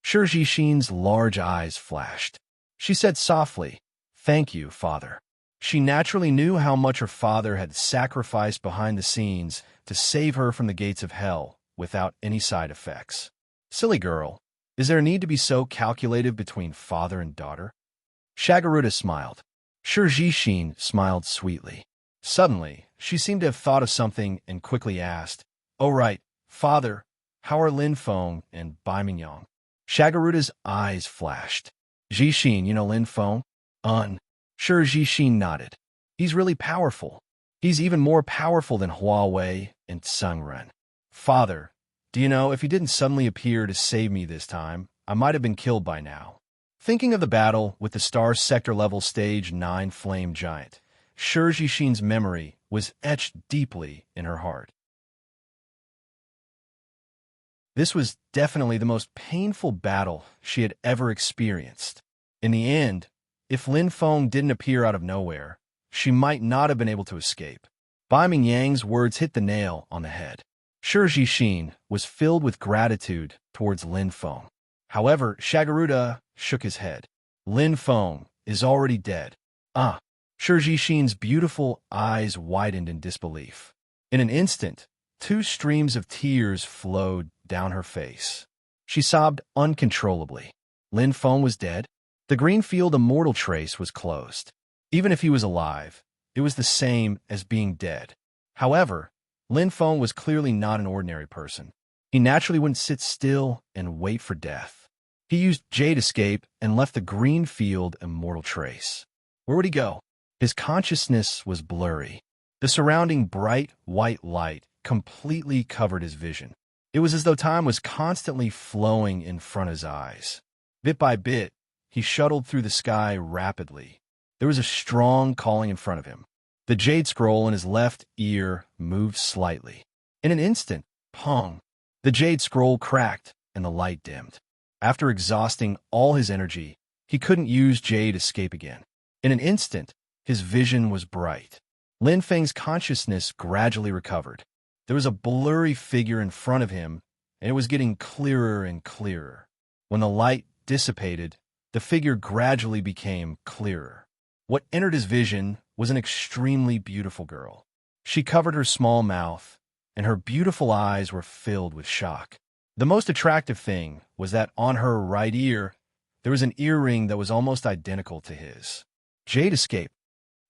Shi Jixin's large eyes flashed. She said softly, thank you, father. She naturally knew how much her father had sacrificed behind the scenes to save her from the gates of hell without any side effects. Silly girl, is there a need to be so calculative between father and daughter? Shagaruda smiled. Shi Jixin smiled sweetly. Suddenly, she seemed to have thought of something and quickly asked, oh right, father, how are Lin Feng and Bai Mingyang? Shagaruda's eyes flashed. Jixin, you know Lin Feng? Shi Jixin nodded. He's really powerful. He's even more powerful than Huawei and Sungren. Father, do you know, if he didn't suddenly appear to save me this time, I might have been killed by now. Thinking of the battle with the Star Sector level Stage 9 flame giant, Shi Jixin's memory was etched deeply in her heart. This was definitely the most painful battle she had ever experienced. In the end, if Lin Feng didn't appear out of nowhere, she might not have been able to escape. Bai Mingyang's words hit the nail on the head. Shi Jixin was filled with gratitude towards Lin Feng. However, Shagaruda shook his head. Lin Feng is already dead. Shi Jixin's beautiful eyes widened in disbelief. In an instant, 2 streams of tears flowed down her face. She sobbed uncontrollably. Lin Feng was dead? The Greenfield immortal trace was closed. Even if he was alive, it was the same as being dead. However, Lin Feng was clearly not an ordinary person. He naturally wouldn't sit still and wait for death. He used Jade Escape and left the Greenfield immortal trace. Where would he go? His consciousness was blurry. The surrounding bright white light completely covered his vision. It was as though time was constantly flowing in front of his eyes. Bit by bit, he shuttled through the sky rapidly. There was a strong calling in front of him. The jade scroll in his left ear moved slightly. In an instant, pong! The jade scroll cracked and the light dimmed. After exhausting all his energy, he couldn't use Jade Escape again. In an instant, his vision was bright. Lin Feng's consciousness gradually recovered. There was a blurry figure in front of him, and it was getting clearer and clearer. When the light dissipated, the figure gradually became clearer. What entered his vision was an extremely beautiful girl. She covered her small mouth, and her beautiful eyes were filled with shock. The most attractive thing was that on her right ear, there was an earring that was almost identical to his. Jade escaped.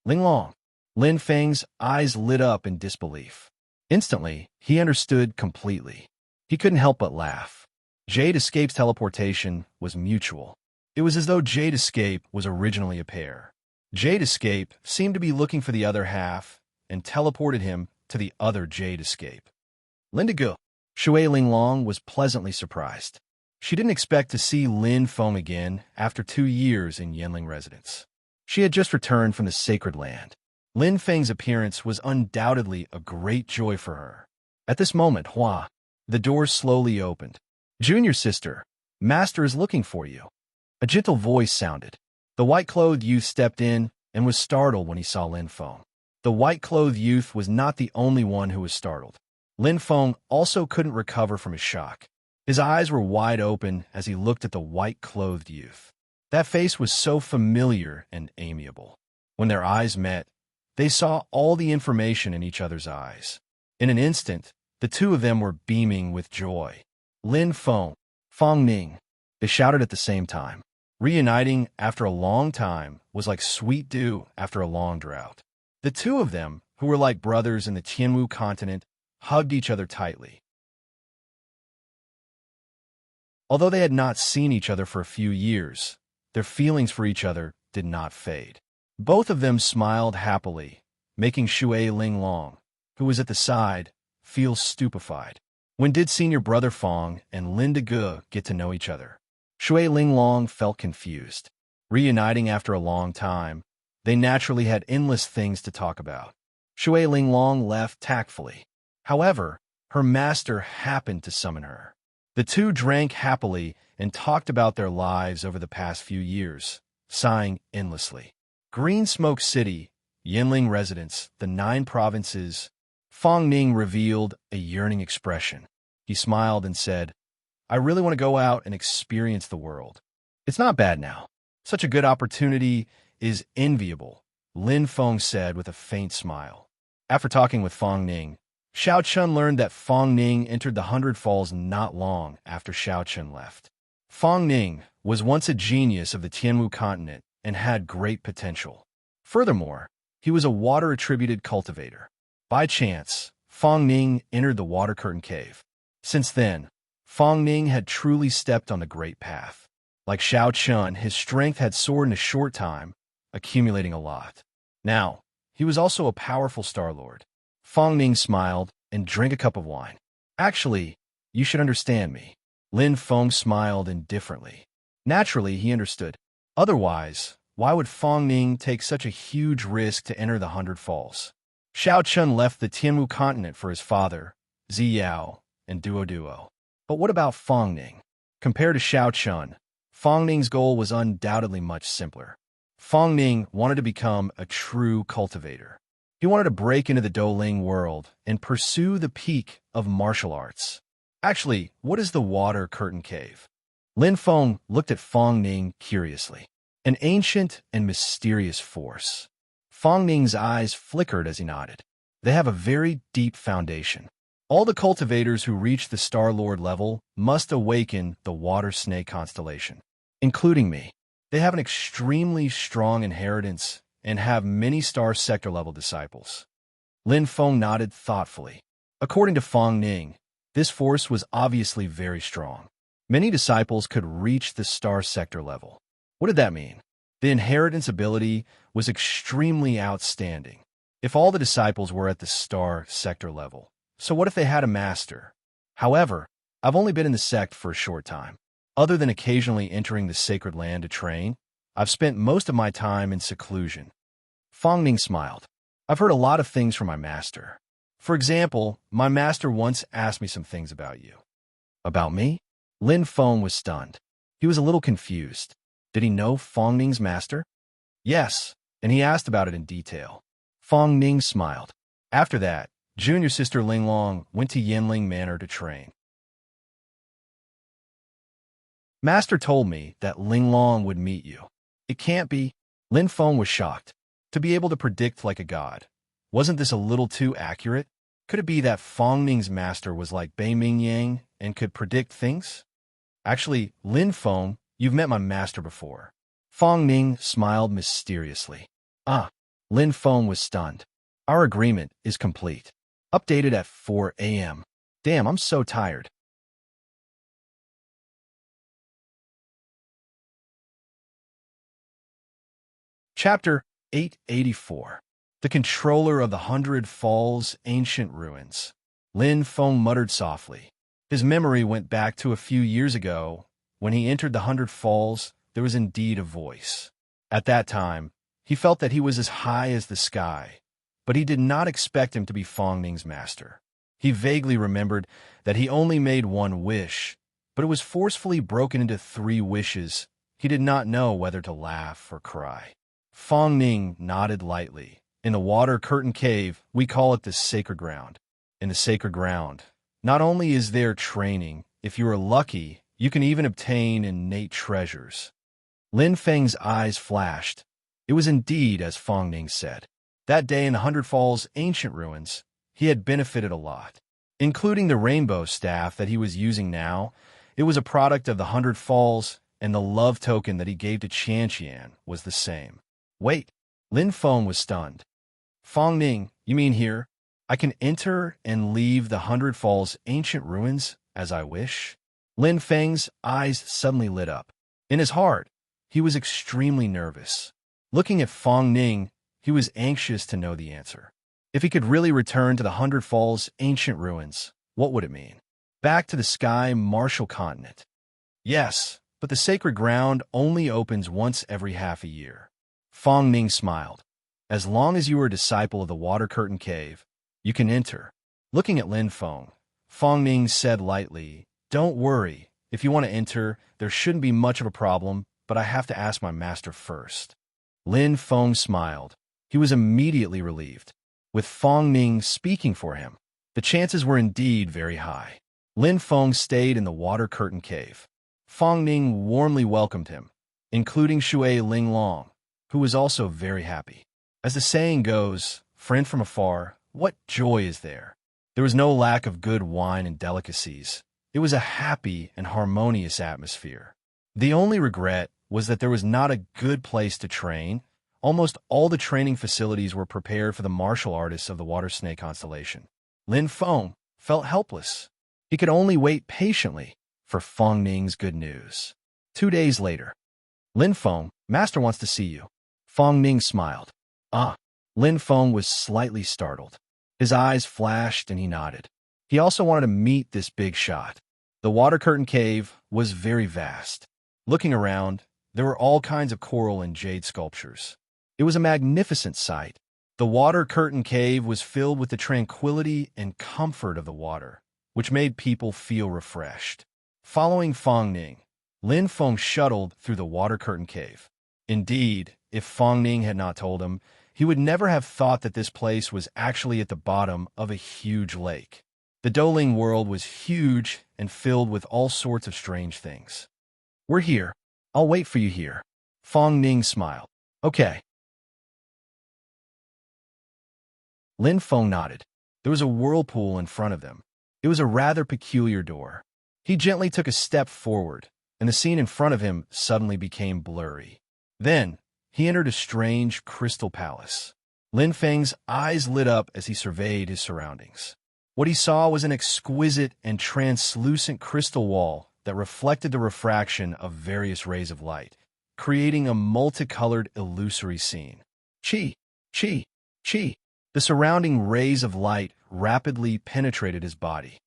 Ling Long. Lin Feng's eyes lit up in disbelief. Instantly, he understood completely. He couldn't help but laugh. Jade Escape's teleportation was mutual. It was as though Jade Escape was originally a pair. Jade Escape seemed to be looking for the other half and teleported him to the other Jade Escape. Lindigo. Shui Linglong was pleasantly surprised. She didn't expect to see Lin Feng again after 2 years in Yanling residence. She had just returned from the sacred land. Lin Feng's appearance was undoubtedly a great joy for her. At this moment, the door slowly opened. Junior sister, Master is looking for you. A gentle voice sounded. The white-clothed youth stepped in and was startled when he saw Lin Feng. The white-clothed youth was not the only one who was startled. Lin Feng also couldn't recover from his shock. His eyes were wide open as he looked at the white-clothed youth. That face was so familiar and amiable. When their eyes met, they saw all the information in each other's eyes. In an instant, the two of them were beaming with joy. Lin Feng, Fong Ning, they shouted at the same time. Reuniting after a long time was like sweet dew after a long drought. The two of them, who were like brothers in the Tianwu continent, hugged each other tightly. Although they had not seen each other for a few years, their feelings for each other did not fade. Both of them smiled happily, making Shui Linglong, who was at the side, feel stupefied. When did senior brother Fong and Linda Ge get to know each other? Shui Linglong felt confused. Reuniting after a long time, they naturally had endless things to talk about. Shui Linglong left tactfully. However, her master happened to summon her. The two drank happily and talked about their lives over the past few years, sighing endlessly. Green Smoke City, Yinling residence, the 9 provinces. Fong Ning revealed a yearning expression. He smiled and said, I really want to go out and experience the world. It's not bad now. Such a good opportunity is enviable, Lin Feng said with a faint smile. After talking with Fong Ning, Xiao Chun learned that Fong Ning entered the 100 Falls not long after Xiao Chun left. Fong Ning was once a genius of the Tianwu continent and had great potential. Furthermore, he was a water-attributed cultivator. By chance, Fong Ning entered the Water Curtain Cave. Since then, Fong Ning had truly stepped on the great path. Like Xiao Chun, his strength had soared in a short time, accumulating a lot. Now, he was also a powerful Star Lord. Fong Ning smiled and drank a cup of wine. Actually, you should understand me. Lin Feng smiled indifferently. Naturally, he understood. Otherwise, why would Fong Ning take such a huge risk to enter the 100 Falls? Xiao Chun left the Tianwu continent for his father, Ziyao, and Duo. But what about Fong Ning? Compared to Xiao Chun, Fong Ning's goal was undoubtedly much simpler. Fong Ning wanted to become a true cultivator. He wanted to break into the Douling world and pursue the peak of martial arts. Actually, what is the Water Curtain Cave? Lin Feng looked at Fong Ning curiously. An ancient and mysterious force. Fong Ning's eyes flickered as he nodded. They have a very deep foundation. All the cultivators who reach the Star Lord level must awaken the Water Snake constellation, including me. They have an extremely strong inheritance and have many Star Sector level disciples. Lin Feng nodded thoughtfully. According to Fong Ning, this force was obviously very strong. Many disciples could reach the Star Sector level. What did that mean? The inheritance ability was extremely outstanding. If all the disciples were at the Star Sector level, so what if they had a master? However, I've only been in the sect for a short time. Other than occasionally entering the sacred land to train, I've spent most of my time in seclusion. Fong Ning smiled. I've heard a lot of things from my master. For example, my master once asked me some things about you. About me? Lin Feng was stunned. He was a little confused. Did he know Fong Ning's master? Yes, and he asked about it in detail. Fong Ning smiled. After that, Junior sister Linglong went to Yinling Manor to train. Master told me that Linglong would meet you. It can't be. Lin Feng was shocked. To be able to predict like a god. Wasn't this a little too accurate? Could it be that Fong Ning's master was like Bei Ming Yang and could predict things? Actually, Lin Feng, you've met my master before. Fong Ning smiled mysteriously. Ah, Lin Feng was stunned. Our agreement is complete. Updated at 4 a.m. Damn, I'm so tired. Chapter 884. The Controller of the Hundred Falls Ancient Ruins. Lin Feng muttered softly. His memory went back to a few years ago. When he entered the Hundred Falls, there was indeed a voice. At that time, he felt that he was as high as the sky, but he did not expect him to be Fong Ning's master. He vaguely remembered that he only made one wish, but it was forcefully broken into 3 wishes. He did not know whether to laugh or cry. Fong Ning nodded lightly. In the water curtain cave, we call it the sacred ground. In the sacred ground, not only is there training, if you are lucky, you can even obtain innate treasures. Lin Feng's eyes flashed. It was indeed as Fong Ning said. That day in the Hundred Falls ancient ruins, he had benefited a lot. Including the rainbow staff that he was using now, it was a product of the Hundred Falls, and the love token that he gave to Qian was the same. Wait, Lin Feng was stunned. Fong Ning, you mean here? I can enter and leave the Hundred Falls ancient ruins as I wish? Lin Feng's eyes suddenly lit up. In his heart, he was extremely nervous. Looking at Fong Ning, he was anxious to know the answer. If he could really return to the Hundred Falls ancient ruins, what would it mean? Back to the sky martial continent. Yes, but the sacred ground only opens once every half a year. Fong Ning smiled. As long as you are a disciple of the water curtain cave, you can enter. Looking at Lin Feng, Fong Ning said lightly, don't worry. If you want to enter, there shouldn't be much of a problem, but I have to ask my master first. Lin Feng smiled. He was immediately relieved. With Fong Ning speaking for him, the chances were indeed very high. Lin Feng stayed in the water curtain cave. Fong Ning warmly welcomed him, including Shui Linglong, who was also very happy. As the saying goes, friend from afar, what joy is there? There was no lack of good wine and delicacies. It was a happy and harmonious atmosphere. The only regret was that there was not a good place to train. Almost all the training facilities were prepared for the martial artists of the water snake constellation. Lin Feng felt helpless. He could only wait patiently for Fong Ning's good news. 2 days later. Lin Feng, master wants to see you. Fong Ning smiled. Ah. Lin Feng was slightly startled. His eyes flashed and he nodded. He also wanted to meet this big shot. The water curtain cave was very vast. Looking around, there were all kinds of coral and jade sculptures. It was a magnificent sight. The water curtain cave was filled with the tranquility and comfort of the water, which made people feel refreshed. Following Fong Ning, Lin Feng shuttled through the water curtain cave. Indeed, if Fong Ning had not told him, he would never have thought that this place was actually at the bottom of a huge lake. The Doling world was huge and filled with all sorts of strange things. We're here. I'll wait for you here. Fong Ning smiled. Okay. Lin Feng nodded. There was a whirlpool in front of them. It was a rather peculiar door. He gently took a step forward, and the scene in front of him suddenly became blurry. Then, he entered a strange crystal palace. Lin Feng's eyes lit up as he surveyed his surroundings. What he saw was an exquisite and translucent crystal wall that reflected the refraction of various rays of light, creating a multicolored illusory scene. Chi, chi, chi. The surrounding rays of light rapidly penetrated his body.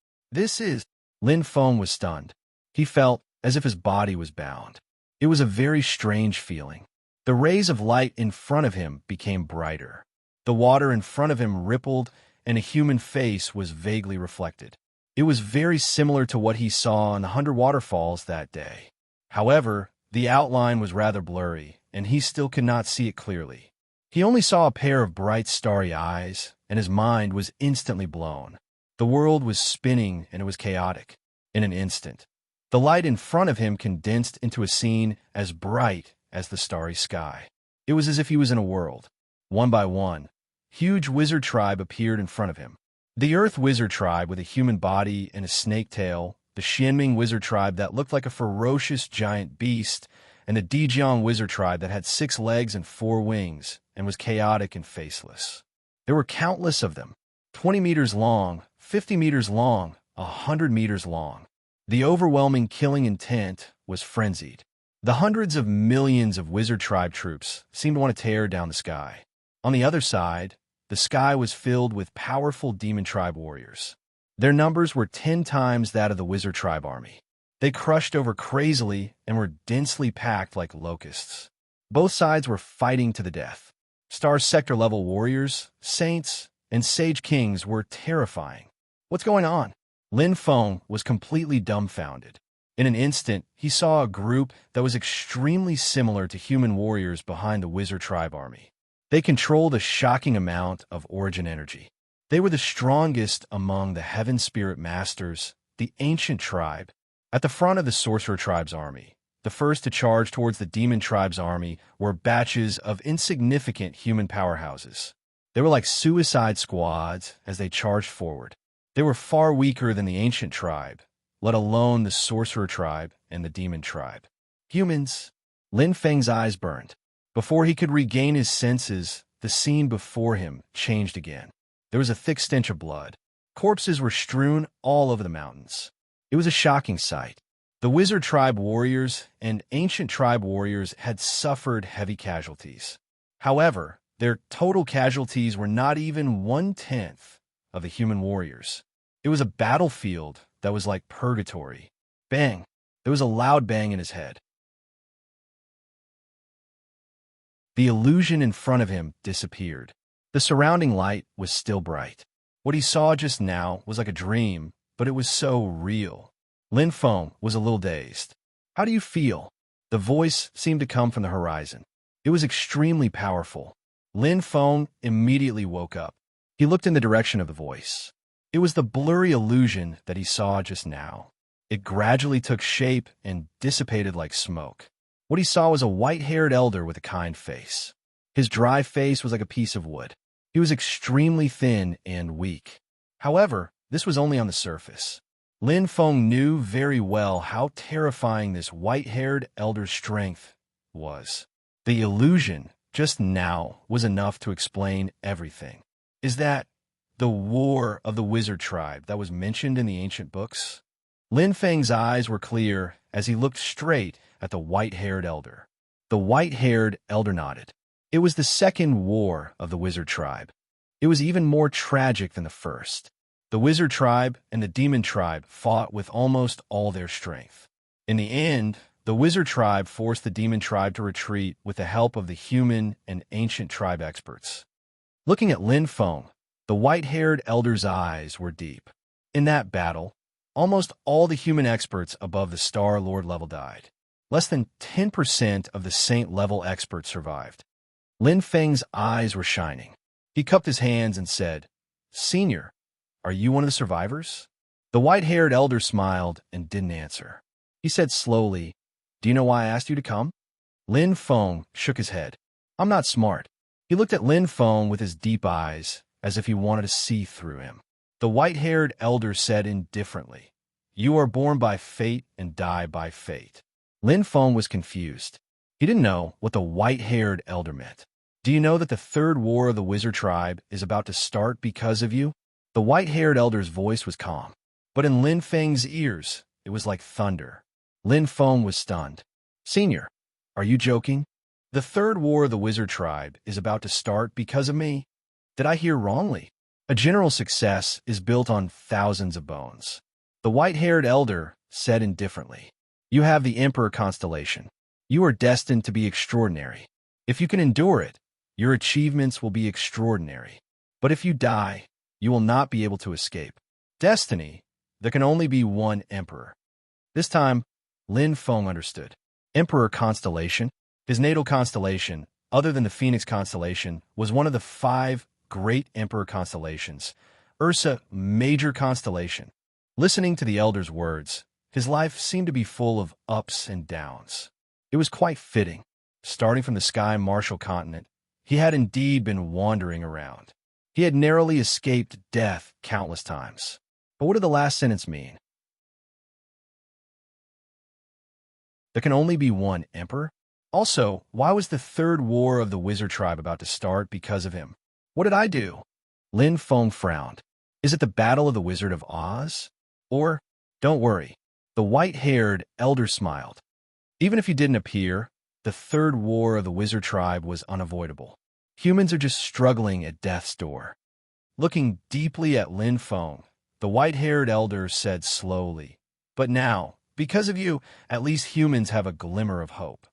Lin Feng was stunned. He felt as if his body was bound. It was a very strange feeling. The rays of light in front of him became brighter. The water in front of him rippled, and a human face was vaguely reflected. It was very similar to what he saw in the 100 waterfalls that day. However, the outline was rather blurry, and he still could not see it clearly. He only saw a pair of bright, starry eyes, and his mind was instantly blown. The world was spinning, and it was chaotic. In an instant, the light in front of him condensed into a scene as bright as the starry sky. It was as if he was in a world. One by one, huge wizard tribe appeared in front of him. The Earth wizard tribe with a human body and a snake tail, the Xianming wizard tribe that looked like a ferocious giant beast, and the Dijiang wizard tribe that had 6 legs and 4 wings and was chaotic and faceless. There were countless of them, 20 meters long, 50 meters long, 100 meters long. The overwhelming killing intent was frenzied. The hundreds of millions of wizard tribe troops seemed to want to tear down the sky. On the other side, the sky was filled with powerful demon tribe warriors. Their numbers were 10 times that of the wizard tribe army. They crushed over crazily and were densely packed like locusts. Both sides were fighting to the death. Star sector-level warriors, saints, and sage kings were terrifying. What's going on? Lin Feng was completely dumbfounded. In an instant, he saw a group that was extremely similar to human warriors behind the wizard tribe army. They controlled a shocking amount of origin energy. They were the strongest among the heaven spirit masters, the ancient tribe. At the front of the sorcerer tribe's army, the first to charge towards the demon tribe's army were batches of insignificant human powerhouses. They were like suicide squads as they charged forward. They were far weaker than the ancient tribe, let alone the sorcerer tribe and the demon tribe. Humans. Lin Feng's eyes burned. Before he could regain his senses, the scene before him changed again. There was a thick stench of blood. Corpses were strewn all over the mountains. It was a shocking sight. The wizard tribe warriors and ancient tribe warriors had suffered heavy casualties. However, their total casualties were not even 1/10 of the human warriors. It was a battlefield that was like purgatory. Bang! There was a loud bang in his head. The illusion in front of him disappeared. The surrounding light was still bright. What he saw just now was like a dream, but it was so real. Lin Feng was a little dazed. How do you feel? The voice seemed to come from the horizon. It was extremely powerful. Lin Feng immediately woke up. He looked in the direction of the voice. It was the blurry illusion that he saw just now. It gradually took shape and dissipated like smoke. What he saw was a white-haired elder with a kind face. His dry face was like a piece of wood. He was extremely thin and weak. However, this was only on the surface. Lin Feng knew very well how terrifying this white-haired elder's strength was. The illusion just now was enough to explain everything. Is that the war of the wizard tribe that was mentioned in the ancient books? Lin Feng's eyes were clear as he looked straight at the white-haired elder. The white-haired elder nodded. It was the second war of the wizard tribe. It was even more tragic than the first. The wizard tribe and the demon tribe fought with almost all their strength. In the end, the wizard tribe forced the demon tribe to retreat with the help of the human and ancient tribe experts. Looking at Lin Feng, the white-haired elder's eyes were deep. In that battle, almost all the human experts above the Star Lord level died. Less than 10% of the Saint level experts survived. Lin Feng's eyes were shining. He cupped his hands and said, "Senior, are you one of the survivors?" The white-haired elder smiled and didn't answer. He said slowly, "Do you know why I asked you to come?" Lin Feng shook his head. "I'm not smart." He looked at Lin Feng with his deep eyes, as if he wanted to see through him. The white-haired elder said indifferently, "You are born by fate and die by fate." Lin Feng was confused. He didn't know what the white-haired elder meant. "Do you know that the third war of the wizard tribe is about to start because of you?" The white-haired elder's voice was calm, but in Lin Feng's ears, it was like thunder. Lin Feng was stunned. "Senior, are you joking? The third war of the wizard tribe is about to start because of me? Did I hear wrongly? A general success is built on thousands of bones." The white-haired elder said indifferently, "You have the Emperor constellation. You are destined to be extraordinary. If you can endure it, your achievements will be extraordinary. But if you die, you will not be able to escape. Destiny, there can only be one emperor." This time, Lin Feng understood. Emperor constellation, his natal constellation, other than the Phoenix constellation, was one of the 5 great emperor constellations, Ursa major constellation. Listening to the elder's words, his life seemed to be full of ups and downs. It was quite fitting. Starting from the sky Martial continent, he had indeed been wandering around. He had narrowly escaped death countless times. But what did the last sentence mean? There can only be one emperor? Also, why was the third war of the wizard tribe about to start because of him? What did I do? Lin Feng frowned. Is it the Battle of the Wizard of Oz? Or, don't worry, the white-haired elder smiled. Even if he didn't appear, the third war of the wizard tribe was unavoidable. Humans are just struggling at death's door. Looking deeply at Lin Feng, the white-haired elder said slowly, "But now, because of you, at least humans have a glimmer of hope."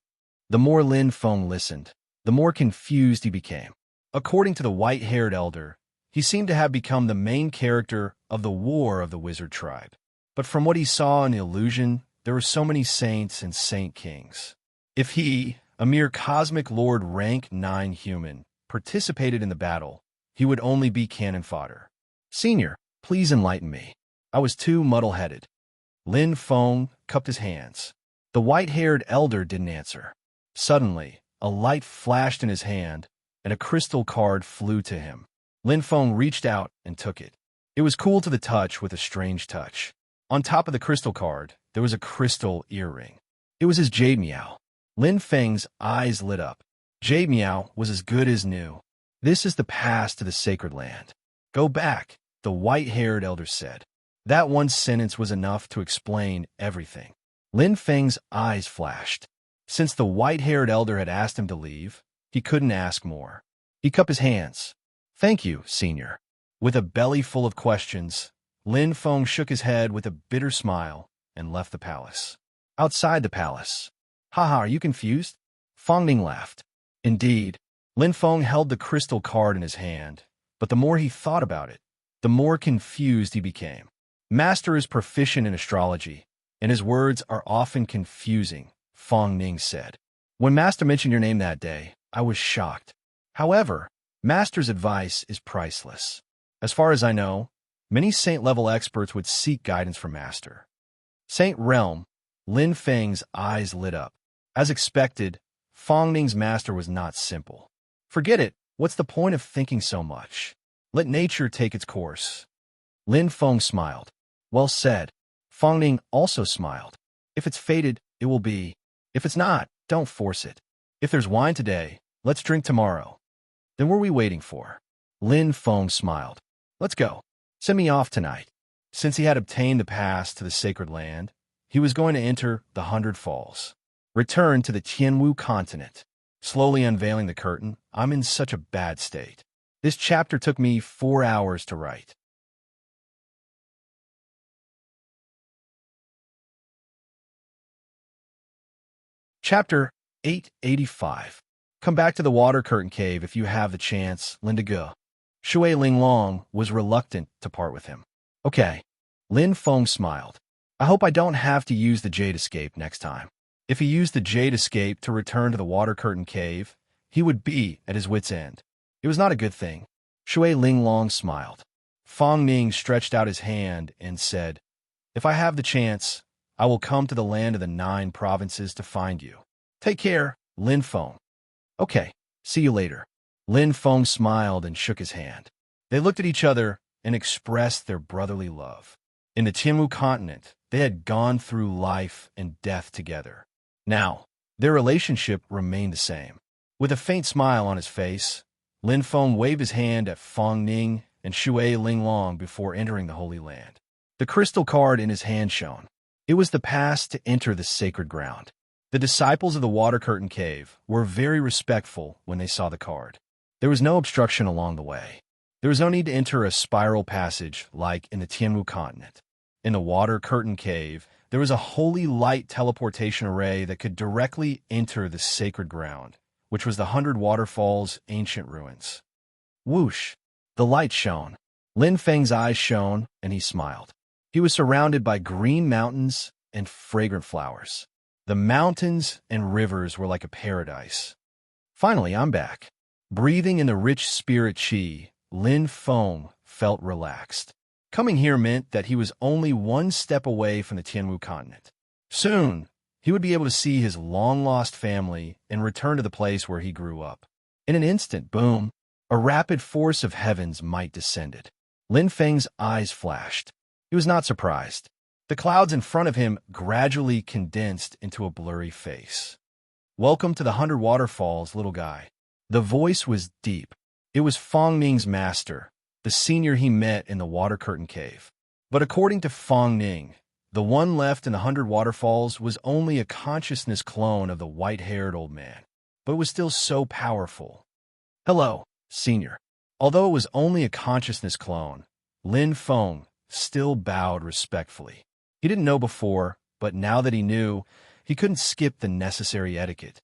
The more Lin Feng listened, the more confused he became. According to the white-haired elder, he seemed to have become the main character of the war of the wizard tribe. But from what he saw in the illusion, there were so many saints and saint kings. If he, a mere cosmic lord rank 9 human, participated in the battle, he would only be cannon fodder. Senior, please enlighten me. I was too muddle-headed. Lin Feng cupped his hands. The white-haired elder didn't answer. Suddenly, a light flashed in his hand, and a crystal card flew to him. Lin Feng reached out and took it. It was cool to the touch with a strange touch. On top of the crystal card, there was a crystal earring. It was his jade meow. Lin Feng's eyes lit up. Jade meow was as good as new. This is the pass to the sacred land. Go back, the white-haired elder said. That one sentence was enough to explain everything. Lin Feng's eyes flashed. Since the white-haired elder had asked him to leave, he couldn't ask more. He cupped his hands. Thank you, senior. With a belly full of questions, Lin Feng shook his head with a bitter smile and left the palace. Outside the palace. Haha, are you confused? Fang Ning laughed. Indeed. Lin Feng held the crystal card in his hand, but the more he thought about it, the more confused he became. Master is proficient in astrology, and his words are often confusing, Fang Ning said. When Master mentioned your name that day, I was shocked. However, Master's advice is priceless. As far as I know, many saint-level experts would seek guidance from Master. Saint Realm, Lin Feng's eyes lit up. As expected, Fang Ning's master was not simple. Forget it, what's the point of thinking so much? Let nature take its course. Lin Feng smiled. Well said. Fang Ning also smiled. If it's fated, it will be. If it's not, don't force it. If there's wine today, let's drink tomorrow. Then what are we waiting for? Lin Feng smiled. Let's go. Send me off tonight. Since he had obtained the pass to the sacred land, he was going to enter the 100 Falls. Return to the Tianwu continent. Slowly unveiling the curtain, I'm in such a bad state. This chapter took me 4 hours to write. Chapter 885. Come back to the water curtain cave if you have the chance, Lindigo. Shui Linglong was reluctant to part with him. Okay. Lin Feng smiled. I hope I don't have to use the Jade Escape next time. If he used the Jade Escape to return to the water curtain cave, he would be at his wit's end. It was not a good thing. Shui Linglong smiled. Fang Ning stretched out his hand and said, If I have the chance, I will come to the land of the 9 provinces to find you. Take care, Lin Feng. Okay, see you later. Lin Feng smiled and shook his hand. They looked at each other and expressed their brotherly love. In the Tianwu continent, they had gone through life and death together. Now, their relationship remained the same. With a faint smile on his face, Lin Feng waved his hand at Fang Ning and Shui Linglong before entering the Holy Land. The crystal card in his hand shone. It was the pass to enter the sacred ground. The disciples of the Water Curtain Cave were very respectful when they saw the card. There was no obstruction along the way. There was no need to enter a spiral passage like in the Tianwu continent. In the Water Curtain Cave, there was a holy light teleportation array that could directly enter the sacred ground, which was the 100 Waterfalls' ancient ruins. Whoosh! The light shone. Lin Feng's eyes shone, and he smiled. He was surrounded by green mountains and fragrant flowers. The mountains and rivers were like a paradise. Finally, I'm back. Breathing in the rich spirit chi, Lin Feng felt relaxed. Coming here meant that he was only one step away from the Tianwu continent. Soon, he would be able to see his long-lost family and return to the place where he grew up. In an instant, boom, a rapid force of heaven's might descended. Lin Feng's eyes flashed. He was not surprised. The clouds in front of him gradually condensed into a blurry face. "Welcome to the 100 Waterfalls, little guy." The voice was deep. It was Feng Ning's master, the senior he met in the Water Curtain Cave. But according to Feng Ning, the one left in the 100 Waterfalls was only a consciousness clone of the white-haired old man, but it was still so powerful. "Hello, senior." Although it was only a consciousness clone, Lin Feng still bowed respectfully. He didn't know before, but now that he knew, he couldn't skip the necessary etiquette.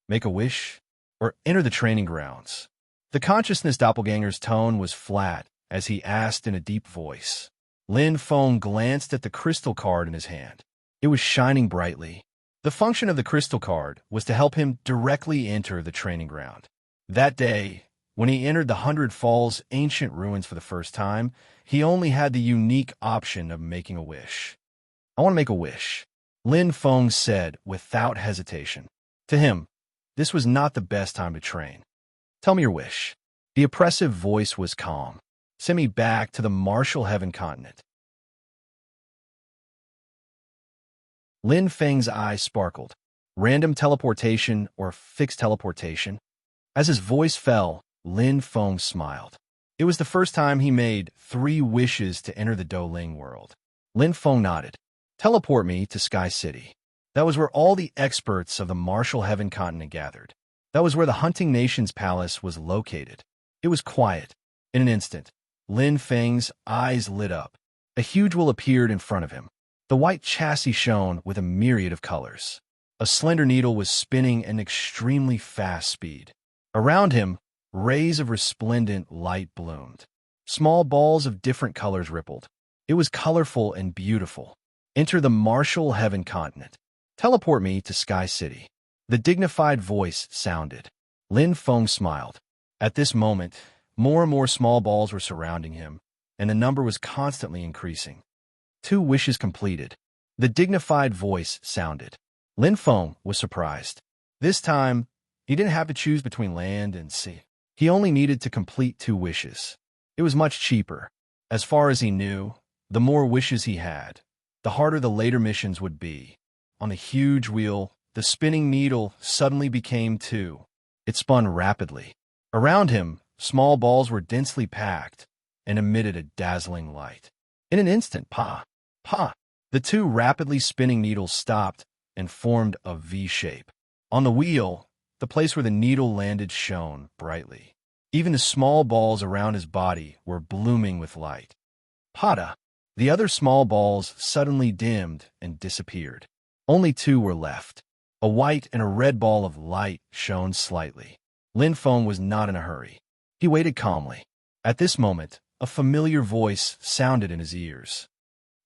Make a wish, or enter the training grounds. The consciousness doppelganger's tone was flat as he asked in a deep voice. Lin Feng glanced at the crystal card in his hand. It was shining brightly. The function of the crystal card was to help him directly enter the training ground. That day, when he entered the 100 Falls ancient ruins for the first time, he only had the unique option of making a wish. "I want to make a wish," Lin Feng said without hesitation. To him, this was not the best time to train. "Tell me your wish." The oppressive voice was calm. "Send me back to the martial heaven continent." Lin Feng's eyes sparkled. Random teleportation or fixed teleportation? As his voice fell, Lin Feng smiled. It was the first time he made 3 wishes to enter the Douling world. Lin Feng nodded. "Teleport me to Sky City." That was where all the experts of the martial heaven continent gathered. That was where the Hunting Nation's palace was located. It was quiet. In an instant, Lin Feng's eyes lit up. A huge wheel appeared in front of him. The white chassis shone with a myriad of colors. A slender needle was spinning at an extremely fast speed. Around him, rays of resplendent light bloomed. Small balls of different colors rippled. It was colorful and beautiful. "Enter the martial heaven continent. Teleport me to Sky City." The dignified voice sounded. Lin Feng smiled. At this moment, more and more small balls were surrounding him, and the number was constantly increasing. 2 wishes completed. The dignified voice sounded. Lin Feng was surprised. This time, he didn't have to choose between land and sea. He only needed to complete 2 wishes. It was much cheaper. As far as he knew, the more wishes he had, the harder the later missions would be. On the huge wheel, the spinning needle suddenly became 2. It spun rapidly. Around him, small balls were densely packed and emitted a dazzling light. In an instant, pa, the 2 rapidly spinning needles stopped and formed a V shape. On the wheel, the place where the needle landed shone brightly. Even the small balls around his body were blooming with light. Pada! The other small balls suddenly dimmed and disappeared. Only 2 were left. A white and a red ball of light shone slightly. Lin Feng was not in a hurry. He waited calmly. At this moment, a familiar voice sounded in his ears.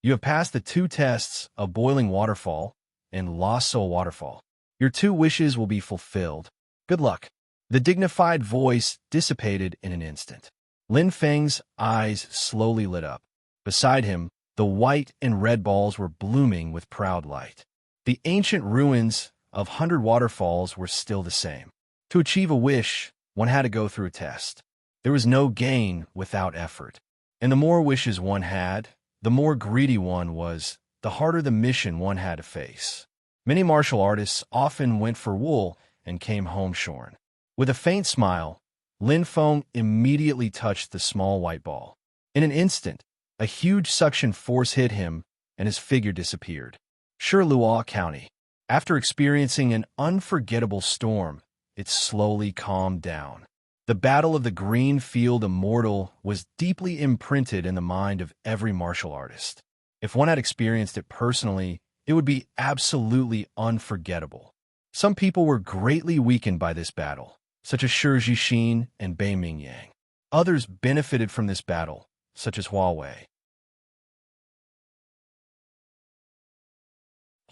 "You have passed the 2 tests of Boiling Waterfall and Lost Soul Waterfall. Your 2 wishes will be fulfilled. Good luck." The dignified voice dissipated in an instant. Lin Feng's eyes slowly lit up. Beside him, the white and red balls were blooming with proud light. The ancient ruins of 100 Waterfalls were still the same. To achieve a wish, one had to go through a test. There was no gain without effort. And the more wishes one had, the more greedy one was, the harder the mission one had to face. Many martial artists often went for wool and came home shorn. With a faint smile, Lin Feng immediately touched the small white ball. In an instant, a huge suction force hit him, and his figure disappeared. Shilua County. After experiencing an unforgettable storm, it slowly calmed down. The Battle of the Green Field Immortal was deeply imprinted in the mind of every martial artist. If one had experienced it personally, it would be absolutely unforgettable. Some people were greatly weakened by this battle, such as Shi Jixin and Bei Mingyang. Others benefited from this battle, such as Huawei.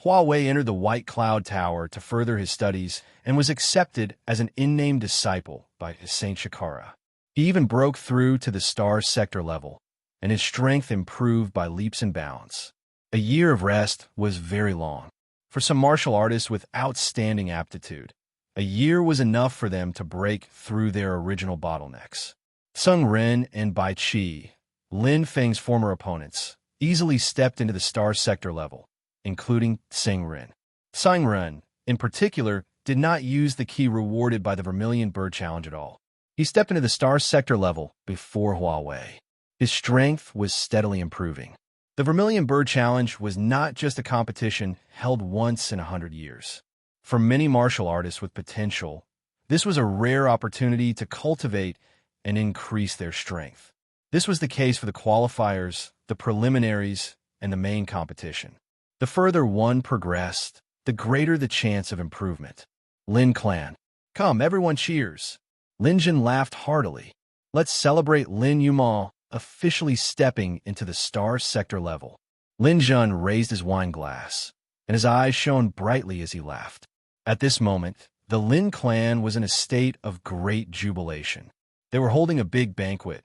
Huawei entered the White Cloud Tower to further his studies and was accepted as an unnamed disciple by Saint Shakara. He even broke through to the star sector level, and his strength improved by leaps and bounds. A year of rest was very long. For some martial artists with outstanding aptitude, a year was enough for them to break through their original bottlenecks. Sung Ren and Bai Qi, Lin Feng's former opponents, easily stepped into the star sector level, including Sung Ren. Sung Ren, in particular, did not use the key rewarded by the Vermilion Bird Challenge at all. He stepped into the star sector level before Huawei. His strength was steadily improving. The Vermilion Bird Challenge was not just a competition held once in 100 years. For many martial artists with potential, this was a rare opportunity to cultivate and increase their strength. This was the case for the qualifiers, the preliminaries, and the main competition. The further one progressed, the greater the chance of improvement. Lin Clan. Come, everyone cheers. Lin Jin laughed heartily. Let's celebrate Lin Yuma officially stepping into the star sector level. Lin Jun raised his wine glass, and his eyes shone brightly as he laughed. At this moment, the Lin clan was in a state of great jubilation. They were holding a big banquet,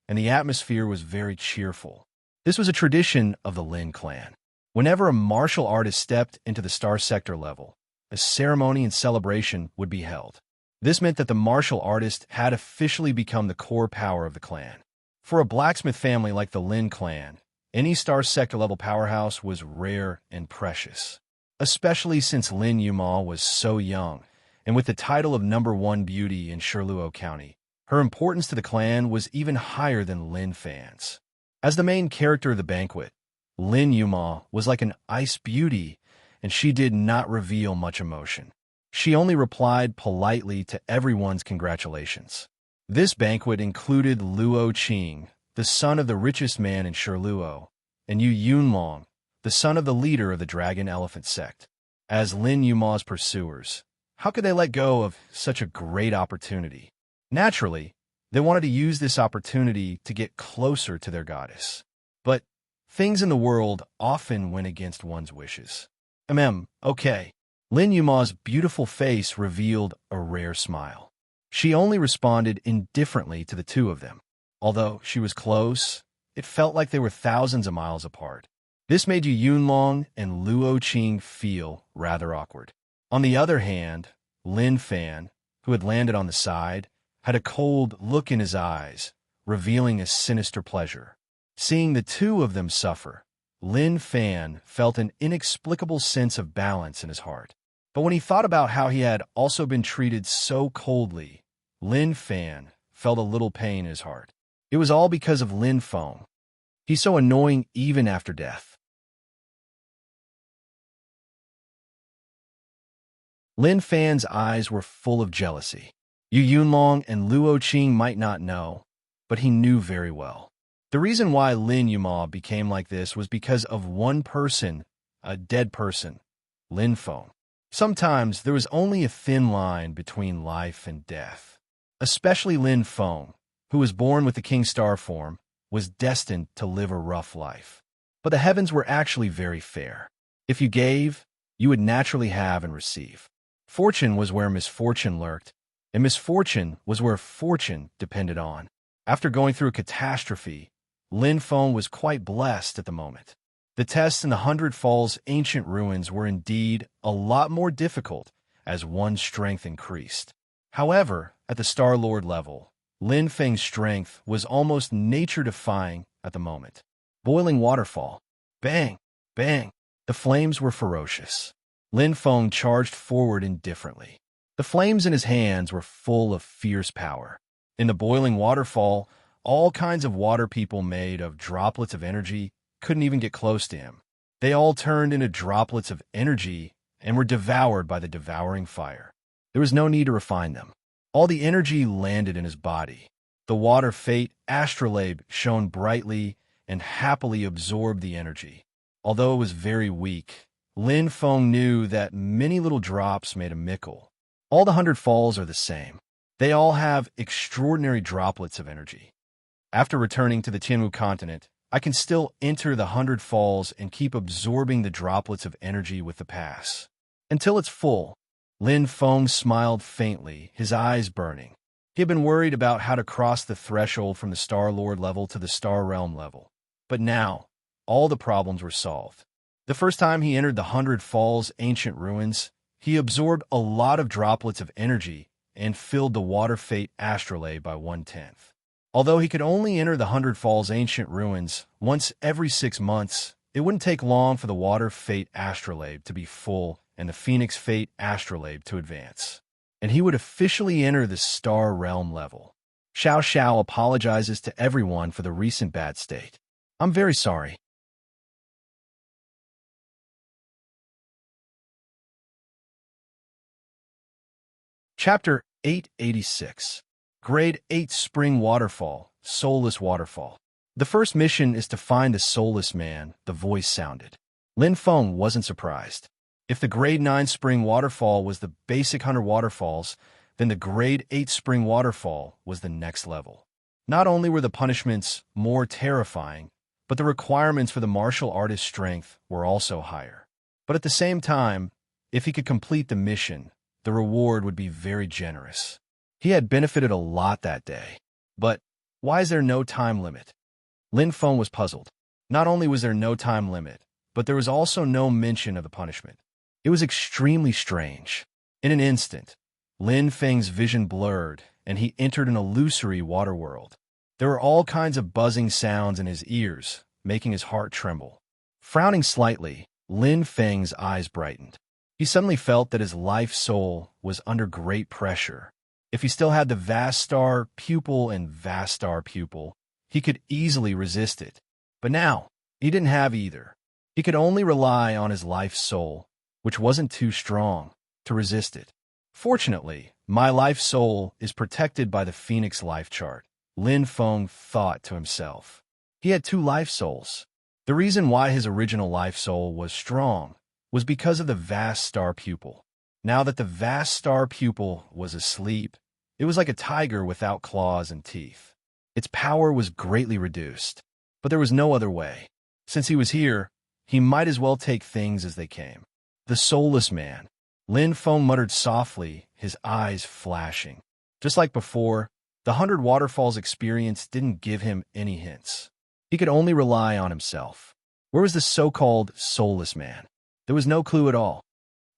and the atmosphere was very cheerful. This was a tradition of the Lin clan. Whenever a martial artist stepped into the star sector level, a ceremony and celebration would be held. This meant that the martial artist had officially become the core power of the clan. For a blacksmith family like the Lin clan, any star sector level powerhouse was rare and precious, especially since Lin Yuma was so young, and with the title of #1 beauty in Shirluo County, her importance to the clan was even higher than Lin fans. As the main character of the banquet, Lin Yuma was like an ice beauty, and she did not reveal much emotion. She only replied politely to everyone's congratulations. This banquet included Luo Qing, the son of the richest man in Shirluo, and Yu Yunlong, the son of the leader of the Dragon Elephant sect. As Lin Yuma's pursuers, how could they let go of such a great opportunity? Naturally, they wanted to use this opportunity to get closer to their goddess. But things in the world often went against one's wishes. Okay. Lin Yuma's beautiful face revealed a rare smile. She only responded indifferently to the two of them. Although she was close, it felt like they were thousands of miles apart. This made Yu Yunlong and Luo Qing feel rather awkward. On the other hand, Lin Fan, who had landed on the side, had a cold look in his eyes, revealing a sinister pleasure. Seeing the two of them suffer, Lin Fan felt an inexplicable sense of balance in his heart. But when he thought about how he had also been treated so coldly, Lin Fan felt a little pain in his heart. It was all because of Lin Feng. He's so annoying even after death. Lin Fan's eyes were full of jealousy. Yu Yunlong and Luo Qing might not know, but he knew very well. The reason why Lin Yuma became like this was because of one person, a dead person, Lin Feng. Sometimes there was only a thin line between life and death. Especially Lin Feng, who was born with the King Star form, was destined to live a rough life. But the heavens were actually very fair. If you gave, you would naturally have and receive. Fortune was where misfortune lurked, and misfortune was where fortune depended on. After going through a catastrophe, Lin Feng was quite blessed at the moment. The tests in the 100 Falls ancient ruins were indeed a lot more difficult as one's strength increased. However, at the Star Lord level, Lin Feng's strength was almost nature-defying at the moment. Boiling waterfall. Bang! Bang! The flames were ferocious. Lin Feng charged forward indifferently. The flames in his hands were full of fierce power. In the boiling waterfall, all kinds of water people made of droplets of energy couldn't even get close to him. They all turned into droplets of energy and were devoured by the devouring fire. There was no need to refine them. All the energy landed in his body. The water fate Astrolabe shone brightly and happily absorbed the energy. Although it was very weak, Lin Feng knew that many little drops made a mickle. All the 100 Falls are the same. They all have extraordinary droplets of energy. After returning to the Tianwu continent, I can still enter the 100 falls and keep absorbing the droplets of energy with the pass. Until it's full. Lin Feng smiled faintly, his eyes burning. He had been worried about how to cross the threshold from the Star Lord level to the Star Realm level. But now, all the problems were solved. The first time he entered the 100 Falls ancient ruins, he absorbed a lot of droplets of energy and filled the water fate Astral by 1/10. Although he could only enter the 100 Falls ancient ruins once every 6 months, it wouldn't take long for the water fate Astrolabe to be full and the Phoenix fate Astrolabe to advance. And he would officially enter the Star Realm level. Xiao Xiao apologizes to everyone for the recent bad state. I'm very sorry. Chapter 886. Grade 8 Spring Waterfall, Soulless Waterfall. The first mission is to find the soulless man, the voice sounded. Lin Feng wasn't surprised. If the Grade 9 Spring Waterfall was the basic 100 waterfalls, then the Grade 8 Spring Waterfall was the next level. Not only were the punishments more terrifying, but the requirements for the martial artist's strength were also higher. But at the same time, if he could complete the mission, the reward would be very generous. He had benefited a lot that day. But why is there no time limit? Lin Feng was puzzled. Not only was there no time limit, but there was also no mention of the punishment. It was extremely strange. In an instant, Lin Feng's vision blurred, and he entered an illusory water world. There were all kinds of buzzing sounds in his ears, making his heart tremble. Frowning slightly, Lin Feng's eyes brightened. He suddenly felt that his life soul was under great pressure. If he still had the vast star pupil and vast star pupil, he could easily resist it. But now, he didn't have either. He could only rely on his life soul, which wasn't too strong, to resist it. Fortunately, my life soul is protected by the Phoenix life chart, Lin Feng thought to himself. He had 2 life souls. The reason why his original life soul was strong was because of the vast star pupil. Now that the vast star pupil was asleep, it was like a tiger without claws and teeth. Its power was greatly reduced, but there was no other way. Since he was here, he might as well take things as they came. The soulless man. Lin Feng muttered softly, his eyes flashing. Just like before, the 100 Waterfalls experience didn't give him any hints. He could only rely on himself. Where was the so-called soulless man? There was no clue at all.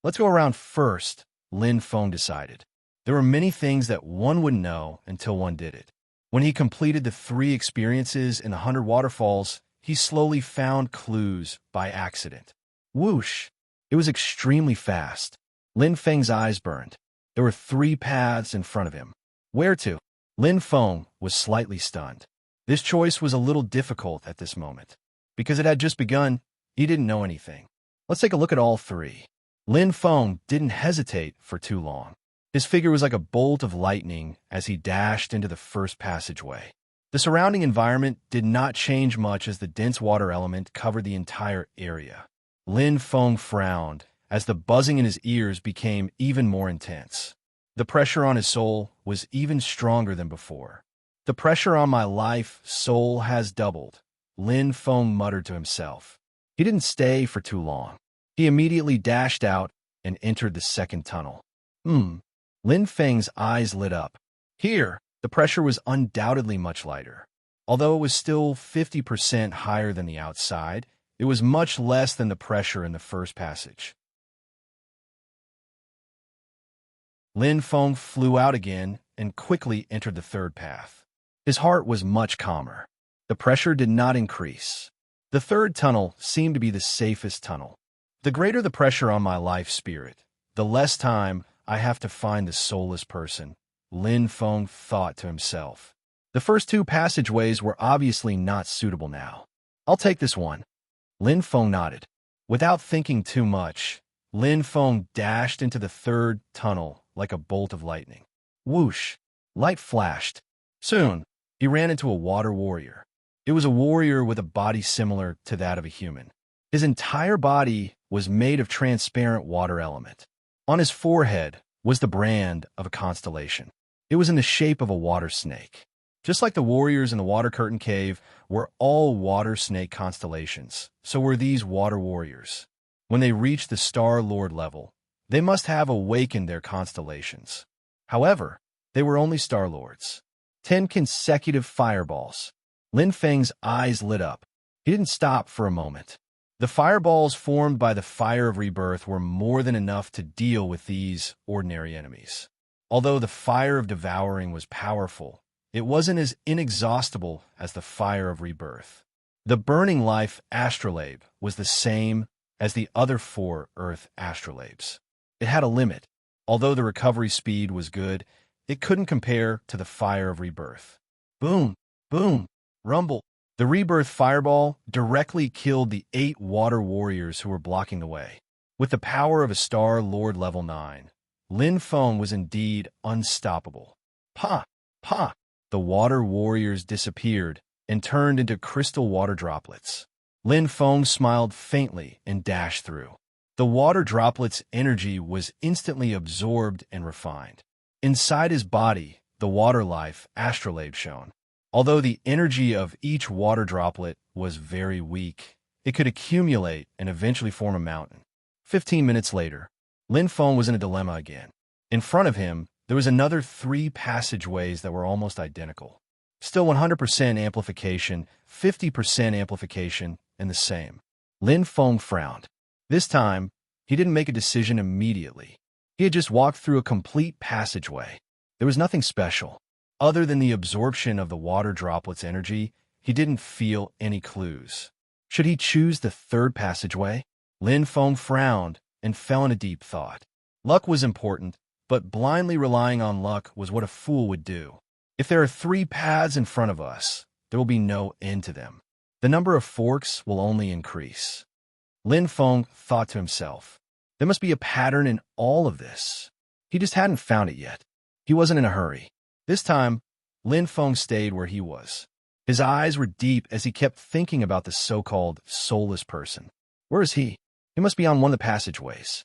Let's go around first, Lin Feng decided. There were many things that one wouldn't know until one did it. When he completed the 3 experiences in the 100 Waterfalls, he slowly found clues by accident. Whoosh! It was extremely fast. Lin Feng's eyes burned. There were 3 paths in front of him. Where to? Lin Feng was slightly stunned. This choice was a little difficult at this moment. Because it had just begun, he didn't know anything. Let's take a look at all 3. Lin Feng didn't hesitate for too long. His figure was like a bolt of lightning as he dashed into the first passageway. The surrounding environment did not change much as the dense water element covered the entire area. Lin Feng frowned as the buzzing in his ears became even more intense. The pressure on his soul was even stronger than before. The pressure on my life soul has doubled, Lin Feng muttered to himself. He didn't stay for too long. He immediately dashed out and entered the second tunnel. Lin Feng's eyes lit up. Here, the pressure was undoubtedly much lighter. Although it was still 50% higher than the outside, it was much less than the pressure in the first passage. Lin Feng flew out again and quickly entered the third path. His heart was much calmer. The pressure did not increase. The third tunnel seemed to be the safest tunnel. The greater the pressure on my life spirit, the less time I have to find the soulless person, Lin Feng thought to himself. The first 2 passageways were obviously not suitable now. I'll take this one. Lin Feng nodded. Without thinking too much, Lin Feng dashed into the third tunnel like a bolt of lightning. Whoosh! Light flashed. Soon, he ran into a water warrior. It was a warrior with a body similar to that of a human. His entire body was made of transparent water element. On his forehead was the brand of a constellation. It was in the shape of a water snake. Just like the warriors in the Water Curtain Cave were all water snake constellations, so were these water warriors. When they reached the Star Lord level, they must have awakened their constellations. However, they were only Star Lords. 10 consecutive fireballs. Lin Feng's eyes lit up. He didn't stop for a moment. The fireballs formed by the fire of rebirth were more than enough to deal with these ordinary enemies. Although the fire of devouring was powerful, it wasn't as inexhaustible as the fire of rebirth. The burning life astrolabe was the same as the other 4 Earth astrolabes. It had a limit. Although the recovery speed was good, it couldn't compare to the fire of rebirth. Boom, boom, rumble. The rebirth fireball directly killed the 8 water warriors who were blocking the way. With the power of a Star Lord level 9, Lin Feng was indeed unstoppable. Pa! Pa! The water warriors disappeared and turned into crystal water droplets. Lin Feng smiled faintly and dashed through. The water droplets' energy was instantly absorbed and refined. Inside his body, the water life astrolabe shone. Although the energy of each water droplet was very weak, it could accumulate and eventually form a mountain. 15 minutes later, Lin Feng was in a dilemma again. In front of him, there was another 3 passageways that were almost identical. Still 100% amplification, 50% amplification, and the same. Lin Feng frowned. This time, he didn't make a decision immediately. He had just walked through a complete passageway. There was nothing special. Other than the absorption of the water droplet's energy, he didn't feel any clues. Should he choose the 3rd passageway? Lin Feng frowned and fell in a deep thought. Luck was important, but blindly relying on luck was what a fool would do. If there are 3 paths in front of us, there will be no end to them. The number of forks will only increase. Lin Feng thought to himself, there must be a pattern in all of this. He just hadn't found it yet. He wasn't in a hurry. This time, Lin Feng stayed where he was. His eyes were deep as he kept thinking about the so-called soulless person. Where is he? He must be on one of the passageways.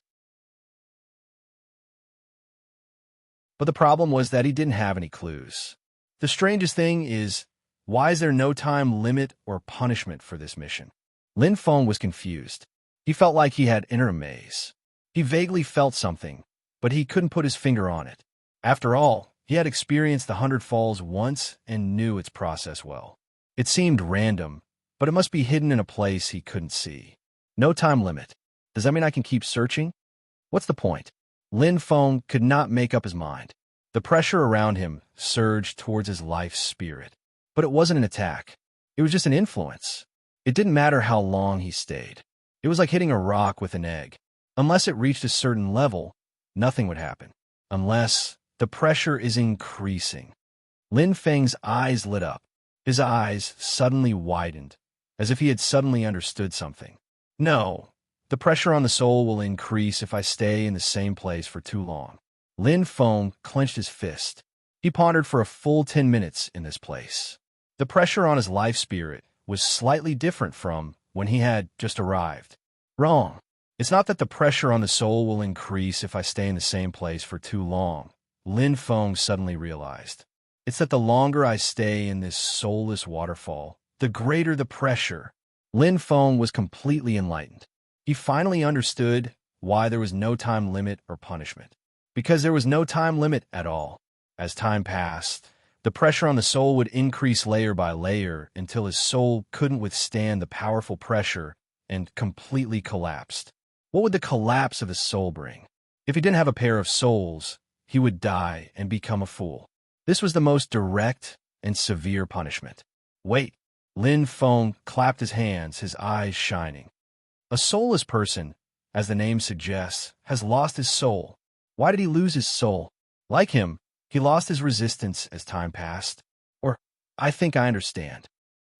But the problem was that he didn't have any clues. The strangest thing is, why is there no time limit or punishment for this mission? Lin Feng was confused. He felt like he had entered a maze. He vaguely felt something, but he couldn't put his finger on it. After all, he had experienced the 100 Falls once and knew its process well. It seemed random, but it must be hidden in a place he couldn't see. No time limit. Does that mean I can keep searching? What's the point? Lin Feng could not make up his mind. The pressure around him surged towards his life spirit. But it wasn't an attack. It was just an influence. It didn't matter how long he stayed. It was like hitting a rock with an egg. Unless it reached a certain level, nothing would happen. Unless the pressure is increasing. Lin Feng's eyes lit up. His eyes suddenly widened, as if he had suddenly understood something. No, the pressure on the soul will increase if I stay in the same place for too long. Lin Feng clenched his fist. He pondered for a full 10 minutes in this place. The pressure on his life spirit was slightly different from when he had just arrived. Wrong. It's not that the pressure on the soul will increase if I stay in the same place for too long, Lin Feng suddenly realized. It's that the longer I stay in this soulless waterfall, the greater the pressure. Lin Feng was completely enlightened. He finally understood why there was no time limit or punishment. Because there was no time limit at all. As time passed, the pressure on the soul would increase layer by layer until his soul couldn't withstand the powerful pressure and completely collapsed. What would the collapse of his soul bring? If he didn't have a pair of souls, he would die and become a fool. This was the most direct and severe punishment. Wait. Lin Feng clapped his hands, his eyes shining. A soulless person, as the name suggests, has lost his soul. Why did he lose his soul? Like him, he lost his resistance as time passed. Or, I think I understand.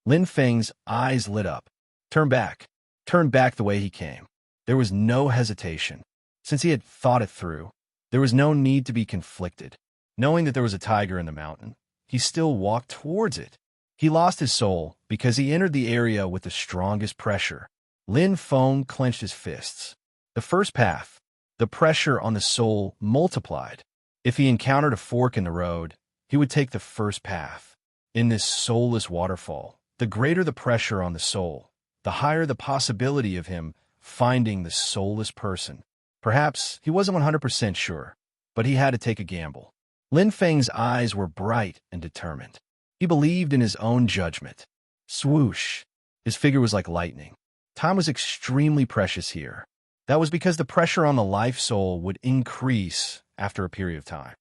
Lin Feng's eyes lit up. Turn back. Turn back the way he came. There was no hesitation. Since he had thought it through, there was no need to be conflicted. Knowing that there was a tiger in the mountain, he still walked towards it. He lost his soul because he entered the area with the strongest pressure. Lin Feng clenched his fists. The first path, the pressure on the soul multiplied. If he encountered a fork in the road, he would take the first path. In this soulless waterfall, the greater the pressure on the soul, the higher the possibility of him finding the soulless person. Perhaps he wasn't 100% sure, but he had to take a gamble. Lin Feng's eyes were bright and determined. He believed in his own judgment. Swoosh! His figure was like lightning. Time was extremely precious here. That was because the pressure on the life soul would increase after a period of time.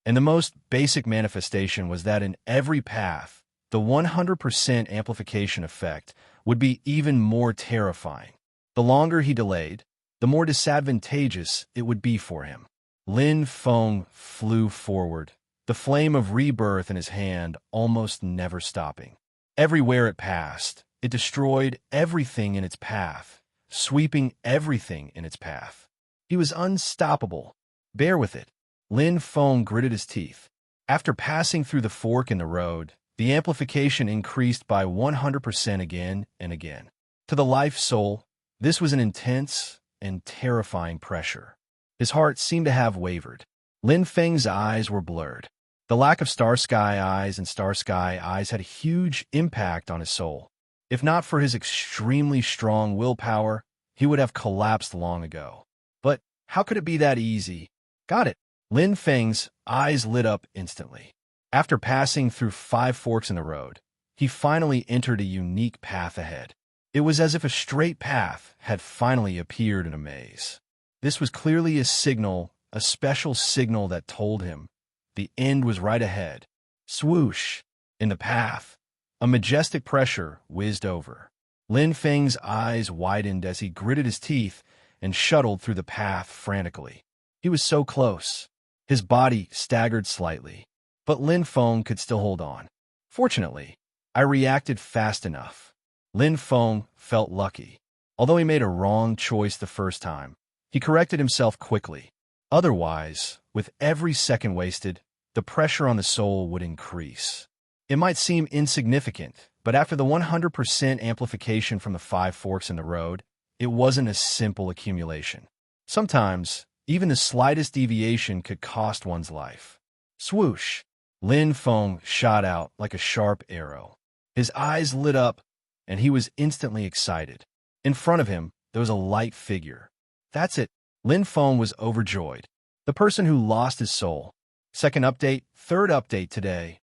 And the most basic manifestation was that in every path, the 100% amplification effect would be even more terrifying. The longer he delayed, the more disadvantageous it would be for him. Lin Feng flew forward, the flame of rebirth in his hand almost never stopping. Everywhere it passed, it destroyed everything in its path, sweeping everything in its path. He was unstoppable. Bear with it. Lin Feng gritted his teeth. After passing through the fork in the road, the amplification increased by 100% again and again. To the life soul, this was an intense and terrifying pressure. His heart seemed to have wavered. Lin Feng's eyes were blurred. The lack of Star Sky eyes and Star Sky eyes had a huge impact on his soul. If not for his extremely strong willpower, he would have collapsed long ago. But how could it be that easy? Got it. Lin Feng's eyes lit up instantly. After passing through 5 forks in the road, he finally entered a unique path ahead. It was as if a straight path had finally appeared in a maze. This was clearly a signal, a special signal that told him the end was right ahead. Swoosh! In the path, a majestic pressure whizzed over. Lin Feng's eyes widened as he gritted his teeth and shuttled through the path frantically. He was so close. His body staggered slightly, but Lin Feng could still hold on. Fortunately, I reacted fast enough. Lin Feng felt lucky. Although he made a wrong choice the first time, he corrected himself quickly. Otherwise, with every second wasted, the pressure on the soul would increase. It might seem insignificant, but after the 100% amplification from the 5 forks in the road, it wasn't a simple accumulation. Sometimes, even the slightest deviation could cost one's life. Swoosh! Lin Feng shot out like a sharp arrow. His eyes lit up, and he was instantly excited. In front of him, there was a light figure. That's it. Lin Feng was overjoyed. The person who lost his soul. Second update, third update today.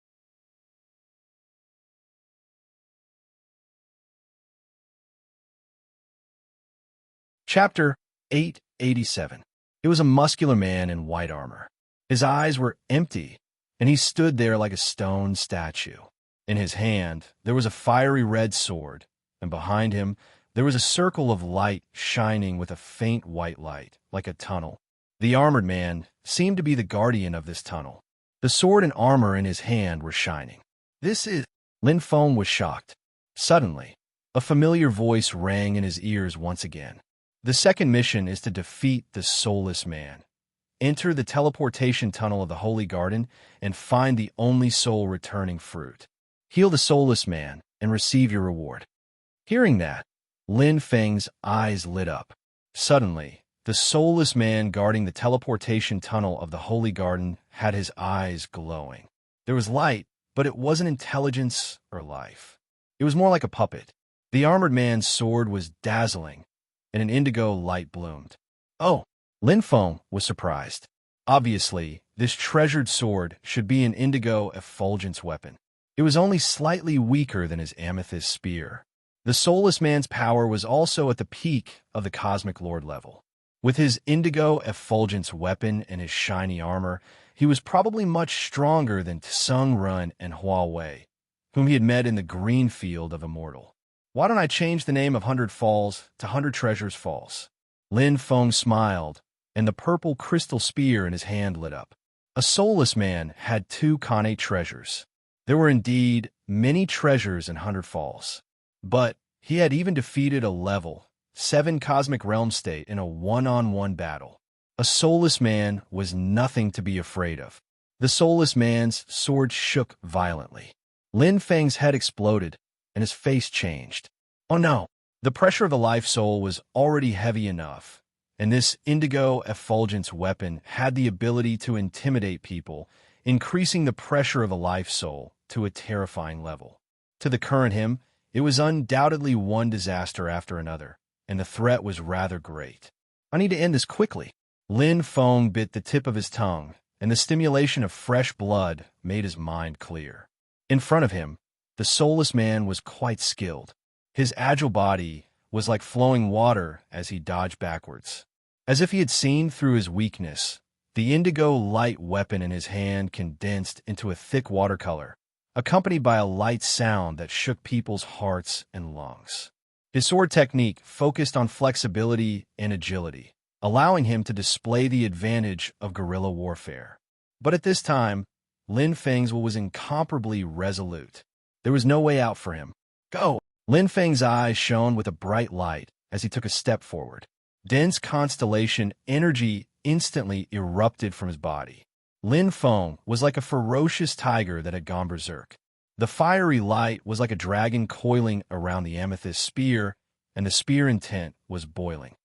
Chapter 887. It was a muscular man in white armor. His eyes were empty, and he stood there like a stone statue. In his hand, there was a fiery red sword, and behind him, there was a circle of light shining with a faint white light, like a tunnel. The armored man seemed to be the guardian of this tunnel. The sword and armor in his hand were shining. This is... Lin Feng was shocked. Suddenly, a familiar voice rang in his ears once again. The second mission is to defeat the soulless man. Enter the teleportation tunnel of the Holy Garden and find the only soul returning fruit. Heal the soulless man and receive your reward. Hearing that, Lin Feng's eyes lit up. Suddenly, the soulless man guarding the teleportation tunnel of the Holy Garden had his eyes glowing. There was light, but it wasn't intelligence or life. It was more like a puppet. The armored man's sword was dazzling, and an indigo light bloomed. Oh! Lin Feng was surprised. Obviously, this treasured sword should be an indigo effulgence weapon. It was only slightly weaker than his amethyst spear. The soulless man's power was also at the peak of the Cosmic Lord level. With his indigo effulgence weapon and his shiny armor, he was probably much stronger than Tsung Run and Huawei, whom he had met in the green field of Immortal. Why don't I change the name of 100 Falls to 100 Treasures Falls? Lin Feng smiled, and the purple crystal spear in his hand lit up. A soulless man had 2 connate treasures. There were indeed many treasures in 100 Falls, but he had even defeated a level 7 Cosmic Realm state in a one-on-one battle. A soulless man was nothing to be afraid of. The soulless man's sword shook violently. Lin Feng's head exploded, and his face changed. Oh no! The pressure of the life soul was already heavy enough, and this indigo effulgence weapon had the ability to intimidate people increasing the pressure of a life soul to a terrifying level. To the current him, it was undoubtedly one disaster after another, and the threat was rather great. I need to end this quickly. Lin Feng bit the tip of his tongue, and the stimulation of fresh blood made his mind clear. In front of him, the soulless man was quite skilled. His agile body was like flowing water as he dodged backwards. As if he had seen through his weakness, the indigo light weapon in his hand condensed into a thick watercolor, accompanied by a light sound that shook people's hearts and lungs. His sword technique focused on flexibility and agility, allowing him to display the advantage of guerrilla warfare. But at this time, Lin Feng's will was incomparably resolute. There was no way out for him. Go! Lin Feng's eyes shone with a bright light as he took a step forward. Dense constellation energy instantly erupted from his body. Lin Feng was like a ferocious tiger that had gone berserk. The fiery light was like a dragon coiling around the amethyst spear, and the spear intent was boiling.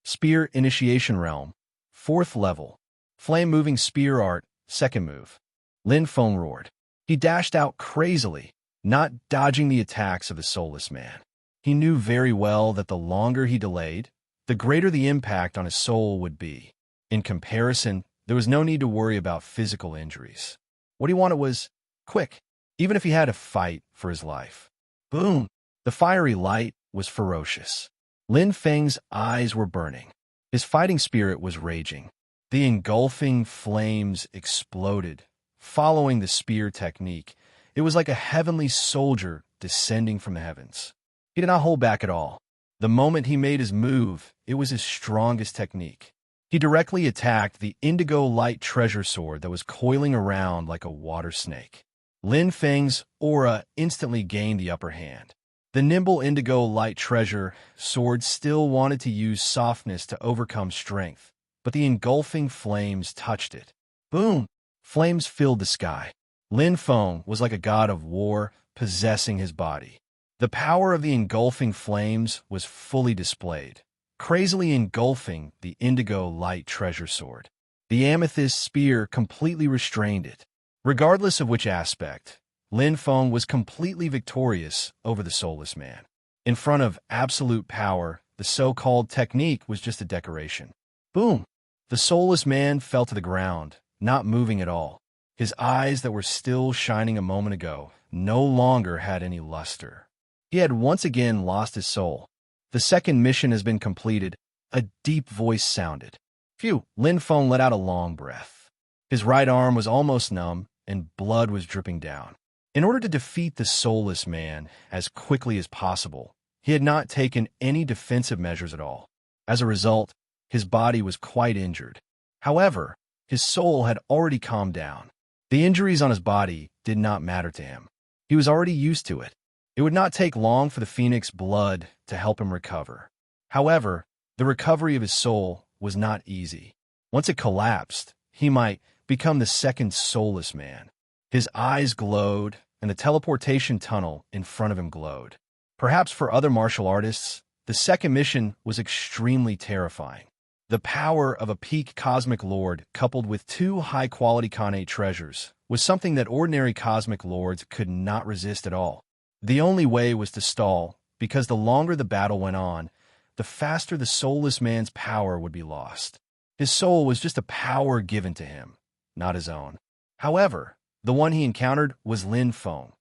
Spear Initiation Realm, 4th level. Flame-moving spear art, 2nd move. Lin Feng roared. He dashed out crazily, not dodging the attacks of the soulless man. He knew very well that the longer he delayed, the greater the impact on his soul would be. In comparison, there was no need to worry about physical injuries. What he wanted was quick, even if he had to fight for his life. Boom! The fiery light was ferocious. Lin Feng's eyes were burning. His fighting spirit was raging. The engulfing flames exploded. Following the spear technique, it was like a heavenly soldier descending from the heavens. He did not hold back at all. The moment he made his move, it was his strongest technique. He directly attacked the indigo light treasure sword that was coiling around like a water snake. Lin Feng's aura instantly gained the upper hand. The nimble indigo light treasure sword still wanted to use softness to overcome strength, but the engulfing flames touched it. Boom! Flames filled the sky. Lin Feng was like a god of war possessing his body. The power of the engulfing flames was fully displayed, crazily engulfing the indigo light treasure sword. The amethyst spear completely restrained it. Regardless of which aspect, Lin Feng was completely victorious over the soulless man. In front of absolute power, the so-called technique was just a decoration. Boom! The soulless man fell to the ground, not moving at all. His eyes that were still shining a moment ago no longer had any luster. He had once again lost his soul. The second mission has been completed. A deep voice sounded. Phew! Lin Feng let out a long breath. His right arm was almost numb, and blood was dripping down. In order to defeat the soulless man as quickly as possible, he had not taken any defensive measures at all. As a result, his body was quite injured. However, his soul had already calmed down. The injuries on his body did not matter to him. He was already used to it. It would not take long for the phoenix blood to help him recover. However, the recovery of his soul was not easy. Once it collapsed, he might become the second soulless man. His eyes glowed, and the teleportation tunnel in front of him glowed. Perhaps for other martial artists, the second mission was extremely terrifying. The power of a peak cosmic lord coupled with 2 high-quality Khanate treasures was something that ordinary cosmic lords could not resist at all. The only way was to stall, because the longer the battle went on, the faster the soulless man's power would be lost. His soul was just a power given to him, not his own. However, the one he encountered was Lin Feng,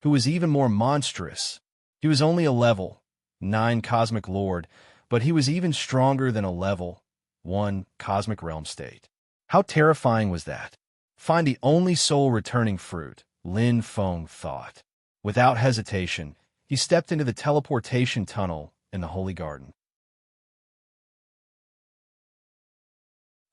who was even more monstrous. He was only a level 9 cosmic lord, but he was even stronger than a level 1 cosmic realm state. How terrifying was that? Find the only soul-returning fruit, Lin Feng thought. Without hesitation, he stepped into the teleportation tunnel in the Holy Garden.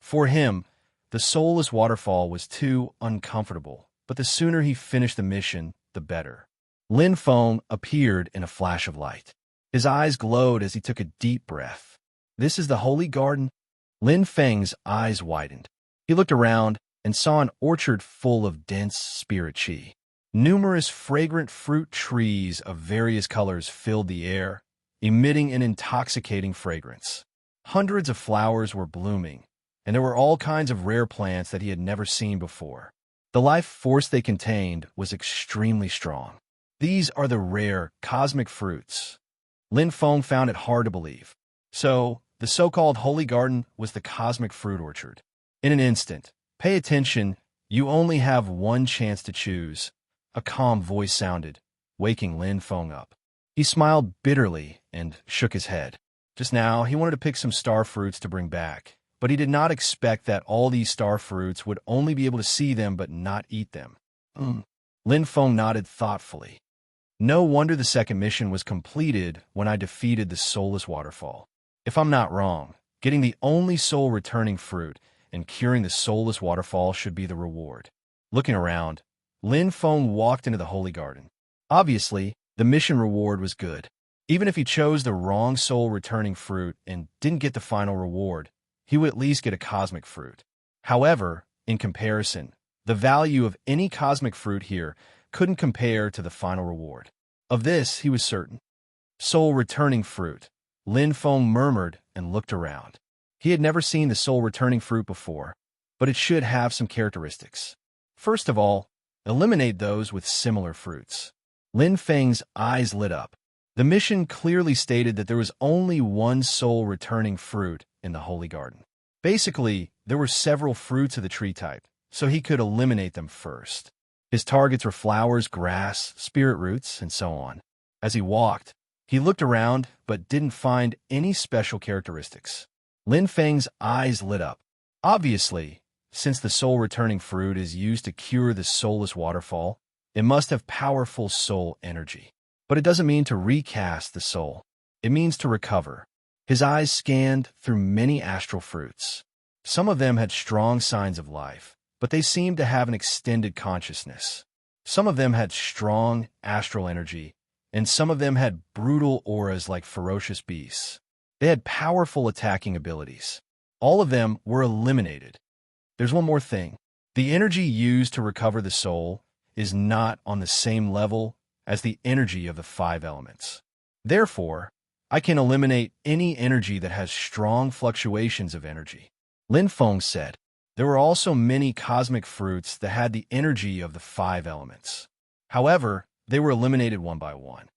For him, the soulless waterfall was too uncomfortable, but the sooner he finished the mission, the better. Lin Feng appeared in a flash of light. His eyes glowed as he took a deep breath. This is the Holy Garden? Lin Feng's eyes widened. He looked around and saw an orchard full of dense spirit qi. Numerous fragrant fruit trees of various colors filled the air, emitting an intoxicating fragrance. Hundreds of flowers were blooming, and there were all kinds of rare plants that he had never seen before. The life force they contained was extremely strong. These are the rare cosmic fruits. Lin Feng found it hard to believe. So, the so-called Holy Garden was the cosmic fruit orchard. In an instant, pay attention, you only have one chance to choose. A calm voice sounded, waking Lin Feng up. He smiled bitterly and shook his head. Just now, he wanted to pick some star fruits to bring back, but he did not expect that all these star fruits would only be able to see them but not eat them. Lin Feng nodded thoughtfully. No wonder the second mission was completed when I defeated the soulless waterfall. If I'm not wrong, getting the only soul-returning fruit and curing the soulless waterfall should be the reward. Looking around, Lin Feng walked into the Holy Garden. Obviously, the mission reward was good. Even if he chose the wrong soul-returning fruit and didn't get the final reward, he would at least get a cosmic fruit. However, in comparison, the value of any cosmic fruit here couldn't compare to the final reward. Of this, he was certain. Soul-returning fruit. Lin Feng murmured and looked around. He had never seen the soul-returning fruit before, but it should have some characteristics. First of all, eliminate those with similar fruits. Lin Feng's eyes lit up. The mission clearly stated that there was only one soul-returning fruit in the Holy Garden. Basically, there were several fruits of the tree type, so he could eliminate them first. His targets were flowers, grass, spirit roots, and so on. As he walked, he looked around but didn't find any special characteristics. Lin Feng's eyes lit up. Obviously, since the soul-returning fruit is used to cure the soulless waterfall, it must have powerful soul energy. But it doesn't mean to recast the soul. It means to recover. His eyes scanned through many astral fruits. Some of them had strong signs of life, but they seemed to have an extended consciousness. Some of them had strong astral energy, and some of them had brutal auras like ferocious beasts. They had powerful attacking abilities. All of them were eliminated. There's one more thing. The energy used to recover the soul is not on the same level as the energy of the 5 elements. Therefore, I can eliminate any energy that has strong fluctuations of energy. Lin Feng said, there were also many cosmic fruits that had the energy of the 5 elements. However, they were eliminated one by one.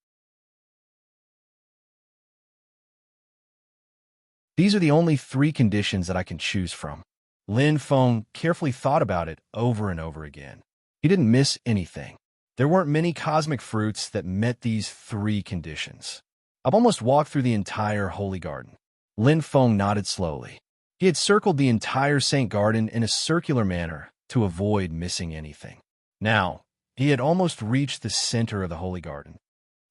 These are the only 3 conditions that I can choose from. Lin Feng carefully thought about it over and over again. He didn't miss anything. There weren't many cosmic fruits that met these 3 conditions. I've almost walked through the entire Holy Garden. Lin Feng nodded slowly. He had circled the entire Saint Garden in a circular manner to avoid missing anything. Now, he had almost reached the center of the Holy Garden.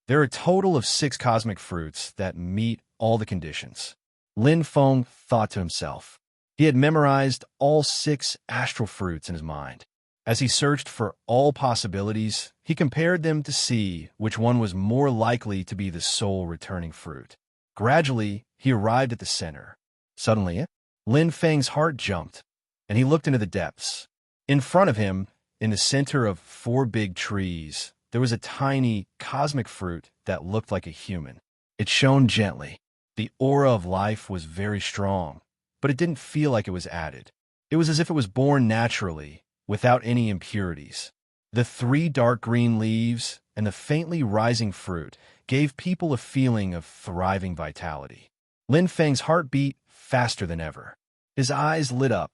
There are a total of 6 cosmic fruits that meet all the conditions. Lin Feng thought to himself. He had memorized all 6 astral fruits in his mind. As he searched for all possibilities, he compared them to see which one was more likely to be the soul-returning fruit. Gradually, he arrived at the center. Suddenly, Lin Feng's heart jumped, and he looked into the depths. In front of him, in the center of 4 big trees, there was a tiny cosmic fruit that looked like a human. It shone gently. The aura of life was very strong, but it didn't feel like it was added. It was as if it was born naturally, without any impurities. The 3 dark green leaves and the faintly rising fruit gave people a feeling of thriving vitality. Lin Feng's heart beat faster than ever. His eyes lit up.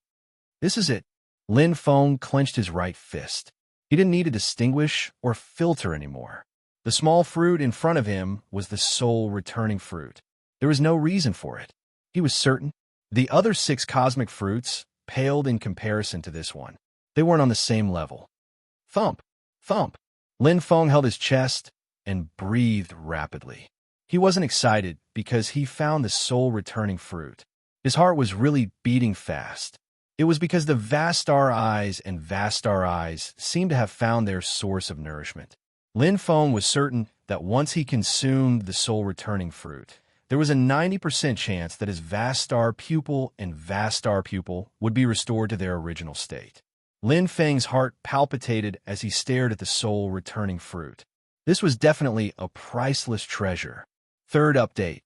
This is it. Lin Feng clenched his right fist. He didn't need to distinguish or filter anymore. The small fruit in front of him was the soul-returning fruit. There was no reason for it. He was certain. The other 6 cosmic fruits paled in comparison to this one. They weren't on the same level. Thump, thump. Lin Feng held his chest and breathed rapidly. He wasn't excited because he found the soul-returning fruit. His heart was really beating fast. It was because the vast star eyes and vast star eyes seemed to have found their source of nourishment. Lin Feng was certain that once he consumed the soul-returning fruit, there was a 90% chance that his vast star pupil and vast star pupil would be restored to their original state. Lin Feng's heart palpitated as he stared at the soul-returning fruit. This was definitely a priceless treasure. Third update.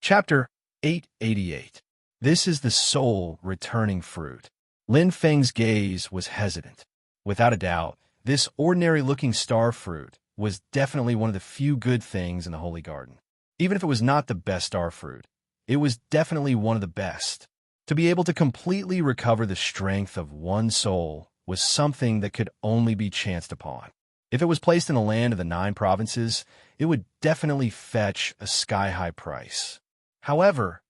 Chapter 888. This is the soul returning fruit. Lin Feng's gaze was hesitant. Without a doubt, this ordinary-looking star fruit was definitely one of the few good things in the Holy Garden. Even if it was not the best star fruit, it was definitely one of the best. To be able to completely recover the strength of one soul was something that could only be chanced upon. If it was placed in the land of the 9 provinces, it would definitely fetch a sky-high price. However,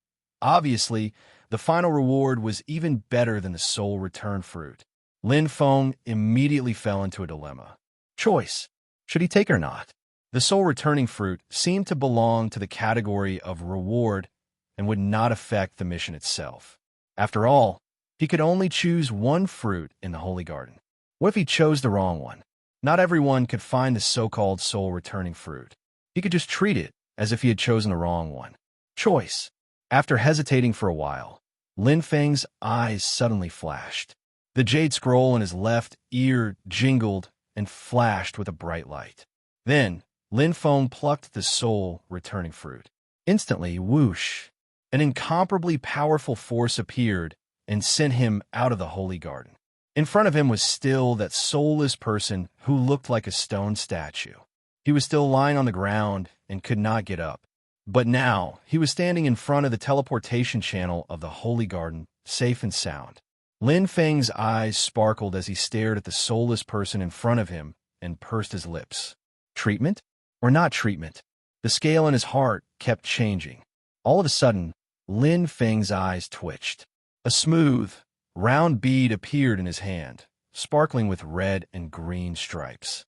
obviously, the final reward was even better than the soul return fruit. Lin Feng immediately fell into a dilemma. Choice. Should he take it or not? The soul returning fruit seemed to belong to the category of reward and would not affect the mission itself. After all, he could only choose one fruit in the Holy Garden. What if he chose the wrong one? Not everyone could find the so-called soul returning fruit. He could just treat it as if he had chosen the wrong one. Choice. After hesitating for a while, Lin Feng's eyes suddenly flashed. The jade scroll in his left ear jingled and flashed with a bright light. Then, Lin Feng plucked the soul returning fruit. Instantly, whoosh, an incomparably powerful force appeared and sent him out of the Holy Garden. In front of him was still that soulless person who looked like a stone statue. He was still lying on the ground and could not get up. But now, he was standing in front of the teleportation channel of the Holy Garden, safe and sound. Lin Feng's eyes sparkled as he stared at the soulless person in front of him and pursed his lips. Treatment? Or not treatment? The scale in his heart kept changing. All of a sudden, Lin Feng's eyes twitched. A smooth, round bead appeared in his hand, sparkling with red and green stripes.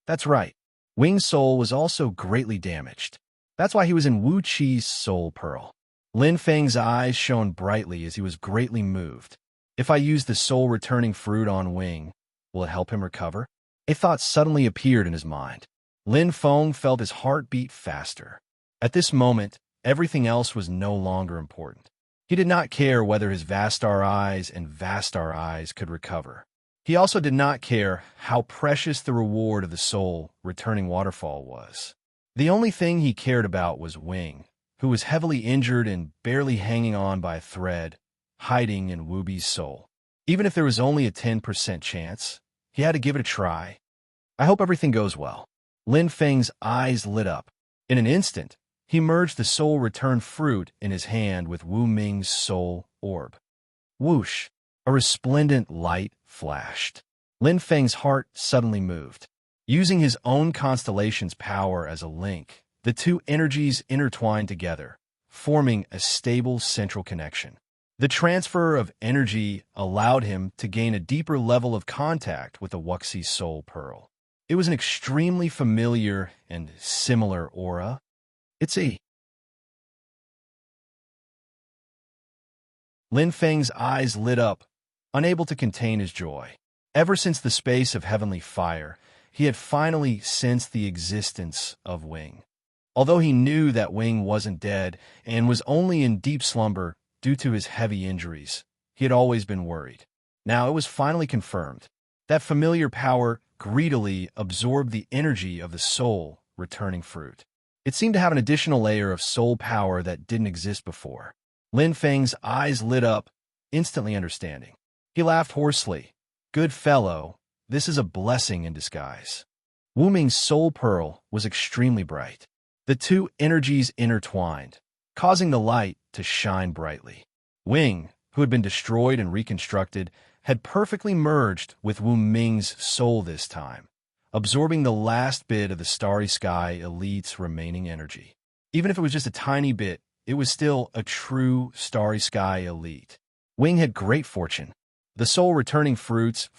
That's right. Wing's soul was also greatly damaged. That's why he was in Wu Qi's soul pearl. Lin Feng's eyes shone brightly as he was greatly moved. If I use the soul returning fruit on Wing, will it help him recover? A thought suddenly appeared in his mind. Lin Feng felt his heart beat faster. At this moment, everything else was no longer important. He did not care whether his Vastar eyes and Vastar eyes could recover. He also did not care how precious the reward of the soul returning waterfall was. The only thing he cared about was Wing, who was heavily injured and barely hanging on by a thread, hiding in Wubi's soul. Even if there was only a 10% chance, he had to give it a try. I hope everything goes well. Lin Feng's eyes lit up. In an instant, he merged the soul return fruit in his hand with Wu Ming's soul orb. Whoosh! A resplendent light flashed. Lin Feng's heart suddenly moved. Using his own constellation's power as a link, the two energies intertwined together, forming a stable central connection. The transfer of energy allowed him to gain a deeper level of contact with the Wuxi soul pearl. It was an extremely familiar and similar aura. Lin Feng's eyes lit up, unable to contain his joy. Ever since the space of heavenly fire, he had finally sensed the existence of Wing. Although he knew that Wing wasn't dead and was only in deep slumber due to his heavy injuries, he had always been worried. Now it was finally confirmed. That familiar power greedily absorbed the energy of the soul returning fruit. It seemed to have an additional layer of soul power that didn't exist before. Lin Feng's eyes lit up, instantly understanding. He laughed hoarsely. Good fellow, this is a blessing in disguise. Wu Ming's soul pearl was extremely bright. The two energies intertwined, causing the light to shine brightly. Wing, who had been destroyed and reconstructed, had perfectly merged with Wu Ming's soul this time, absorbing the last bit of the Starry Sky Elite's remaining energy. Even if it was just a tiny bit, it was still a true Starry Sky Elite. Wing had great fortune. The soul returning fruit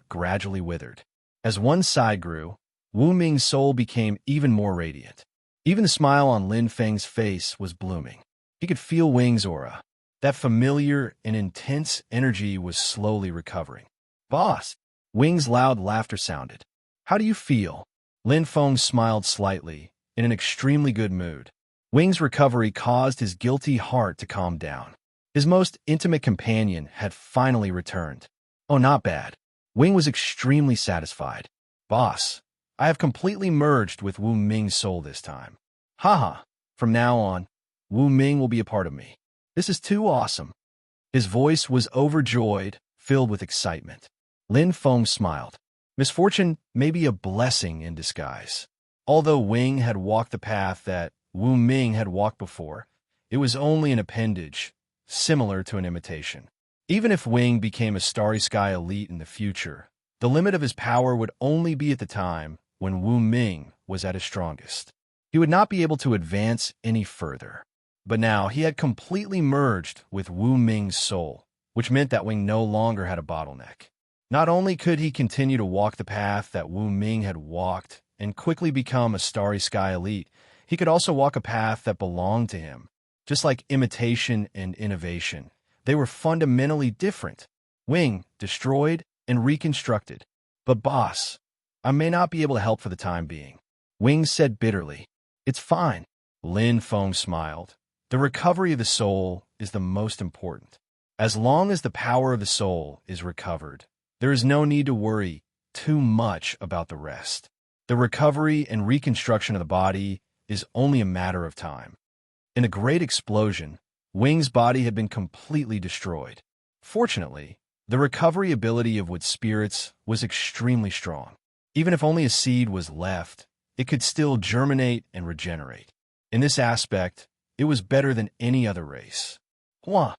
gradually withered. As one side grew, Wu Ming's soul became even more radiant. Even the smile on Lin Feng's face was blooming. He could feel Wing's aura. That familiar and intense energy was slowly recovering. Boss! Wing's loud laughter sounded. How do you feel? Lin Feng smiled slightly, in an extremely good mood. Wing's recovery caused his guilty heart to calm down. His most intimate companion had finally returned. Oh, not bad. Wing was extremely satisfied. Boss, I have completely merged with Wu Ming's soul this time. Haha, from now on, Wu Ming will be a part of me. This is too awesome. His voice was overjoyed, filled with excitement. Lin Feng smiled. Misfortune may be a blessing in disguise. Although Wing had walked the path that Wu Ming had walked before, it was only an appendage, similar to an imitation. Even if Wing became a Starry Sky elite in the future, the limit of his power would only be at the time when Wu Ming was at his strongest. He would not be able to advance any further. But now he had completely merged with Wu Ming's soul, which meant that Wing no longer had a bottleneck. Not only could he continue to walk the path that Wu Ming had walked and quickly become a Starry Sky elite, he could also walk a path that belonged to him. Just like imitation and innovation, they were fundamentally different. Wing destroyed and reconstructed. But boss, I may not be able to help for the time being. Wing said bitterly. It's fine. Lin Feng smiled. The recovery of the soul is the most important. As long as the power of the soul is recovered, there is no need to worry too much about the rest. The recovery and reconstruction of the body is only a matter of time. In a great explosion, Wing's body had been completely destroyed. Fortunately, the recovery ability of wood spirits was extremely strong. Even if only a seed was left, it could still germinate and regenerate. In this aspect, it was better than any other race. Hua!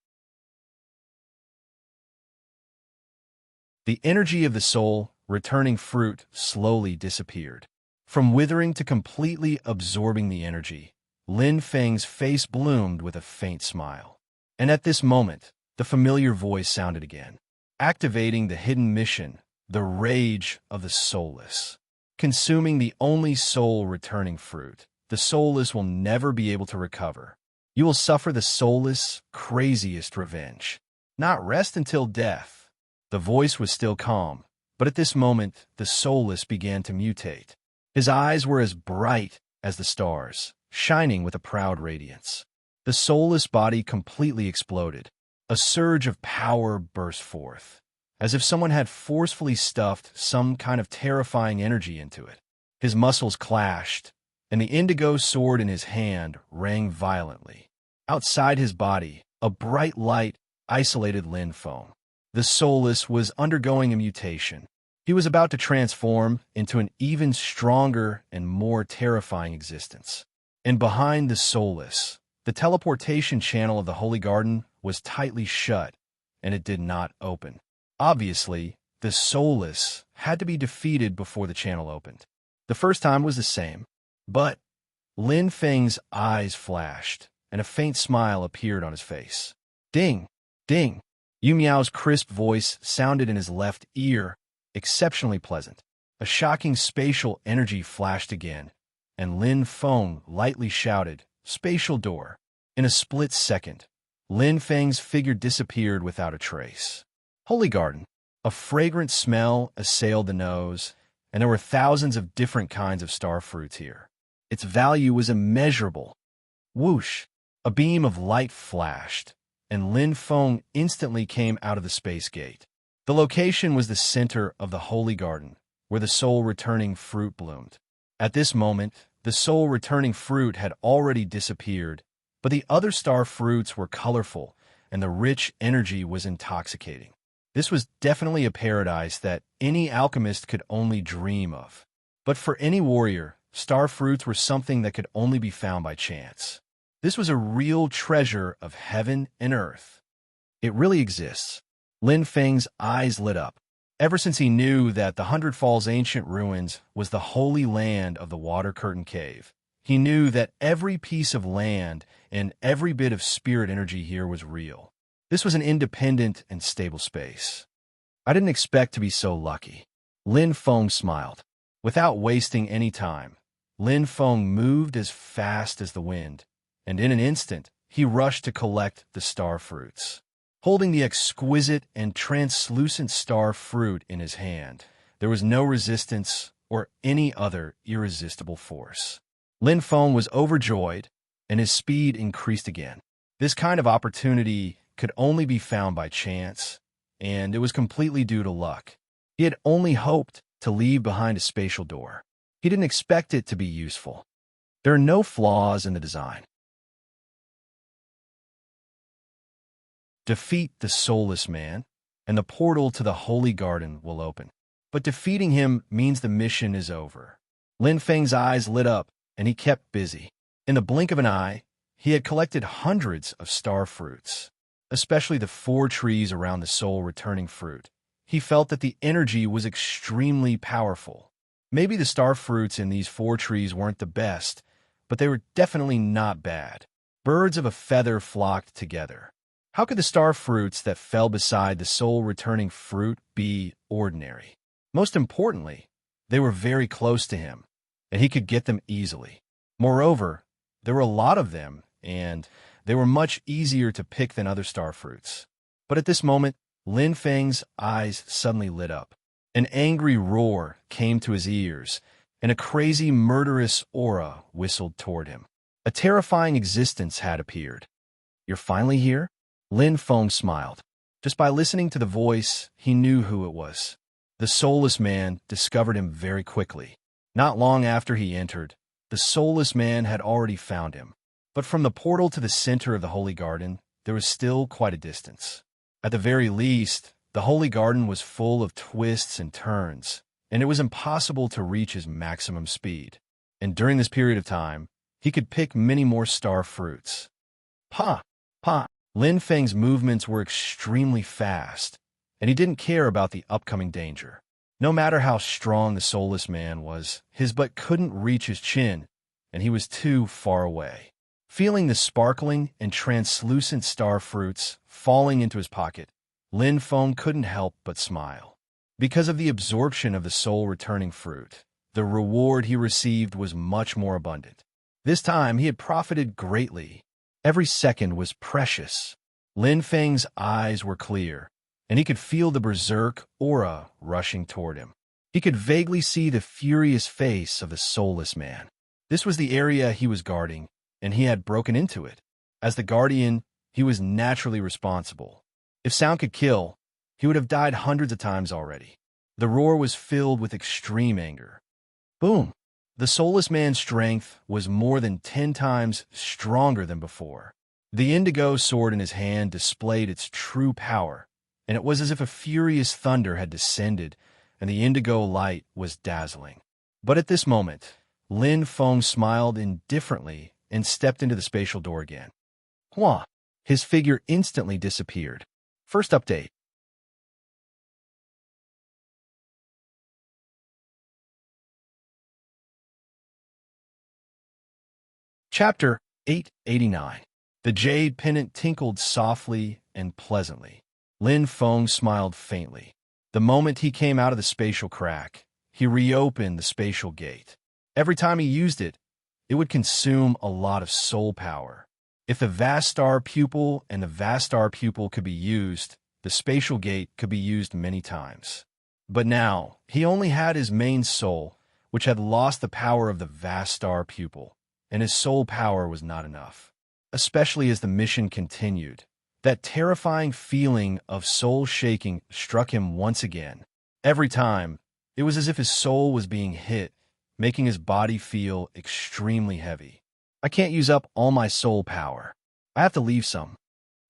The energy of the soul, returning fruit, slowly disappeared. From withering to completely absorbing the energy, Lin Feng's face bloomed with a faint smile. And at this moment, the familiar voice sounded again, activating the hidden mission, the rage of the soulless. Consuming the only soul-returning fruit, the soulless will never be able to recover. You will suffer the soulless, craziest revenge. Not rest until death. The voice was still calm, but at this moment, the soulless began to mutate. His eyes were as bright as the stars, shining with a proud radiance. The soulless body completely exploded. A surge of power burst forth, as if someone had forcefully stuffed some kind of terrifying energy into it. His muscles clashed, and the indigo sword in his hand rang violently. Outside his body, a bright light isolated Lin Feng. The soulless was undergoing a mutation. He was about to transform into an even stronger and more terrifying existence. And behind the soulless, the teleportation channel of the Holy Garden was tightly shut, and it did not open. Obviously, the soulless had to be defeated before the channel opened. The first time was the same, but Lin Feng's eyes flashed, and a faint smile appeared on his face. Ding! Ding! Yu Miao's crisp voice sounded in his left ear, exceptionally pleasant. A shocking spatial energy flashed again, and Lin Feng lightly shouted, "Spatial door." In a split second, Lin Feng's figure disappeared without a trace. Holy Garden. A fragrant smell assailed the nose, and there were thousands of different kinds of star fruits here. Its value was immeasurable. Whoosh! A beam of light flashed, and Lin Feng instantly came out of the space gate. The location was the center of the Holy Garden, where the soul-returning fruit bloomed. At this moment, the soul-returning fruit had already disappeared, but the other star fruits were colorful, and the rich energy was intoxicating. This was definitely a paradise that any alchemist could only dream of. But for any warrior, star fruits were something that could only be found by chance. This was a real treasure of heaven and earth. It really exists. Lin Feng's eyes lit up. Ever since he knew that the Hundred Falls ancient ruins was the holy land of the Water Curtain Cave, he knew that every piece of land and every bit of spirit energy here was real. This was an independent and stable space. I didn't expect to be so lucky. Lin Feng smiled. Without wasting any time, Lin Feng moved as fast as the wind, and in an instant, he rushed to collect the star fruits. Holding the exquisite and translucent star fruit in his hand, there was no resistance or any other irresistible force. Lin Feng was overjoyed, and his speed increased again. This kind of opportunity could only be found by chance, and it was completely due to luck. He had only hoped to leave behind a spatial door. He didn't expect it to be useful. There are no flaws in the design. Defeat the soulless man, and the portal to the holy garden will open. But defeating him means the mission is over. Lin Feng's eyes lit up, and he kept busy. In the blink of an eye, he had collected hundreds of star fruits, especially the 4 trees around the soul-returning fruit. He felt that the energy was extremely powerful. Maybe the star fruits in these 4 trees weren't the best, but they were definitely not bad. Birds of a feather flocked together. How could the star fruits that fell beside the soul-returning fruit be ordinary? Most importantly, they were very close to him, and he could get them easily. Moreover, there were a lot of them, and they were much easier to pick than other star fruits. But at this moment, Lin Feng's eyes suddenly lit up. An angry roar came to his ears, and a crazy, murderous aura whistled toward him. A terrifying existence had appeared. "You're finally here?" Lin Feng smiled. Just by listening to the voice, he knew who it was. The soulless man discovered him very quickly. Not long after he entered, the soulless man had already found him. But from the portal to the center of the holy garden, there was still quite a distance. At the very least, the holy garden was full of twists and turns, and it was impossible to reach his maximum speed. And during this period of time, he could pick many more star fruits. Pa! Pa! Lin Feng's movements were extremely fast, and he didn't care about the upcoming danger. No matter how strong the soulless man was, his butt couldn't reach his chin, and he was too far away. Feeling the sparkling and translucent star fruits falling into his pocket, Lin Feng couldn't help but smile. Because of the absorption of the soul-returning fruit, the reward he received was much more abundant. This time, he had profited greatly. Every second was precious. Lin Feng's eyes were clear, and he could feel the berserk aura rushing toward him. He could vaguely see the furious face of the soulless man. This was the area he was guarding, and he had broken into it. As the guardian, he was naturally responsible. If sound could kill, he would have died hundreds of times already. The roar was filled with extreme anger. Boom! The soulless man's strength was more than 10 times stronger than before. The indigo sword in his hand displayed its true power, and it was as if a furious thunder had descended, and the indigo light was dazzling. But at this moment, Lin Feng smiled indifferently and stepped into the spatial door again. Hua! His figure instantly disappeared. First update. Chapter 889. The jade pendant tinkled softly and pleasantly. Lin Feng smiled faintly. The moment he came out of the spatial crack, he reopened the spatial gate. Every time he used it, it would consume a lot of soul power. If the vast star pupil and the vast star pupil could be used, the spatial gate could be used many times. But now, he only had his main soul, which had lost the power of the vast star pupil, and his soul power was not enough. Especially as the mission continued, that terrifying feeling of soul shaking struck him once again. Every time, it was as if his soul was being hit, making his body feel extremely heavy. I can't use up all my soul power. I have to leave some.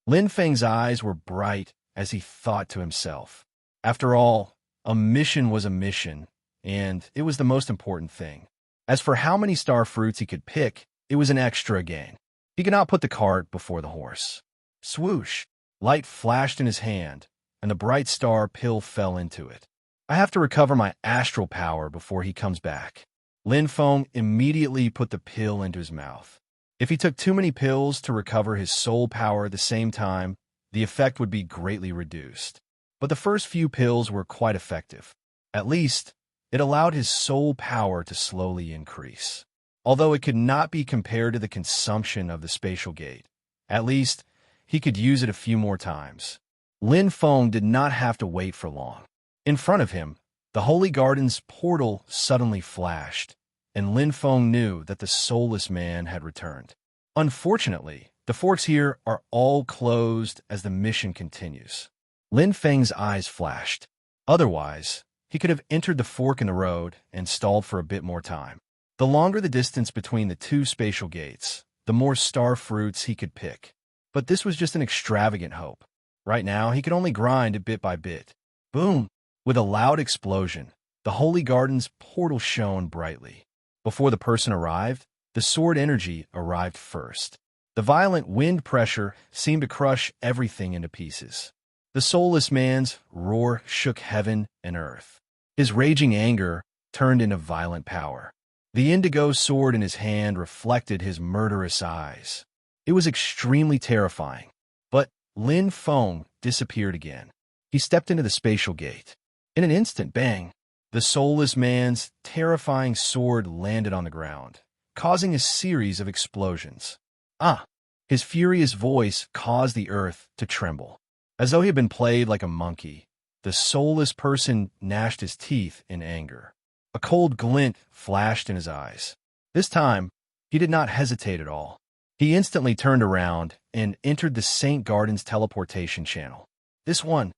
Lin Feng's eyes were bright as he thought to himself. After all, a mission was a mission, and it was the most important thing. As for how many star fruits he could pick, it was an extra gain. He could not put the cart before the horse. Swoosh! Light flashed in his hand, and the bright star pill fell into it. I have to recover my astral power before he comes back. Lin Feng immediately put the pill into his mouth. If he took too many pills to recover his soul power at the same time, the effect would be greatly reduced. But the first few pills were quite effective. At least, it allowed his soul power to slowly increase. Although it could not be compared to the consumption of the spatial gate, at least he could use it a few more times. Lin Feng did not have to wait for long. In front of him, the Holy Garden's portal suddenly flashed, and Lin Feng knew that the soulless man had returned. Unfortunately, the forks here are all closed as the mission continues. Lin Feng's eyes flashed. Otherwise, he could have entered the fork in the road and stalled for a bit more time. The longer the distance between the 2 spatial gates, the more star fruits he could pick. But this was just an extravagant hope. Right now, he could only grind it bit by bit. Boom! With a loud explosion, the Holy Garden's portal shone brightly. Before the person arrived, the sword energy arrived first. The violent wind pressure seemed to crush everything into pieces. The soulless man's roar shook heaven and earth. His raging anger turned into violent power. The indigo sword in his hand reflected his murderous eyes. It was extremely terrifying. But Lin Feng disappeared again. He stepped into the spatial gate. In an instant, bang! The soulless man's terrifying sword landed on the ground, causing a series of explosions. Ah! His furious voice caused the earth to tremble. As though he had been played like a monkey, the soulless person gnashed his teeth in anger. A cold glint flashed in his eyes. This time, he did not hesitate at all. He instantly turned around and entered the Saint Garden's teleportation channel. This one's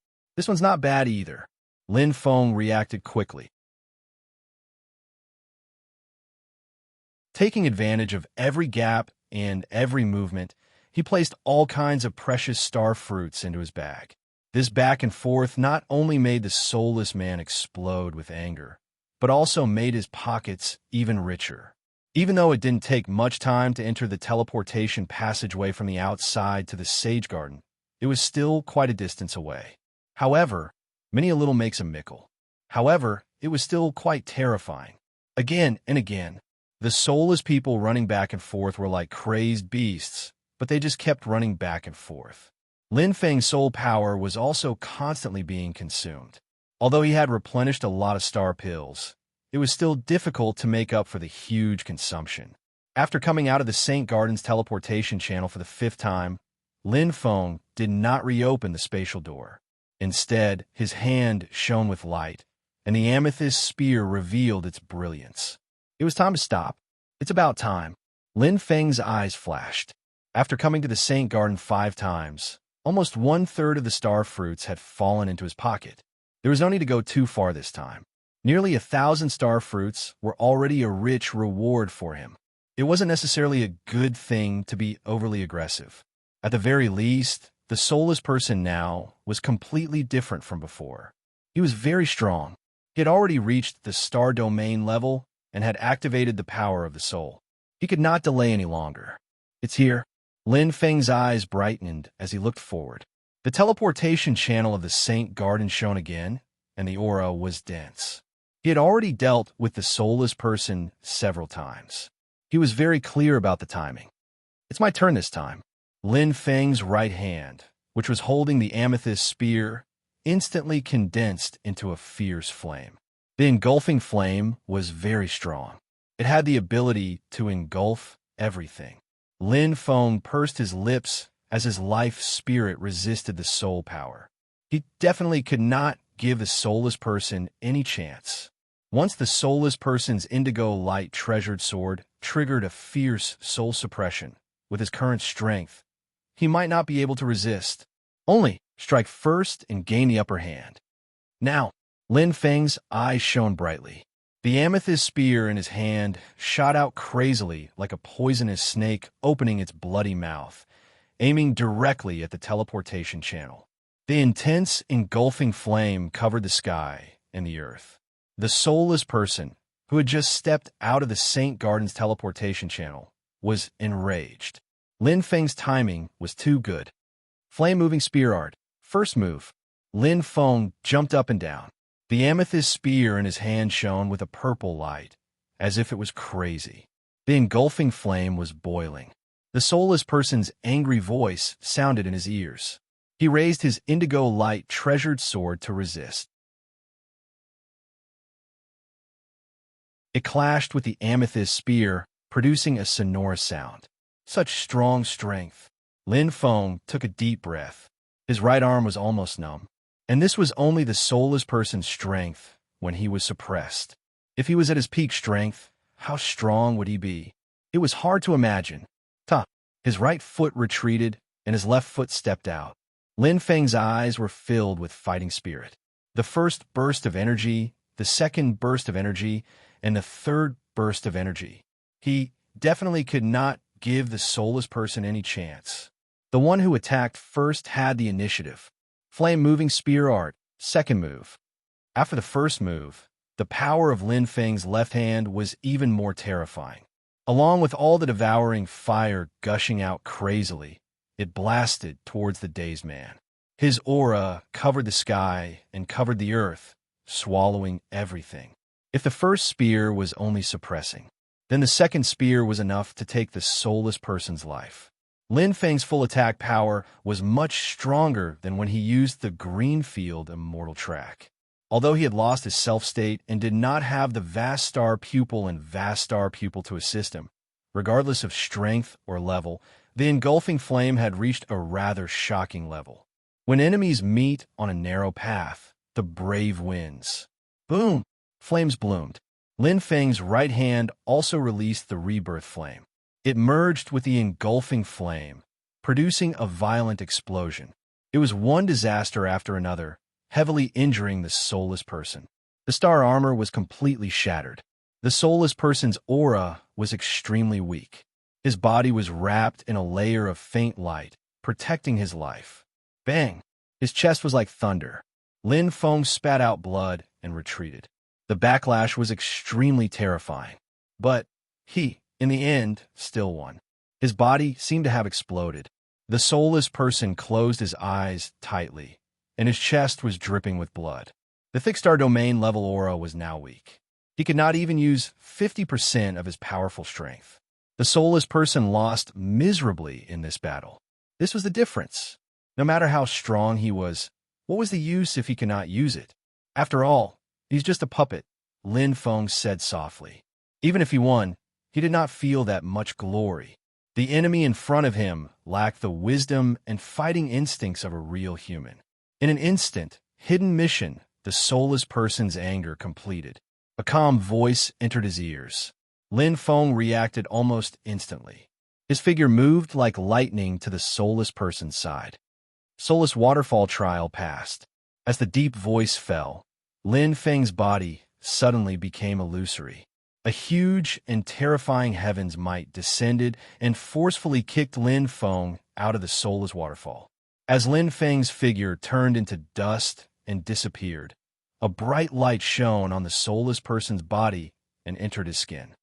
not bad either. Lin Feng reacted quickly. Taking advantage of every gap and every movement, he placed all kinds of precious star fruits into his bag. This back and forth not only made the soulless man explode with anger, but also made his pockets even richer. Even though it didn't take much time to enter the teleportation passageway from the outside to the Sage Garden, it was still quite a distance away. However, many a little makes a mickle. However, it was still quite terrifying. Again and again, the soulless people running back and forth were like crazed beasts, but they just kept running back and forth. Lin Feng's soul power was also constantly being consumed. Although he had replenished a lot of star pills, it was still difficult to make up for the huge consumption. After coming out of the Saint Garden's teleportation channel for the 5th time, Lin Feng did not reopen the spatial door. Instead, his hand shone with light, and the amethyst spear revealed its brilliance. It was time to stop. It's about time. Lin Feng's eyes flashed. After coming to the Saint Garden 5 times, almost 1/3 of the star fruits had fallen into his pocket. There was no need to go too far this time. Nearly 1,000 star fruits were already a rich reward for him. It wasn't necessarily a good thing to be overly aggressive. At the very least, the soulless person now was completely different from before. He was very strong. He had already reached the star domain level and had activated the power of the soul. He could not delay any longer. It's here. Lin Feng's eyes brightened as he looked forward. The teleportation channel of the Saint Garden shone again, and the aura was dense. He had already dealt with the soulless person several times. He was very clear about the timing. It's my turn this time. Lin Feng's right hand, which was holding the amethyst spear, instantly condensed into a fierce flame. The engulfing flame was very strong. It had the ability to engulf everything. Lin Feng pursed his lips as his life spirit resisted the soul power. He definitely could not give the soulless person any chance. Once the soulless person's indigo light treasured sword triggered a fierce soul suppression with his current strength, he might not be able to resist. Only strike first and gain the upper hand. Now, Lin Feng's eyes shone brightly. The amethyst spear in his hand shot out crazily like a poisonous snake opening its bloody mouth, aiming directly at the teleportation channel. The intense, engulfing flame covered the sky and the earth. The soulless person, who had just stepped out of the Saint Garden's teleportation channel, was enraged. Lin Feng's timing was too good. Flame-moving spear art. First move. Lin Feng jumped up and down. The amethyst spear in his hand shone with a purple light, as if it was crazy. The engulfing flame was boiling. The soulless person's angry voice sounded in his ears. He raised his indigo light treasured sword to resist. It clashed with the amethyst spear, producing a sonorous sound. Such strong strength. Lin Feng took a deep breath. His right arm was almost numb. And this was only the soulless person's strength when he was suppressed. If he was at his peak strength, how strong would he be? It was hard to imagine. His right foot retreated, and his left foot stepped out. Lin Feng's eyes were filled with fighting spirit. The first burst of energy, the second burst of energy, and the third burst of energy. He definitely could not give the soulless person any chance. The one who attacked first had the initiative. Flame-moving spear art, second move. After the first move, the power of Lin Feng's left hand was even more terrifying. Along with all the devouring fire gushing out crazily, it blasted towards the dazed man. His aura covered the sky and covered the earth, swallowing everything. If the first spear was only suppressing, then the second spear was enough to take the soulless person's life. Lin Feng's full attack power was much stronger than when he used the Greenfield Immortal Track. Although he had lost his self-state and did not have the vast star pupil and vast star pupil to assist him, regardless of strength or level, the engulfing flame had reached a rather shocking level. When enemies meet on a narrow path, the brave wins. Boom! Flames bloomed. Lin Feng's right hand also released the rebirth flame. It merged with the engulfing flame, producing a violent explosion. It was one disaster after another, heavily injuring the soulless person. The star armor was completely shattered. The soulless person's aura was extremely weak. His body was wrapped in a layer of faint light, protecting his life. Bang! His chest was like thunder. Lin Feng spat out blood and retreated. The backlash was extremely terrifying. But he, in the end, still won. His body seemed to have exploded. The soulless person closed his eyes tightly, and his chest was dripping with blood. The thick star domain level aura was now weak. He could not even use 50% of his powerful strength. The soulless person lost miserably in this battle. This was the difference. No matter how strong he was, what was the use if he could not use it? After all, he's just a puppet, Lin Feng said softly. Even if he won, he did not feel that much glory. The enemy in front of him lacked the wisdom and fighting instincts of a real human. In an instant, hidden mission, the soulless person's anger completed. A calm voice entered his ears. Lin Feng reacted almost instantly. His figure moved like lightning to the soulless person's side. Soulless waterfall trial passed. As the deep voice fell, Lin Feng's body suddenly became illusory. A huge and terrifying heaven's might descended and forcefully kicked Lin Feng out of the soulless waterfall. As Lin Feng's figure turned into dust and disappeared, a bright light shone on the soulless person's body and entered his skin.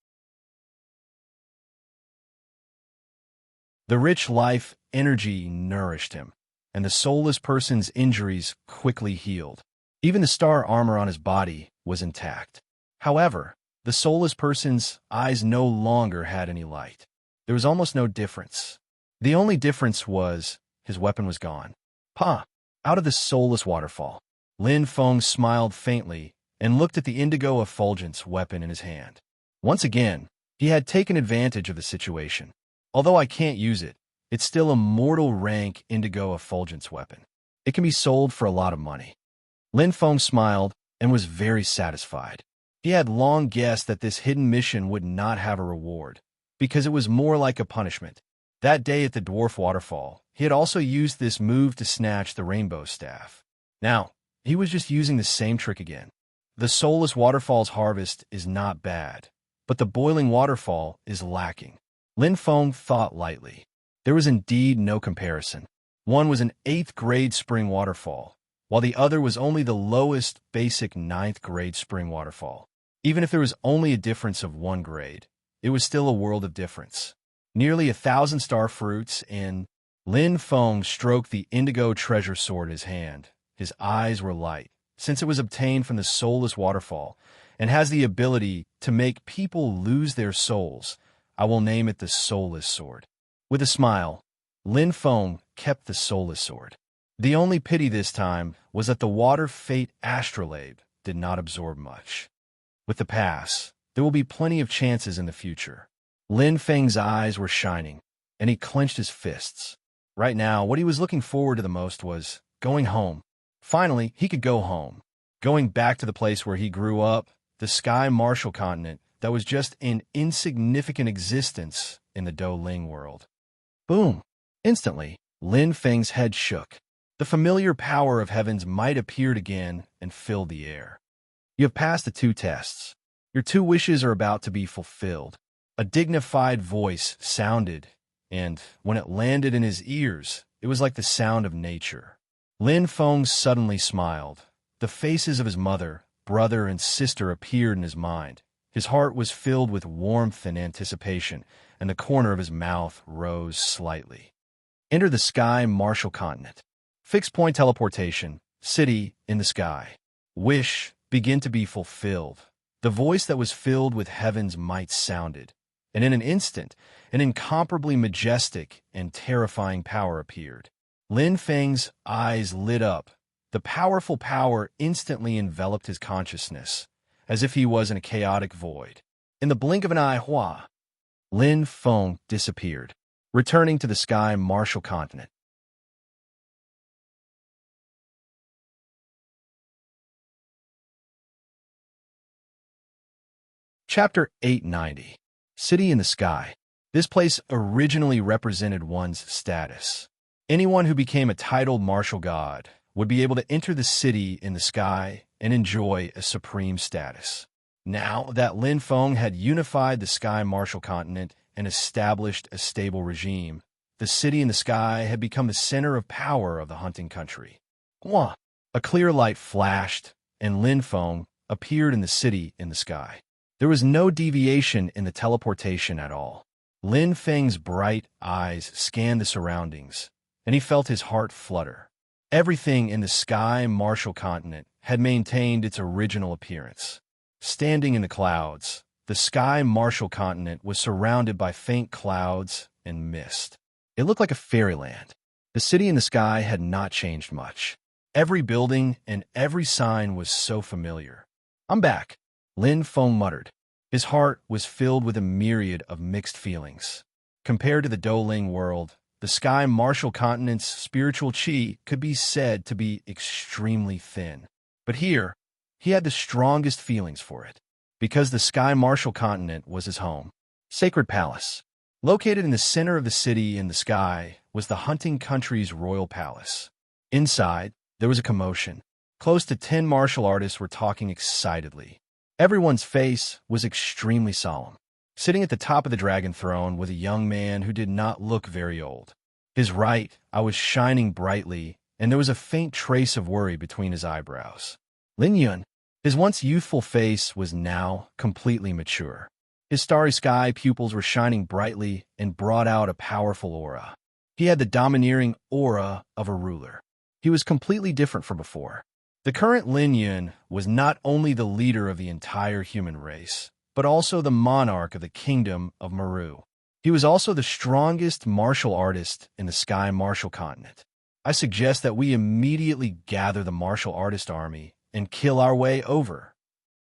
The rich life energy nourished him, and the soulless person's injuries quickly healed. Even the star armor on his body was intact. However, the soulless person's eyes no longer had any light. There was almost no difference. The only difference was his weapon was gone. Pa! Out of the soulless waterfall, Lin Feng smiled faintly and looked at the indigo effulgence weapon in his hand. Once again, he had taken advantage of the situation. Although I can't use it, it's still a mortal rank indigo effulgence weapon. It can be sold for a lot of money. Lin Feng smiled and was very satisfied. He had long guessed that this hidden mission would not have a reward, because it was more like a punishment. That day at the dwarf waterfall, he had also used this move to snatch the rainbow staff. Now, he was just using the same trick again. The soulless waterfall's harvest is not bad, but the boiling waterfall is lacking. Lin Feng thought lightly. There was indeed no comparison. One was an 8th grade spring waterfall, while the other was only the lowest basic 9th grade spring waterfall. Even if there was only a difference of 1 grade, it was still a world of difference. Nearly 1,000 star fruits in. Lin Feng stroked the indigo treasure sword in his hand. His eyes were light, since it was obtained from the soulless waterfall, and has the ability to make people lose their souls. I will name it the soulless sword. With a smile, Lin Feng kept the soulless sword. The only pity this time was that the water fate astrolabe did not absorb much. With the pass, there will be plenty of chances in the future. Lin Feng's eyes were shining, and he clenched his fists. Right now, what he was looking forward to the most was going home. Finally, he could go home. Going back to the place where he grew up, the Sky Marshall continent that was just an insignificant existence in the Douling world. Boom! Instantly, Lin Feng's head shook. The familiar power of heaven's might appeared again and filled the air. You have passed the 2 tests. Your 2 wishes are about to be fulfilled. A dignified voice sounded, and when it landed in his ears, it was like the sound of nature. Lin Feng suddenly smiled. The faces of his mother, brother, and sister appeared in his mind. His heart was filled with warmth and anticipation, and the corner of his mouth rose slightly. Enter the sky martial continent. Fixed point teleportation. City in the sky. Wish begin to be fulfilled. The voice that was filled with heaven's might sounded, and in an instant, an incomparably majestic and terrifying power appeared. Lin Feng's eyes lit up. The powerful power instantly enveloped his consciousness, as if he was in a chaotic void. In the blink of an eye, Lin Feng disappeared, returning to the sky martial continent. Chapter 890. City in the Sky. This place originally represented one's status. Anyone who became a titled martial god would be able to enter the city in the sky and enjoy a supreme status. Now that Lin Feng had unified the sky martial continent and established a stable regime, the city in the sky had become the center of power of the hunting country. A clear light flashed, and Lin Feng appeared in the city in the sky. There was no deviation in the teleportation at all. Lin Feng's bright eyes scanned the surroundings, and he felt his heart flutter. Everything in the sky martial continent had maintained its original appearance. Standing in the clouds, the sky martial continent was surrounded by faint clouds and mist. It looked like a fairyland. The city in the sky had not changed much. Every building and every sign was so familiar. "I'm back," Lin Feng muttered. His heart was filled with a myriad of mixed feelings. Compared to the Doling world, the sky martial continent's spiritual qi could be said to be extremely thin. But here, he had the strongest feelings for it, because the sky martial continent was his home. Sacred Palace. Located in the center of the city in the sky was the hunting country's royal palace. Inside, there was a commotion. Close to 10 martial artists were talking excitedly. Everyone's face was extremely solemn. Sitting at the top of the dragon throne was a young man who did not look very old. His right eye was shining brightly, and there was a faint trace of worry between his eyebrows. Lin Yun, his once youthful face was now completely mature. His starry sky pupils were shining brightly and brought out a powerful aura. He had the domineering aura of a ruler. He was completely different from before. The current Lin Yun was not only the leader of the entire human race, but also the monarch of the kingdom of Meru. He was also the strongest martial artist in the sky martial continent. I suggest that we immediately gather the martial artist army and kill our way over.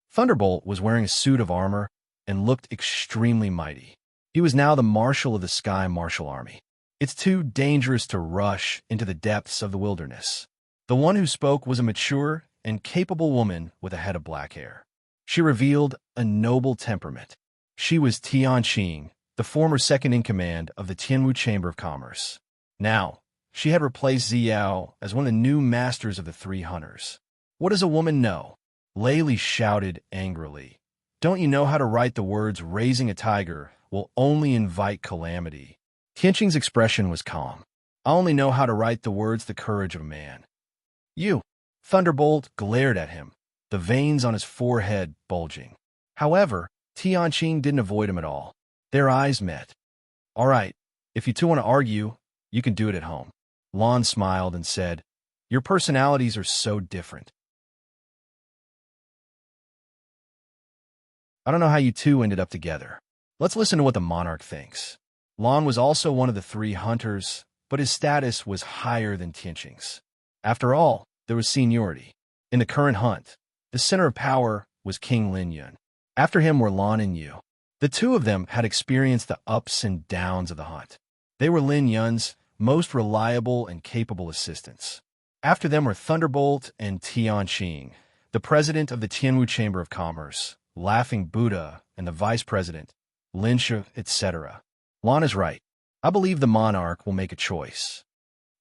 Thunderbolt was wearing a suit of armor and looked extremely mighty. He was now the marshal of the sky martial army. It's too dangerous to rush into the depths of the wilderness. The one who spoke was a mature and capable woman with a head of black hair. She revealed a noble temperament. She was Tian Qing, the former second-in-command of the Tianwu Chamber of Commerce. Now, she had replaced Ziao as one of the new masters of the three hunters. "What does a woman know?" Layli shouted angrily. "Don't you know how to write the words 'raising a tiger will only invite calamity'?" Tianqing's expression was calm. "I only know how to write the words 'the courage of a man.'" "You!" Thunderbolt glared at him, the veins on his forehead bulging. However, Tianqing didn't avoid him at all. Their eyes met. "All right, if you two want to argue, you can do it at home." Lon smiled and said, "Your personalities are so different. I don't know how you two ended up together. Let's listen to what the monarch thinks." Lon was also one of the three hunters, but his status was higher than Tianqing's. After all, there was seniority. In the current hunt, the center of power was King Lin Yun. After him were Lon and Yu. The two of them had experienced the ups and downs of the hunt. They were Lin Yun's most reliable and capable assistants. After them were Thunderbolt and Tianqing, the president of the Tianwu Chamber of Commerce, Laughing Buddha, and the vice president, Lin Shi, etc. Lon is right. I believe the monarch will make a choice.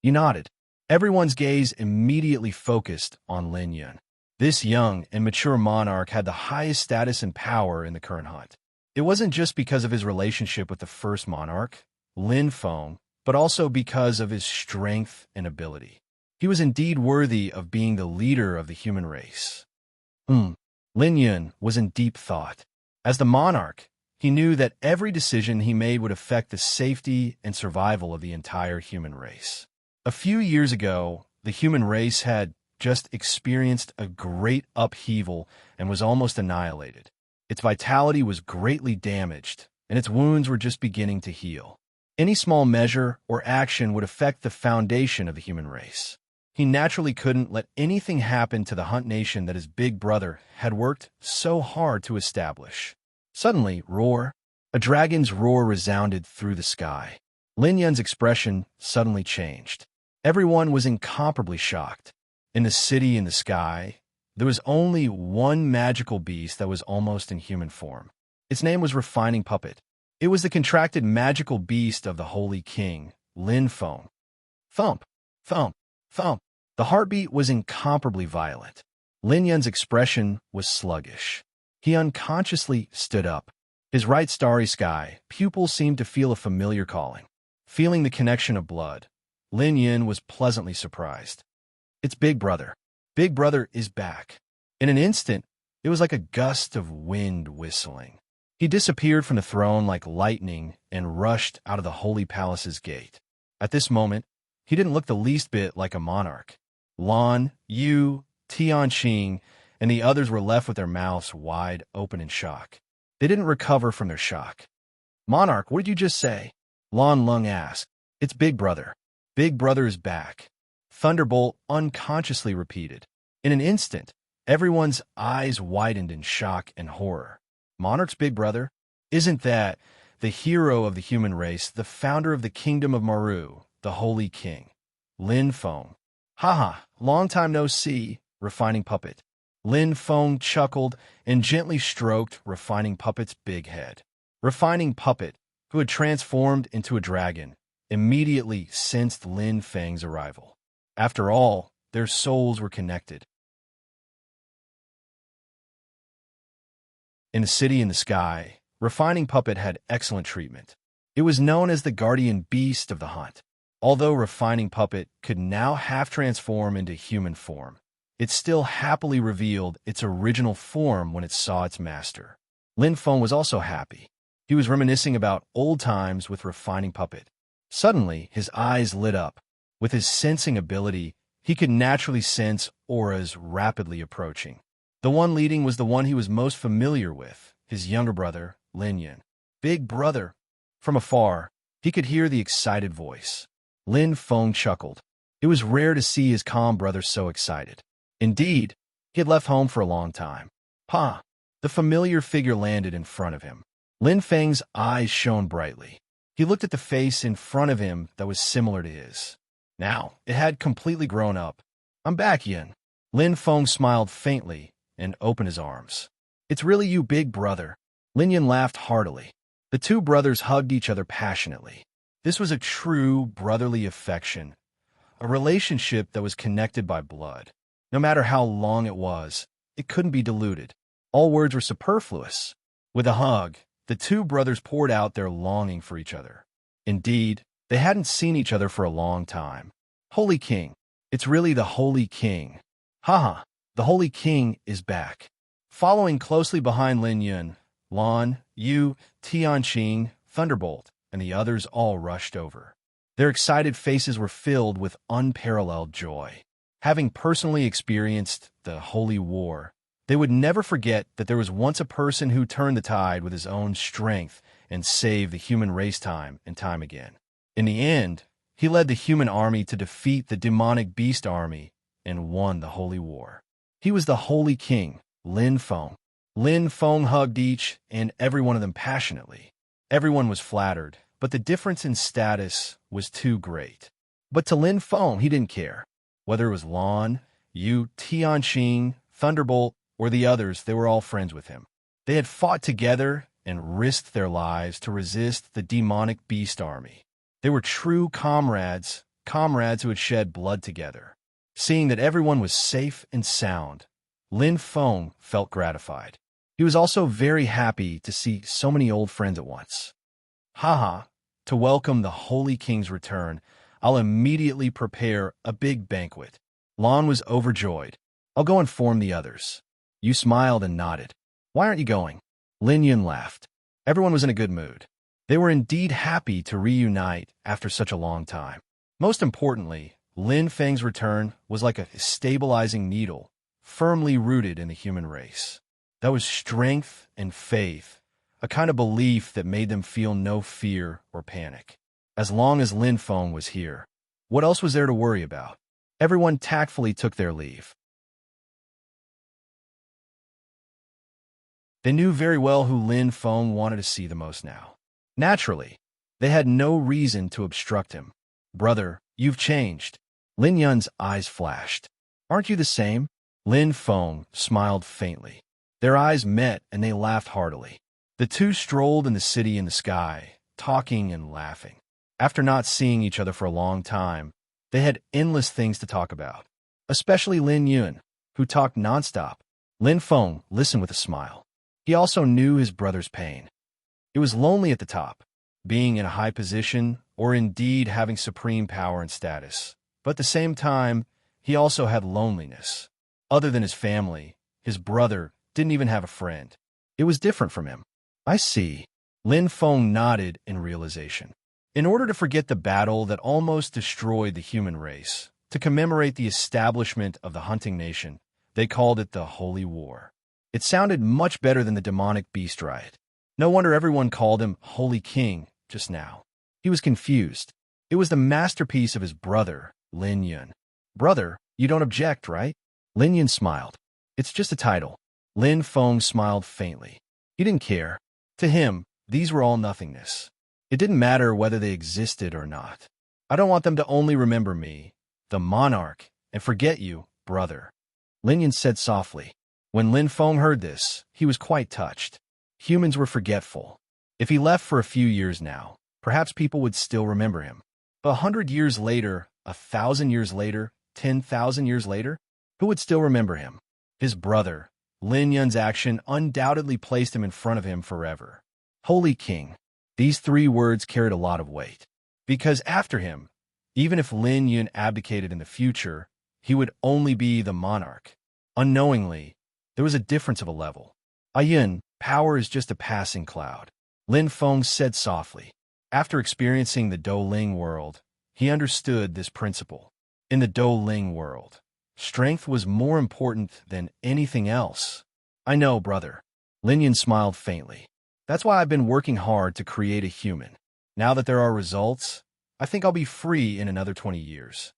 You nodded. Everyone's gaze immediately focused on Lin Yun. This young and mature monarch had the highest status and power in the current hunt. It wasn't just because of his relationship with the first monarch, Lin Feng, but also because of his strength and ability. He was indeed worthy of being the leader of the human race. Lin Yun was in deep thought. As the monarch, he knew that every decision he made would affect the safety and survival of the entire human race. A few years ago, the human race had just experienced a great upheaval and was almost annihilated. Its vitality was greatly damaged, and its wounds were just beginning to heal. Any small measure or action would affect the foundation of the human race. He naturally couldn't let anything happen to the Hunt Nation that his big brother had worked so hard to establish. Suddenly, a dragon's roar resounded through the sky. Lin Yun's expression suddenly changed. Everyone was incomparably shocked. In the city in the sky, there was only one magical beast that was almost in human form. Its name was Refining Puppet. It was the contracted magical beast of the Holy King, Lin Feng. Thump, thump, thump. The heartbeat was incomparably violent. Lin Yun's expression was sluggish. He unconsciously stood up. His right starry sky pupil seemed to feel a familiar calling. Feeling the connection of blood, Lin Yun was pleasantly surprised. It's Big Brother. Big Brother is back. In an instant, it was like a gust of wind whistling. He disappeared from the throne like lightning and rushed out of the holy palace's gate. At this moment, he didn't look the least bit like a monarch. Lan, Yu, Tianqing, and the others were left with their mouths wide open in shock. They didn't recover from their shock. "Monarch, what did you just say?" Lan Lung asked. "It's Big Brother. Big Brother is back," Thunderbolt unconsciously repeated. In an instant, everyone's eyes widened in shock and horror. Monarch's Big Brother? Isn't that the hero of the human race, the founder of the kingdom of Maru, the Holy King, Lin Feng? "Haha, long time no see, Refining Puppet." Lin Feng chuckled and gently stroked Refining Puppet's big head. Refining Puppet, who had transformed into a dragon, immediately sensed Lin Feng's arrival. After all, their souls were connected. In the city in the sky, Refining Puppet had excellent treatment. It was known as the guardian beast of the hunt. Although Refining Puppet could now half-transform into human form, it still happily revealed its original form when it saw its master. Lin Feng was also happy. He was reminiscing about old times with Refining Puppet. Suddenly, his eyes lit up. With his sensing ability, he could naturally sense auras rapidly approaching. The one leading was the one he was most familiar with, his younger brother, Lin Yun. "Big Brother." From afar, he could hear the excited voice. Lin Feng chuckled. It was rare to see his calm brother so excited. Indeed, he had left home for a long time. "Pa!" The familiar figure landed in front of him. Lin Feng's eyes shone brightly. He looked at the face in front of him that was similar to his. Now, it had completely grown up. "I'm back, Yin." Lin Feng smiled faintly and opened his arms. "It's really you, Big Brother." Lin Yin laughed heartily. The two brothers hugged each other passionately. This was a true brotherly affection, a relationship that was connected by blood. No matter how long it was, it couldn't be diluted. All words were superfluous. With a hug, the two brothers poured out their longing for each other. Indeed, they hadn't seen each other for a long time. "Holy King. It's really the Holy King." "Haha, the Holy King is back." Following closely behind Lin Yun, Lan, Yu, Tianqing, Thunderbolt, and the others all rushed over. Their excited faces were filled with unparalleled joy. Having personally experienced the Holy War, they would never forget that there was once a person who turned the tide with his own strength and saved the human race time and time again. In the end, he led the human army to defeat the demonic beast army and won the Holy War. He was the Holy King, Lin Feng. Lin Feng hugged each and every one of them passionately. Everyone was flattered, but the difference in status was too great. But to Lin Feng, he didn't care. Whether it was Lan, Yu, Tianqing, Thunderbolt, or the others, they were all friends with him. They had fought together and risked their lives to resist the demonic beast army. They were true comrades, comrades who had shed blood together. Seeing that everyone was safe and sound, Lin Feng felt gratified. He was also very happy to see so many old friends at once. "Haha, to welcome the Holy King's return, I'll immediately prepare a big banquet. Lan was overjoyed. I'll go inform the others. You smiled and nodded. Why aren't you going? Lin Yun laughed. Everyone was in a good mood. They were indeed happy to reunite after such a long time. Most importantly, Lin Feng's return was like a stabilizing needle, firmly rooted in the human race. That was strength and faith, a kind of belief that made them feel no fear or panic. As long as Lin Feng was here, what else was there to worry about? Everyone tactfully took their leave. They knew very well who Lin Feng wanted to see the most now. Naturally, they had no reason to obstruct him. Brother, you've changed. Lin Yun's eyes flashed. Aren't you the same? Lin Feng smiled faintly. Their eyes met and they laughed heartily. The two strolled in the city in the sky, talking and laughing. After not seeing each other for a long time, they had endless things to talk about. Especially Lin Yun, who talked nonstop. Lin Feng listened with a smile. He also knew his brother's pain. It was lonely at the top, being in a high position or indeed having supreme power and status. But at the same time, he also had loneliness. Other than his family, his brother didn't even have a friend. It was different from him. I see. Lin Feng nodded in realization. In order to forget the battle that almost destroyed the human race, to commemorate the establishment of the hunting nation, they called it the Holy War. It sounded much better than the demonic beast riot. No wonder everyone called him Holy King just now. He was confused. It was the masterpiece of his brother, Lin Yun. Brother, you don't object, right? Lin Yun smiled. It's just a title. Lin Feng smiled faintly. He didn't care. To him, these were all nothingness. It didn't matter whether they existed or not. I don't want them to only remember me, the monarch, and forget you, brother. Lin Yun said softly. When Lin Feng heard this, he was quite touched. Humans were forgetful. If he left for a few years now, perhaps people would still remember him. But 100 years later, 1,000 years later, 10,000 years later, who would still remember him? His brother. Lin Yun's action undoubtedly placed him in front of him forever. Holy King. These three words carried a lot of weight. Because after him, even if Lin Yun abdicated in the future, he would only be the monarch. Unknowingly, there was a difference of a level. Yun, power is just a passing cloud. Lin Feng said softly. After experiencing the Douling world, he understood this principle. In the Douling world, strength was more important than anything else. I know, brother. Lin Yun smiled faintly. That's why I've been working hard to create a human. Now that there are results, I think I'll be free in another 20 years.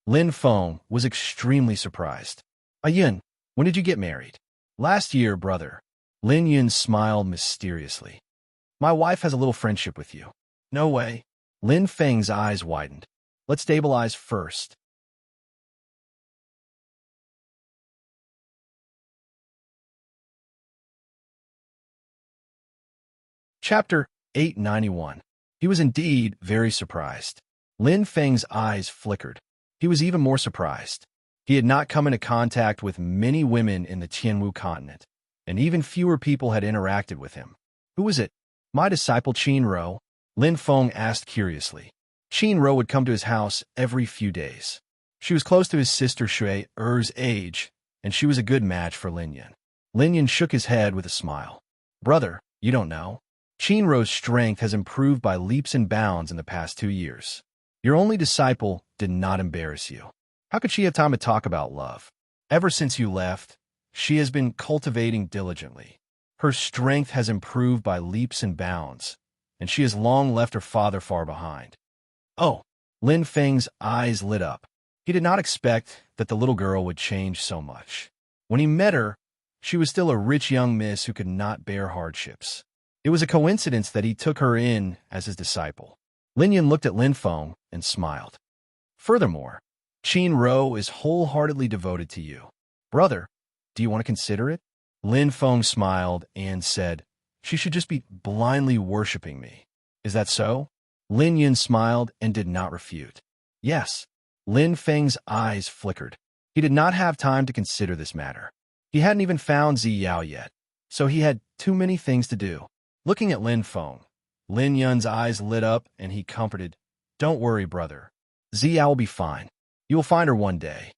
Lin Feng was extremely surprised. Yun, when did you get married? Last year, brother. Lin Yun smiled mysteriously. My wife has a little friendship with you. No way. Lin Feng's eyes widened. Let's stabilize first. Chapter 891. He was indeed very surprised. Lin Feng's eyes flickered. He was even more surprised. He had not come into contact with many women in the Tianwu continent, and even fewer people had interacted with him. Who was it? My disciple Qin Ro? Lin Feng asked curiously. Qin Ro would come to his house every few days. She was close to his sister Shui Er's age, and she was a good match for Lin Yun. Lin Yun shook his head with a smile. Brother, you don't know. Qin Ro's strength has improved by leaps and bounds in the past 2 years. Your only disciple did not embarrass you. How could she have time to talk about love? Ever since you left, she has been cultivating diligently. Her strength has improved by leaps and bounds, and she has long left her father far behind. Oh, Lin Feng's eyes lit up. He did not expect that the little girl would change so much. When he met her, she was still a rich young miss who could not bear hardships. It was a coincidence that he took her in as his disciple. Lin Yun looked at Lin Feng and smiled. Furthermore, Qin Ro is wholeheartedly devoted to you. Brother, do you want to consider it? Lin Feng smiled and said, she should just be blindly worshipping me. Is that so? Lin Yun smiled and did not refute. Yes. Lin Feng's eyes flickered. He did not have time to consider this matter. He hadn't even found Zi Yao yet, so he had too many things to do. Looking at Lin Feng, Lin Yun's eyes lit up and he comforted, Don't worry, brother. Ziao will be fine. You will find her one day.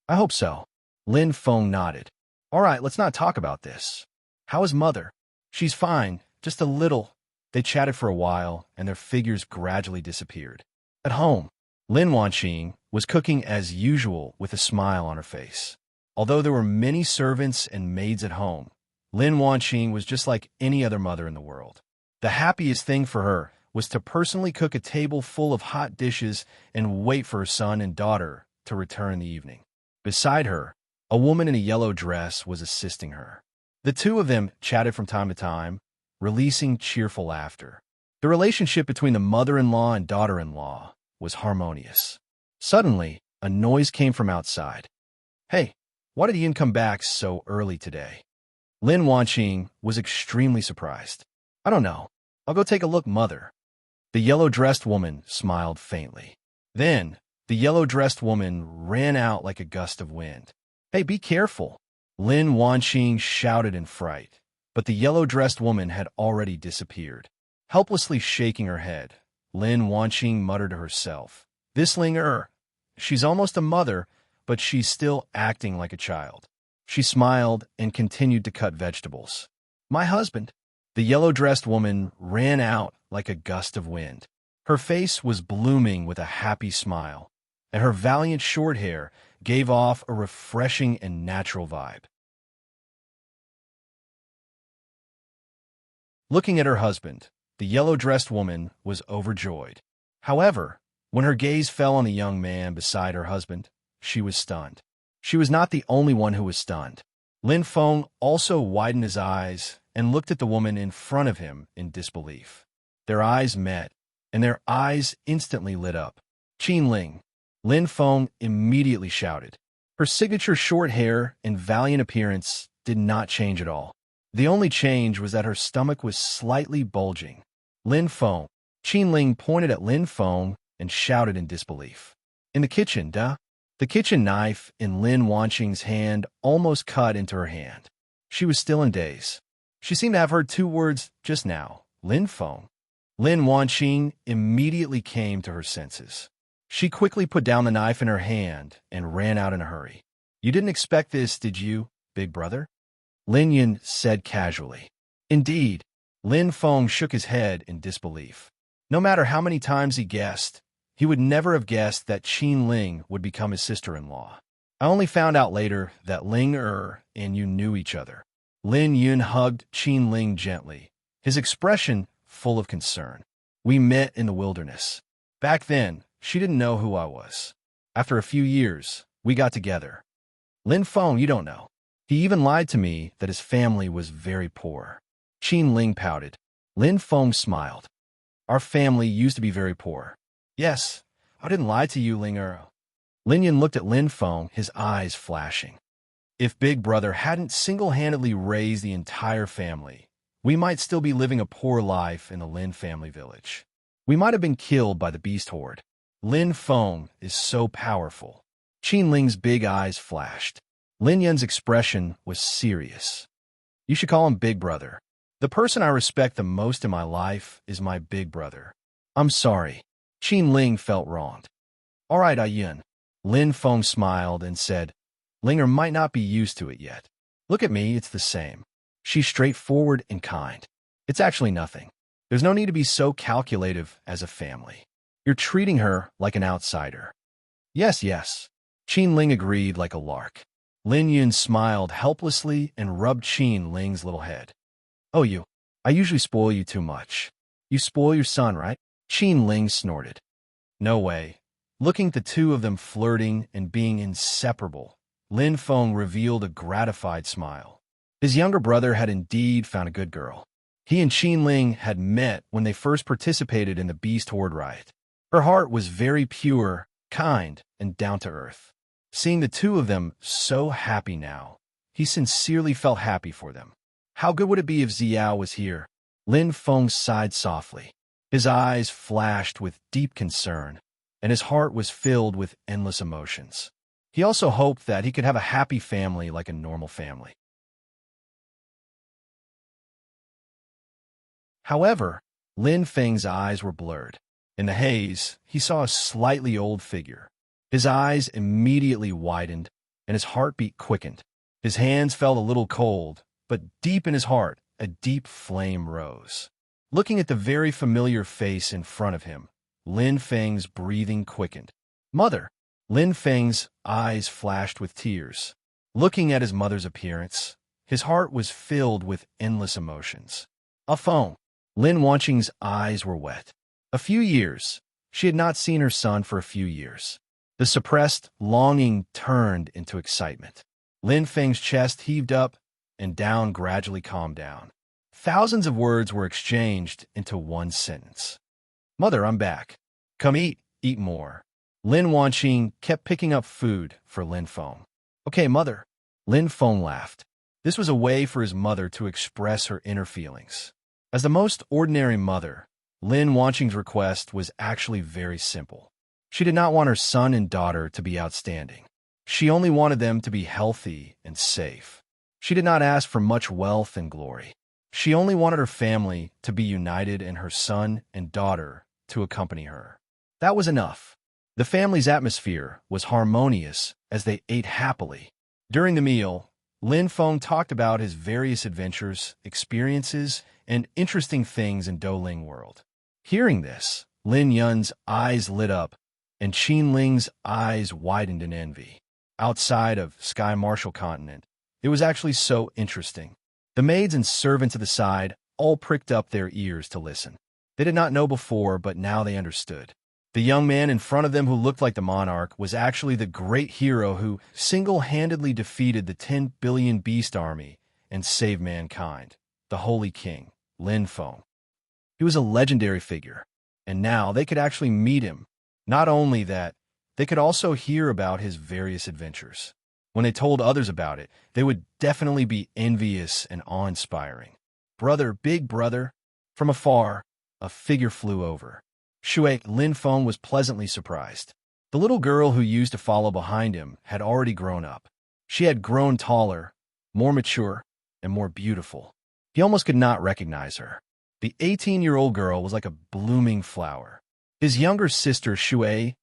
I hope so. Lin Feng nodded. All right, let's not talk about this. How is mother? She's fine, just a little. They chatted for a while, and their figures gradually disappeared. At home, Lin Wanqing was cooking as usual with a smile on her face. Although there were many servants and maids at home, Lin Wanqing was just like any other mother in the world. The happiest thing for her was to personally cook a table full of hot dishes and wait for her son and daughter to return in the evening. Beside her, a woman in a yellow dress was assisting her. The two of them chatted from time to time, releasing cheerful laughter. The relationship between the mother-in-law and daughter-in-law was harmonious. Suddenly, a noise came from outside. Hey, why did Ian come back so early today? Lin Wanqing was extremely surprised. I don't know. I'll go take a look, mother. The yellow-dressed woman smiled faintly. Then, the yellow-dressed woman ran out like a gust of wind. Hey, be careful! Lin Wanqing shouted in fright, but the yellow-dressed woman had already disappeared. Helplessly shaking her head, Lin Wanqing muttered to herself, This Ling she's almost a mother, but she's still acting like a child. She smiled and continued to cut vegetables. My husband. The yellow-dressed woman ran out like a gust of wind. Her face was blooming with a happy smile, and her valiant short hair gave off a refreshing and natural vibe. Looking at her husband, the yellow-dressed woman was overjoyed. However, when her gaze fell on the young man beside her husband, she was stunned. She was not the only one who was stunned. Lin Feng also widened his eyes and looked at the woman in front of him in disbelief. Their eyes met, and their eyes instantly lit up. Qin Ling. Lin Feng immediately shouted. Her signature short hair and valiant appearance did not change at all. The only change was that her stomach was slightly bulging. Lin Feng. Qin Ling pointed at Lin Feng and shouted in disbelief. In the kitchen, duh? The kitchen knife in Lin Wanqing's hand almost cut into her hand. She was still in daze. She seemed to have heard two words just now, Lin Feng. Lin Wanqing immediately came to her senses. She quickly put down the knife in her hand and ran out in a hurry. You didn't expect this, did you, big brother? Lin Yun said casually. Indeed. Lin Feng shook his head in disbelief. No matter how many times he guessed, he would never have guessed that Qin Ling would become his sister-in-law. I only found out later that Ling and you knew each other. Lin Yun hugged Qin Ling gently, his expression full of concern. We met in the wilderness. Back then, she didn't know who I was. After a few years, we got together. Lin Feng, you don't know. He even lied to me that his family was very poor. Qin Ling pouted. Lin Feng smiled. Our family used to be very poor. Yes, I didn't lie to you, Ling Lin Yun looked at Lin Feng, his eyes flashing. If Big Brother hadn't single-handedly raised the entire family, we might still be living a poor life in the Lin family village. We might have been killed by the beast horde. Lin Feng is so powerful. Qin Ling's big eyes flashed. Lin Yun's expression was serious. You should call him Big Brother. The person I respect the most in my life is my big brother. I'm sorry. Qin Ling felt wronged. All right, Yun. Lin Feng smiled and said, Linger might not be used to it yet. Look at me, it's the same. She's straightforward and kind. It's actually nothing. There's no need to be so calculative as a family. You're treating her like an outsider. Yes, yes. Qin Ling agreed like a lark. Lin Yun smiled helplessly and rubbed Qin Ling's little head. Oh, I usually spoil you too much. You spoil your son, right? Qin Ling snorted. No way. Looking at the two of them flirting and being inseparable, Lin Feng revealed a gratified smile. His younger brother had indeed found a good girl. He and Qin Ling had met when they first participated in the Beast Horde riot. Her heart was very pure, kind, and down-to-earth. Seeing the two of them so happy now, he sincerely felt happy for them. How good would it be if Ziao was here? Lin Feng sighed softly. His eyes flashed with deep concern, and his heart was filled with endless emotions. He also hoped that he could have a happy family like a normal family. However, Lin Feng's eyes were blurred. In the haze, he saw a slightly old figure. His eyes immediately widened, and his heartbeat quickened. His hands felt a little cold, but deep in his heart, a deep flame rose. Looking at the very familiar face in front of him, Lin Feng's breathing quickened. Mother! Lin Feng's eyes flashed with tears. Looking at his mother's appearance, his heart was filled with endless emotions. A phone. Lin Wanqing's eyes were wet. A few years. She had not seen her son for a few years. The suppressed longing turned into excitement. Lin Feng's chest heaved up and down gradually calmed down. Thousands of words were exchanged into one sentence. Mother, I'm back. Come eat more. Lin Wanqing kept picking up food for Lin Feng. Okay, mother. Lin Feng laughed. This was a way for his mother to express her inner feelings. As the most ordinary mother, Lin Wanqing's request was actually very simple. She did not want her son and daughter to be outstanding. She only wanted them to be healthy and safe. She did not ask for much wealth and glory. She only wanted her family to be united and her son and daughter to accompany her. That was enough. The family's atmosphere was harmonious as they ate happily. During the meal, Lin Feng talked about his various adventures, experiences, and interesting things in Douling world. Hearing this, Lin Yun's eyes lit up, and Qin Ling's eyes widened in envy. Outside of Sky Marshal Continent, it was actually so interesting. The maids and servants at the side all pricked up their ears to listen. They did not know before, but now they understood. The young man in front of them who looked like the monarch was actually the great hero who single-handedly defeated the 10 billion beast army and saved mankind, the Holy King, Lin Feng. He was a legendary figure, and now they could actually meet him. Not only that, they could also hear about his various adventures. When they told others about it, they would definitely be envious and awe-inspiring. Brother, big brother. From afar, a figure flew over. Shui Lin Feng was pleasantly surprised. The little girl who used to follow behind him had already grown up. She had grown taller, more mature, and more beautiful. He almost could not recognize her. The 18-year-old girl was like a blooming flower. His younger sister, Shui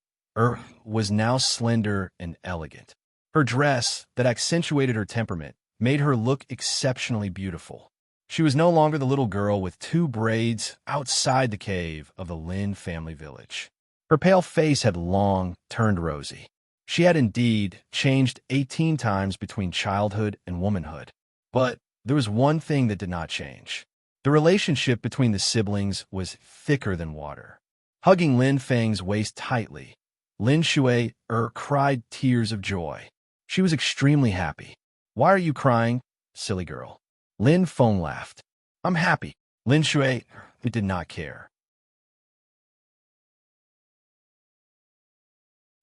was now slender and elegant. Her dress, that accentuated her temperament, made her look exceptionally beautiful. She was no longer the little girl with 2 braids outside the cave of the Lin family village. Her pale face had long turned rosy. She had indeed changed 18 times between childhood and womanhood. But there was one thing that did not change. The relationship between the siblings was thicker than water. Hugging Lin Feng's waist tightly, Lin Shui cried tears of joy. She was extremely happy. Why are you crying, silly girl? Lin Feng laughed. I'm happy. Lin Shui did not care.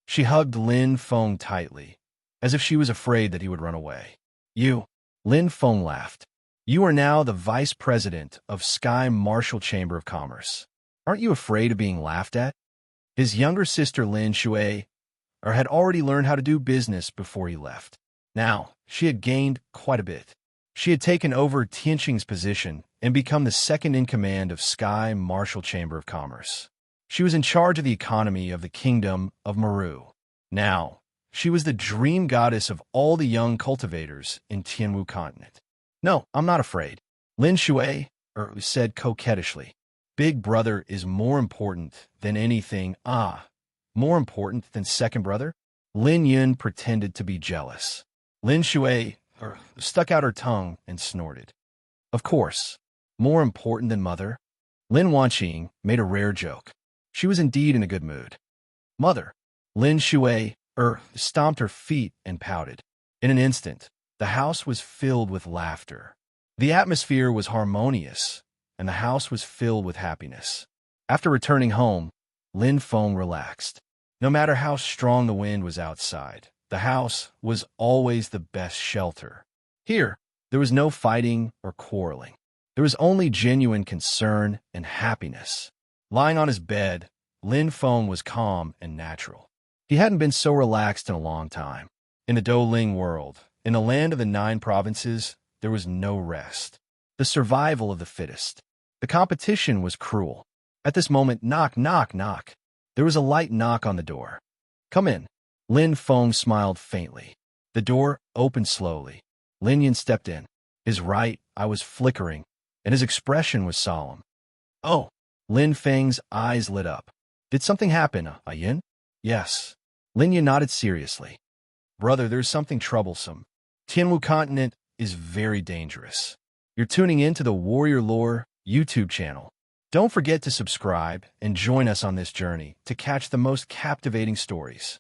She hugged Lin Feng tightly, as if she was afraid that he would run away. You, Lin Feng laughed. You are now the vice president of Sky Marshal Chamber of Commerce. Aren't you afraid of being laughed at? His younger sister Lin Shui had already learned how to do business before he left. Now, she had gained quite a bit. She had taken over Tianqing's position and become the second in command of Sky Marshal Chamber of Commerce. She was in charge of the economy of the kingdom of Meru. Now, she was the dream goddess of all the young cultivators in Tianwu continent. No, I'm not afraid. Lin Shui said coquettishly. Big brother is more important than anything. More important than second brother? Lin Yun pretended to be jealous. Lin Shui stuck out her tongue and snorted. Of course, more important than mother? Lin Wanqing made a rare joke. She was indeed in a good mood. Mother. Lin Shui stomped her feet and pouted. In an instant, the house was filled with laughter. The atmosphere was harmonious, and the house was filled with happiness. After returning home, Lin Feng relaxed. No matter how strong the wind was outside, the house was always the best shelter. Here, there was no fighting or quarreling. There was only genuine concern and happiness. Lying on his bed, Lin Feng was calm and natural. He hadn't been so relaxed in a long time. In the Douling world, in the land of the 9 provinces, there was no rest. The survival of the fittest. The competition was cruel. At this moment, knock, knock, knock. There was a light knock on the door. Come in. Lin Feng smiled faintly. The door opened slowly. Lin Yin stepped in. His right eye was flickering, and his expression was solemn. Oh! Lin Feng's eyes lit up. Did something happen, Yin? Yes. Lin Yin nodded seriously. Brother, there's something troublesome. Tianwu continent is very dangerous. You're tuning in to the Warrior Lore YouTube channel. Don't forget to subscribe and join us on this journey to catch the most captivating stories.